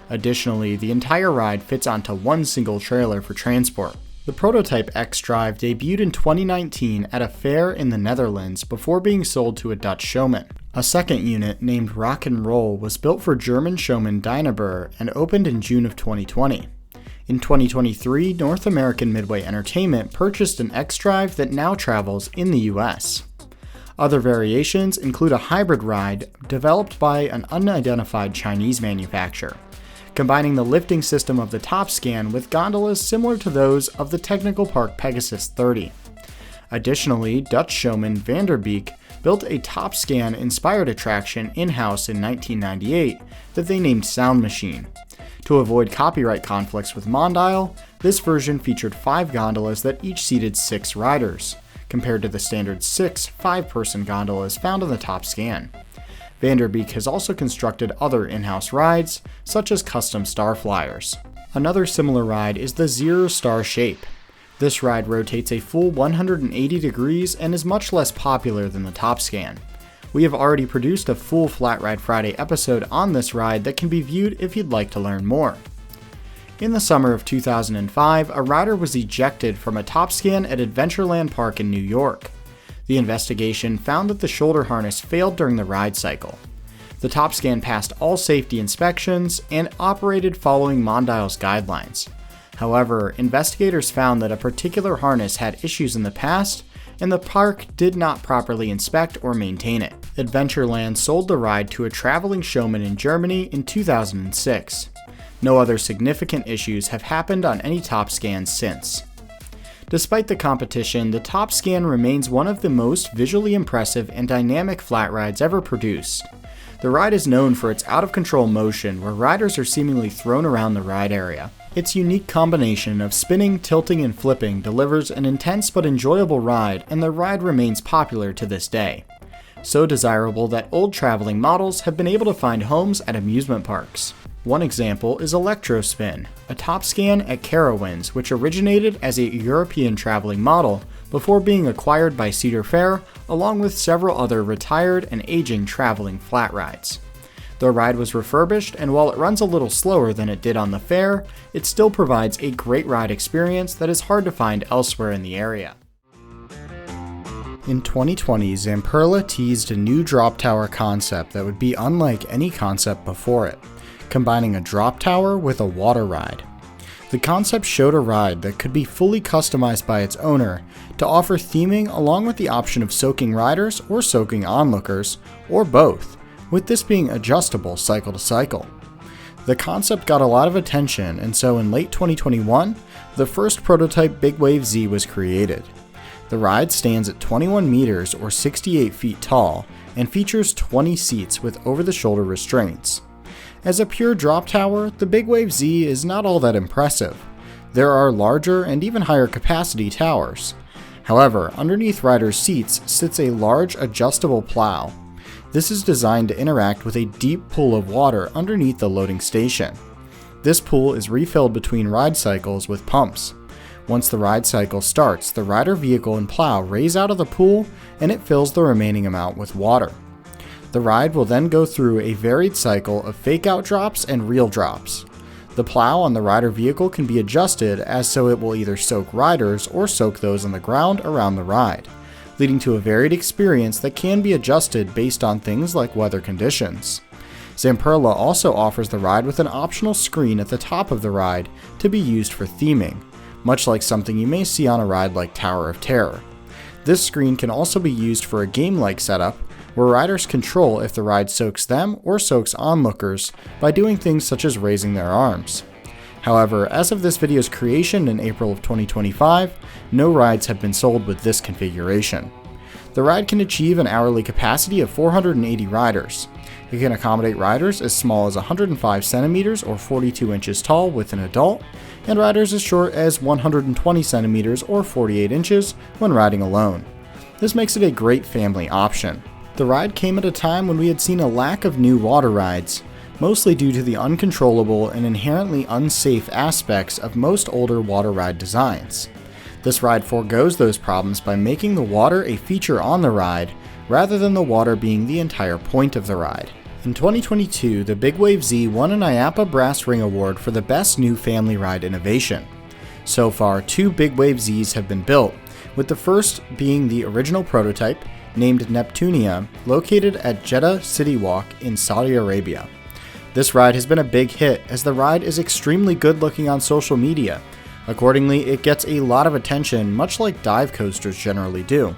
Additionally, the entire ride fits onto one single trailer for transport. The prototype X Drive debuted in 2019 at a fair in the Netherlands before being sold to a Dutch showman. A second unit, named Rock and Roll, was built for German showman Dynabour and opened in June of 2020. In 2023, North American Midway Entertainment purchased an X Drive that now travels in the US. Other variations include a hybrid ride developed by an unidentified Chinese manufacturer, combining the lifting system of the Topscan with gondolas similar to those of the Technical Park Pegasus 30. Additionally, Dutch showman Vanderbeek built a Topscan-inspired attraction in-house in 1998 that they named Sound Machine. To avoid copyright conflicts with Mondial, this version featured 5 gondolas that each seated 6 riders, compared to the standard 6 5-person gondolas found on the Topscan. Vanderbeek has also constructed other in-house rides, such as custom Star Flyers. Another similar ride is the Zero Star Shape. This ride rotates a full 180 degrees and is much less popular than the Topscan. We have already produced a full Flat Ride Friday episode on this ride that can be viewed if you'd like to learn more. In the summer of 2005, a rider was ejected from a Topscan at Adventureland Park in New York. The investigation found that the shoulder harness failed during the ride cycle. The Topscan passed all safety inspections and operated following Mondial's guidelines. However, investigators found that a particular harness had issues in the past, and the park did not properly inspect or maintain it. Adventureland sold the ride to a traveling showman in Germany in 2006. No other significant issues have happened on any Topscans since. Despite the competition, the Topscan remains one of the most visually impressive and dynamic flat rides ever produced. The ride is known for its out-of-control motion where riders are seemingly thrown around the ride area. Its unique combination of spinning, tilting, and flipping delivers an intense but enjoyable ride, and the ride remains popular to this day. So desirable that old traveling models have been able to find homes at amusement parks. One example is Electrospin, a Topscan at Carowinds which originated as a European traveling model before being acquired by Cedar Fair, along with several other retired and aging traveling flat rides. The ride was refurbished, and while it runs a little slower than it did on the fair, it still provides a great ride experience that is hard to find elsewhere in the area. In 2020, Zamperla teased a new drop tower concept that would be unlike any concept before it, combining a drop tower with a water ride. The concept showed a ride that could be fully customized by its owner to offer theming along with the option of soaking riders or soaking onlookers, or both, with this being adjustable cycle to cycle. The concept got a lot of attention, and so in late 2021, the first prototype Big Wave Z was created. The ride stands at 21 meters or 68 feet tall and features 20 seats with over-the-shoulder restraints. As a pure drop tower, the Big Wave Z is not all that impressive. There are larger and even higher capacity towers. However, underneath riders' seats sits a large adjustable plow. This is designed to interact with a deep pool of water underneath the loading station. This pool is refilled between ride cycles with pumps. Once the ride cycle starts, the rider vehicle and plow raise out of the pool and it fills the remaining amount with water. The ride will then go through a varied cycle of fake-out drops and real drops. The plow on the rider vehicle can be adjusted as so it will either soak riders or soak those on the ground around the ride, leading to a varied experience that can be adjusted based on things like weather conditions. Zamperla also offers the ride with an optional screen at the top of the ride to be used for theming, much like something you may see on a ride like Tower of Terror. This screen can also be used for a game-like setup where riders control if the ride soaks them or soaks onlookers by doing things such as raising their arms. However, as of this video's creation in April of 2025, no rides have been sold with this configuration. The ride can achieve an hourly capacity of 480 riders. It can accommodate riders as small as 105 centimeters or 42 inches tall with an adult, and riders as short as 120 centimeters or 48 inches when riding alone. This makes it a great family option. The ride came at a time when we had seen a lack of new water rides, mostly due to the uncontrollable and inherently unsafe aspects of most older water ride designs. This ride forgoes those problems by making the water a feature on the ride, rather than the water being the entire point of the ride. In 2022, the Big Wave Z won an IAAPA Brass Ring Award for the Best New Family Ride Innovation. So far, 2 Big Wave Zs have been built, with the first being the original prototype, named Neptunia, located at Jeddah City Walk in Saudi Arabia. This ride has been a big hit, as the ride is extremely good looking on social media. Accordingly, it gets a lot of attention, much like dive coasters generally do.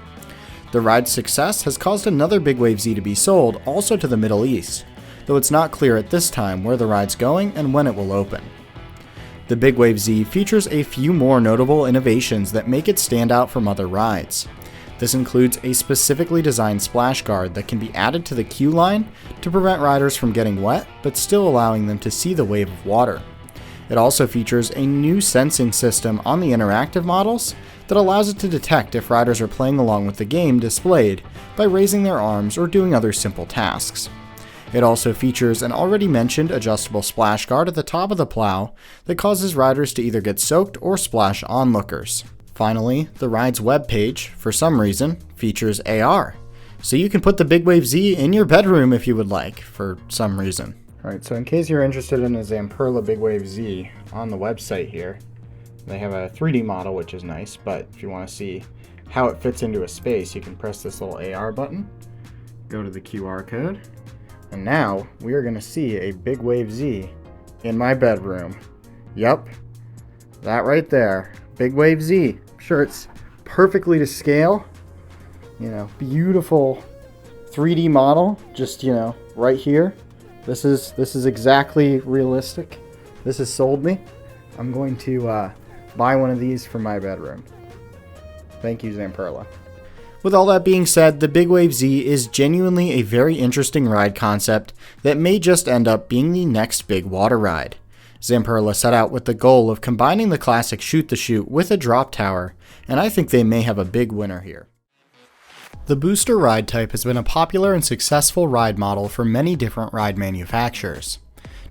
The ride's success has caused another Big Wave Z to be sold, also to the Middle East, though it's not clear at this time where the ride's going and when it will open. The Big Wave Z features a few more notable innovations that make it stand out from other rides. This includes a specifically designed splash guard that can be added to the queue line to prevent riders from getting wet, but still allowing them to see the wave of water. It also features a new sensing system on the interactive models that allows it to detect if riders are playing along with the game displayed by raising their arms or doing other simple tasks. It also features an already mentioned adjustable splash guard at the top of the plow that causes riders to either get soaked or splash onlookers. Finally, the ride's webpage, for some reason, features AR, so you can put the Big Wave Z in your bedroom if you would like, for some reason. Alright, so in case you're interested in a Zamperla Big Wave Z, on the website here, they have a 3D model, which is nice, but if you want to see how it fits into a space, you can press this little AR button, go to the QR code, and now we are going to see a Big Wave Z in my bedroom. Yep, that right there, Big Wave Z. I'm sure it's perfectly to scale, beautiful 3D model, just, right here. This is exactly realistic. This has sold me. I'm going to buy one of these for my bedroom. Thank you, Zamperla. With all that being said, the Big Wave Z is genuinely a very interesting ride concept that may just end up being the next big water ride. Zamperla set out with the goal of combining the classic shoot-the-chute with a drop tower, and I think they may have a big winner here. The booster ride type has been a popular and successful ride model for many different ride manufacturers.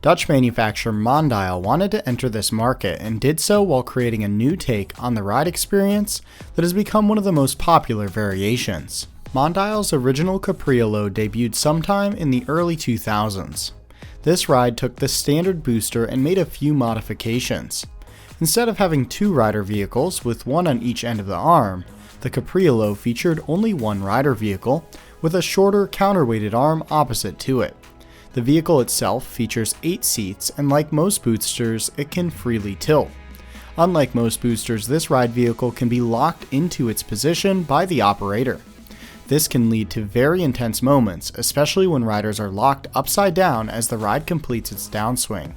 Dutch manufacturer Mondial wanted to enter this market and did so while creating a new take on the ride experience that has become one of the most popular variations. Mondial's original Capriolo debuted sometime in the early 2000s. This ride took the standard booster and made a few modifications. Instead of having 2 rider vehicles with one on each end of the arm, the Capriolo featured only one rider vehicle with a shorter counterweighted arm opposite to it. The vehicle itself features 8 seats, and like most boosters, it can freely tilt. Unlike most boosters, this ride vehicle can be locked into its position by the operator. This can lead to very intense moments, especially when riders are locked upside down as the ride completes its downswing,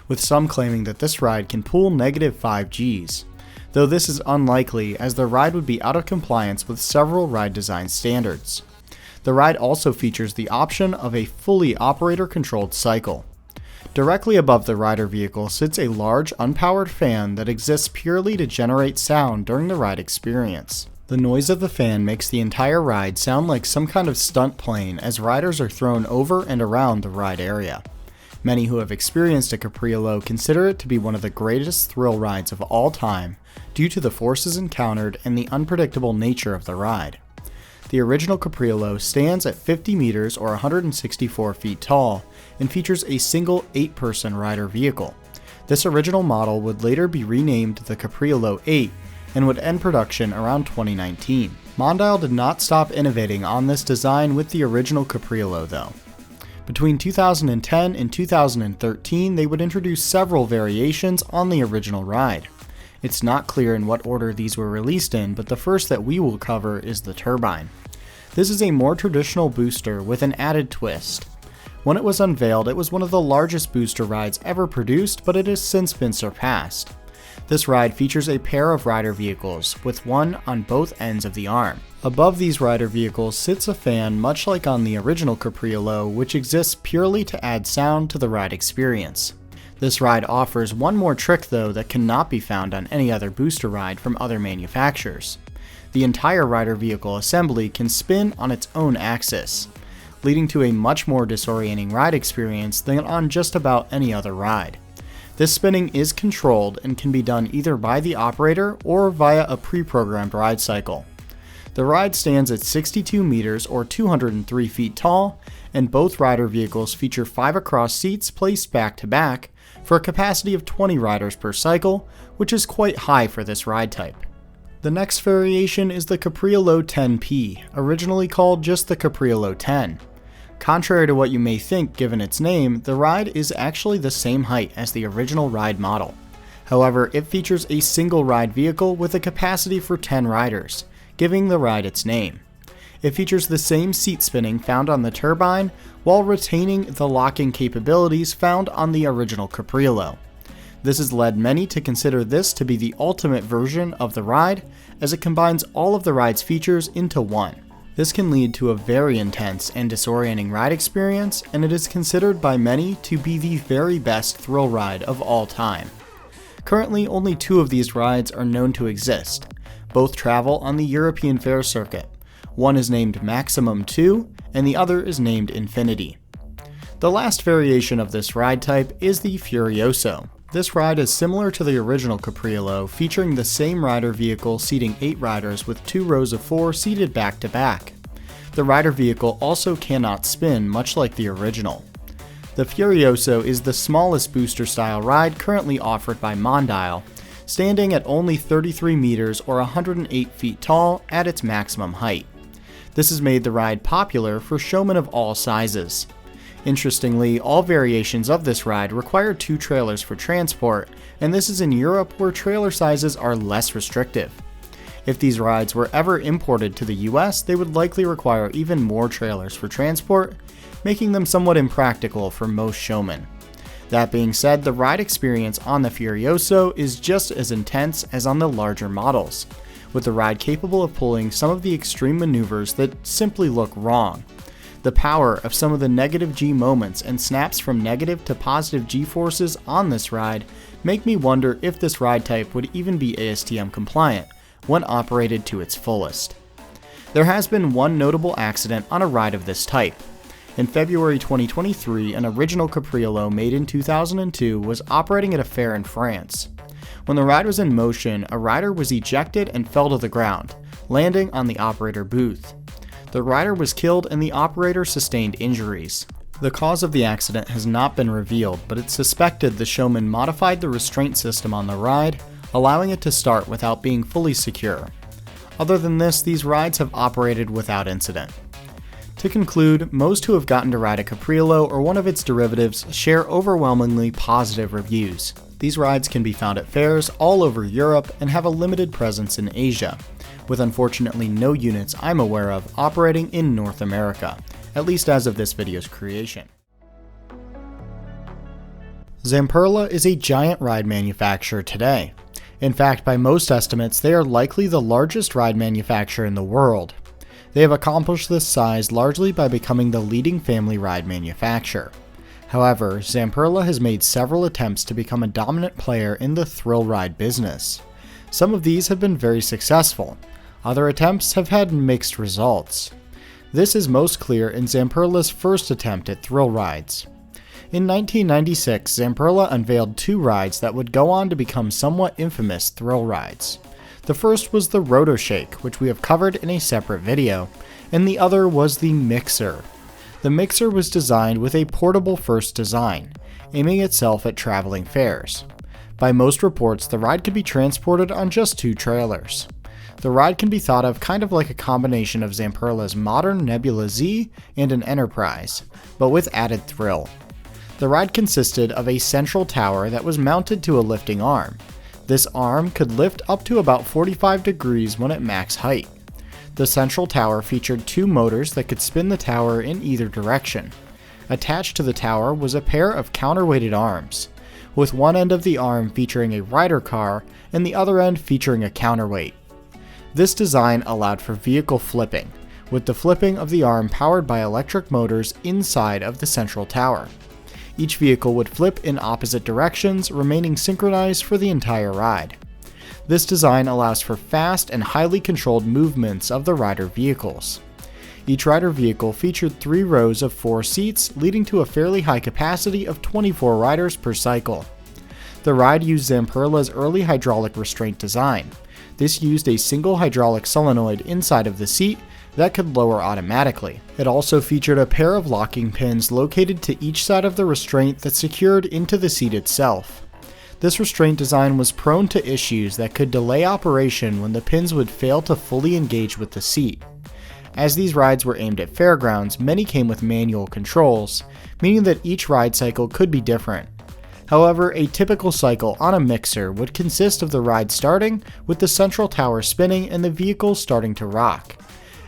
with some claiming that this ride can pull -5 Gs, though this is unlikely as the ride would be out of compliance with several ride design standards. The ride also features the option of a fully operator-controlled cycle. Directly above the rider vehicle sits a large unpowered fan that exists purely to generate sound during the ride experience. The noise of the fan makes the entire ride sound like some kind of stunt plane as riders are thrown over and around the ride area. Many who have experienced a Capriolo consider it to be one of the greatest thrill rides of all time due to the forces encountered and the unpredictable nature of the ride. The original Capriolo stands at 50 meters or 164 feet tall and features a single 8-person rider vehicle. This original model would later be renamed the Capriolo 8 and would end production around 2019. Mondial did not stop innovating on this design with the original Capriolo though. Between 2010 and 2013, they would introduce several variations on the original ride. It's not clear in what order these were released in, but the first that we will cover is the turbine. This is a more traditional booster with an added twist. When it was unveiled, it was one of the largest booster rides ever produced, but it has since been surpassed. This ride features a pair of rider vehicles, with one on both ends of the arm. Above these rider vehicles sits a fan much like on the original Capriolo, which exists purely to add sound to the ride experience. This ride offers one more trick though that cannot be found on any other booster ride from other manufacturers. The entire rider vehicle assembly can spin on its own axis, leading to a much more disorienting ride experience than on just about any other ride. This spinning is controlled and can be done either by the operator or via a pre-programmed ride cycle. The ride stands at 62 meters or 203 feet tall, and both rider vehicles feature 5 across seats placed back to back for a capacity of 20 riders per cycle, which is quite high for this ride type. The next variation is the Capriolo 10P, originally called just the Capriolo 10. Contrary to what you may think given its name, the ride is actually the same height as the original ride model. However, it features a single ride vehicle with a capacity for 10 riders, giving the ride its name. It features the same seat spinning found on the turbine while retaining the locking capabilities found on the original Capriolo. This has led many to consider this to be the ultimate version of the ride, as it combines all of the ride's features into one. This can lead to a very intense and disorienting ride experience, and it is considered by many to be the very best thrill ride of all time. Currently, only 2 of these rides are known to exist. Both travel on the European Fair circuit. One is named Maximum 2, and the other is named Infinity. The last variation of this ride type is the Furioso. This ride is similar to the original Capriolo, featuring the same rider vehicle seating 8 riders with 2 rows of 4 seated back to back. The rider vehicle also cannot spin, much like the original. The Furioso is the smallest booster-style ride currently offered by Mondial, standing at only 33 meters or 108 feet tall at its maximum height. This has made the ride popular for showmen of all sizes. Interestingly, all variations of this ride require 2 trailers for transport, and this is in Europe where trailer sizes are less restrictive. If these rides were ever imported to the US, they would likely require even more trailers for transport, making them somewhat impractical for most showmen. That being said, the ride experience on the Furioso is just as intense as on the larger models, with the ride capable of pulling some of the extreme maneuvers that simply look wrong. The power of some of the negative G moments and snaps from negative to positive G forces on this ride make me wonder if this ride type would even be ASTM compliant when operated to its fullest. There has been one notable accident on a ride of this type. In February 2023, an original Capriolo made in 2002 was operating at a fair in France. When the ride was in motion, a rider was ejected and fell to the ground, landing on the operator booth. The rider was killed and the operator sustained injuries. The cause of the accident has not been revealed, but it's suspected the showman modified the restraint system on the ride, allowing it to start without being fully secure. Other than this, these rides have operated without incident. To conclude, most who have gotten to ride a Capriolo or one of its derivatives share overwhelmingly positive reviews. These rides can be found at fairs all over Europe and have a limited presence in Asia, with unfortunately no units I'm aware of operating in North America, at least as of this video's creation. Zamperla is a giant ride manufacturer today. In fact, by most estimates, they are likely the largest ride manufacturer in the world. They have accomplished this size largely by becoming the leading family ride manufacturer. However, Zamperla has made several attempts to become a dominant player in the thrill ride business. Some of these have been very successful. Other attempts have had mixed results. This is most clear in Zamperla's first attempt at thrill rides. In 1996, Zamperla unveiled 2 rides that would go on to become somewhat infamous thrill rides. The first was the Rotoshake, which we have covered in a separate video, and the other was the Mixer. The Mixer was designed with a portable first design, aiming itself at traveling fairs. By most reports, the ride could be transported on just 2 trailers. The ride can be thought of kind of like a combination of Zamperla's modern Nebula Z and an Enterprise, but with added thrill. The ride consisted of a central tower that was mounted to a lifting arm. This arm could lift up to about 45 degrees when at max height. The central tower featured 2 motors that could spin the tower in either direction. Attached to the tower was a pair of counterweighted arms, with one end of the arm featuring a rider car and the other end featuring a counterweight. This design allowed for vehicle flipping, with the flipping of the arm powered by electric motors inside of the central tower. Each vehicle would flip in opposite directions, remaining synchronized for the entire ride. This design allows for fast and highly controlled movements of the rider vehicles. Each rider vehicle featured 3 rows of 4 seats, leading to a fairly high capacity of 24 riders per cycle. The ride used Zamperla's early hydraulic restraint design. This used a single hydraulic solenoid inside of the seat that could lower automatically. It also featured a pair of locking pins located to each side of the restraint that secured into the seat itself. This restraint design was prone to issues that could delay operation when the pins would fail to fully engage with the seat. As these rides were aimed at fairgrounds, many came with manual controls, meaning that each ride cycle could be different. However, a typical cycle on a mixer would consist of the ride starting with the central tower spinning and the vehicle starting to rock.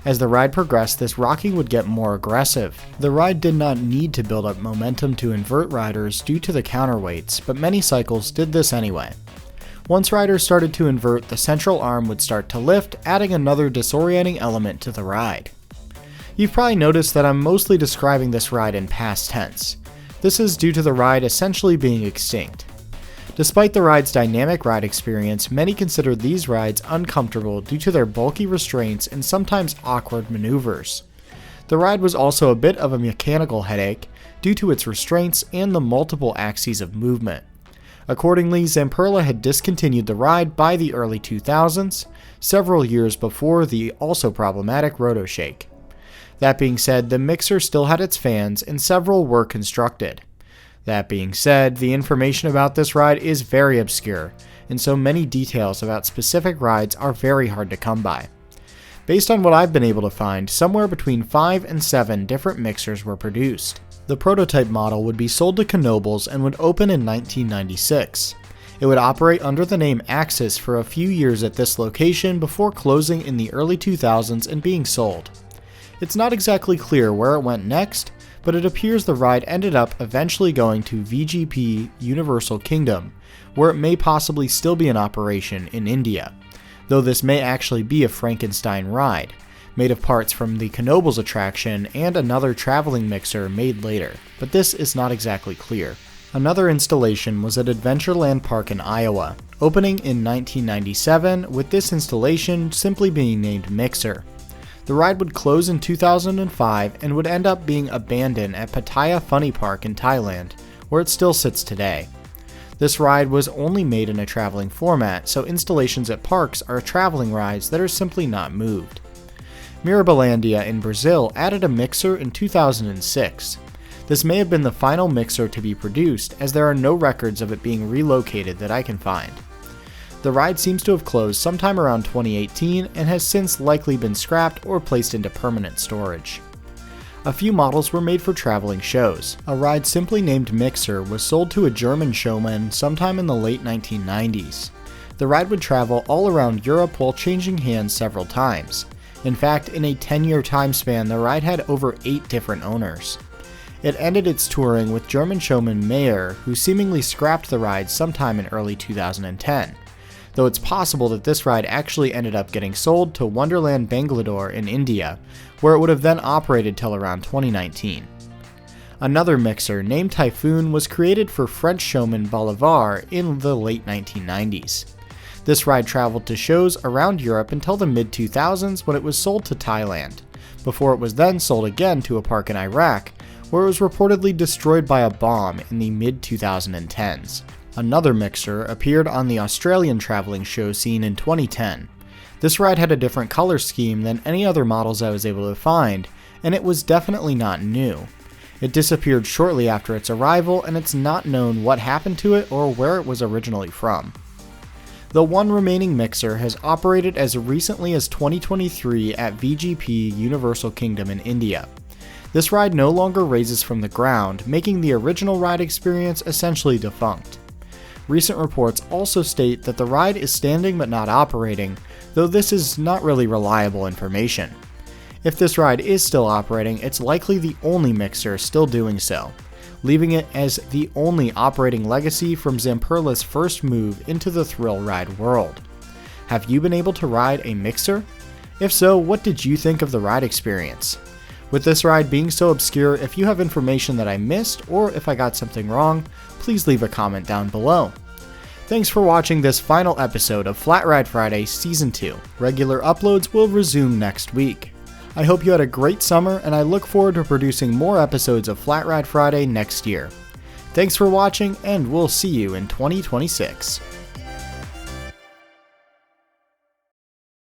As the ride progressed, this rocking would get more aggressive. The ride did not need to build up momentum to invert riders due to the counterweights, but many cycles did this anyway. Once riders started to invert, the central arm would start to lift, adding another disorienting element to the ride. You've probably noticed that I'm mostly describing this ride in past tense. This is due to the ride essentially being extinct. Despite the ride's dynamic ride experience, many consider these rides uncomfortable due to their bulky restraints and sometimes awkward maneuvers. The ride was also a bit of a mechanical headache due to its restraints and the multiple axes of movement. Accordingly, Zamperla had discontinued the ride by the early 2000s, several years before the also problematic RotoShake. That being said, the mixer still had its fans and several were constructed. That being said, the information about this ride is very obscure, and so many details about specific rides are very hard to come by. Based on what I've been able to find, somewhere between 5 and 7 different mixers were produced. The prototype model would be sold to Knoebels and would open in 1996. It would operate under the name Axis for a few years at this location before closing in the early 2000s and being sold. It's not exactly clear where it went next, but it appears the ride ended up eventually going to VGP Universal Kingdom, where it may possibly still be in operation in India, though this may actually be a Frankenstein ride, made of parts from the Knoebels attraction and another traveling mixer made later, but this is not exactly clear. Another installation was at Adventureland Park in Iowa, opening in 1997, with this installation simply being named Mixer. The ride would close in 2005 and would end up being abandoned at Pattaya Funny Park in Thailand, where it still sits today. This ride was only made in a traveling format, so installations at parks are traveling rides that are simply not moved. Mirabilandia in Brazil added a mixer in 2006. This may have been the final mixer to be produced, as there are no records of it being relocated that I can find. The ride seems to have closed sometime around 2018 and has since likely been scrapped or placed into permanent storage. A few models were made for traveling shows. A ride simply named Mixer was sold to a German showman sometime in the late 1990s. The ride would travel all around Europe while changing hands several times. In fact, in a 10-year time span, the ride had over 8 different owners. It ended its touring with German showman Mayer, who seemingly scrapped the ride sometime in early 2010, though it's possible that this ride actually ended up getting sold to Wonderland Bangalore in India, where it would have then operated till around 2019. Another mixer, named Typhoon, was created for French showman Bolivar in the late 1990s. This ride traveled to shows around Europe until the mid-2000s when it was sold to Thailand, before it was then sold again to a park in Iraq, where it was reportedly destroyed by a bomb in the mid-2010s. Another mixer appeared on the Australian traveling show scene in 2010. This ride had a different color scheme than any other models I was able to find, and it was definitely not new. It disappeared shortly after its arrival, and it's not known what happened to it or where it was originally from. The one remaining mixer has operated as recently as 2023 at VGP Universal Kingdom in India. This ride no longer raises from the ground, making the original ride experience essentially defunct. Recent reports also state that the ride is standing but not operating, though this is not really reliable information. If this ride is still operating, it's likely the only mixer still doing so, leaving it as the only operating legacy from Zamperla's first move into the thrill ride world. Have you been able to ride a mixer? If so, what did you think of the ride experience? With this ride being so obscure, if you have information that I missed or if I got something wrong, please leave a comment down below. Thanks for watching this final episode of Flat Ride Friday Season 2. Regular uploads will resume next week. I hope you had a great summer, and I look forward to producing more episodes of Flat Ride Friday next year. Thanks for watching, and we'll see you in 2026.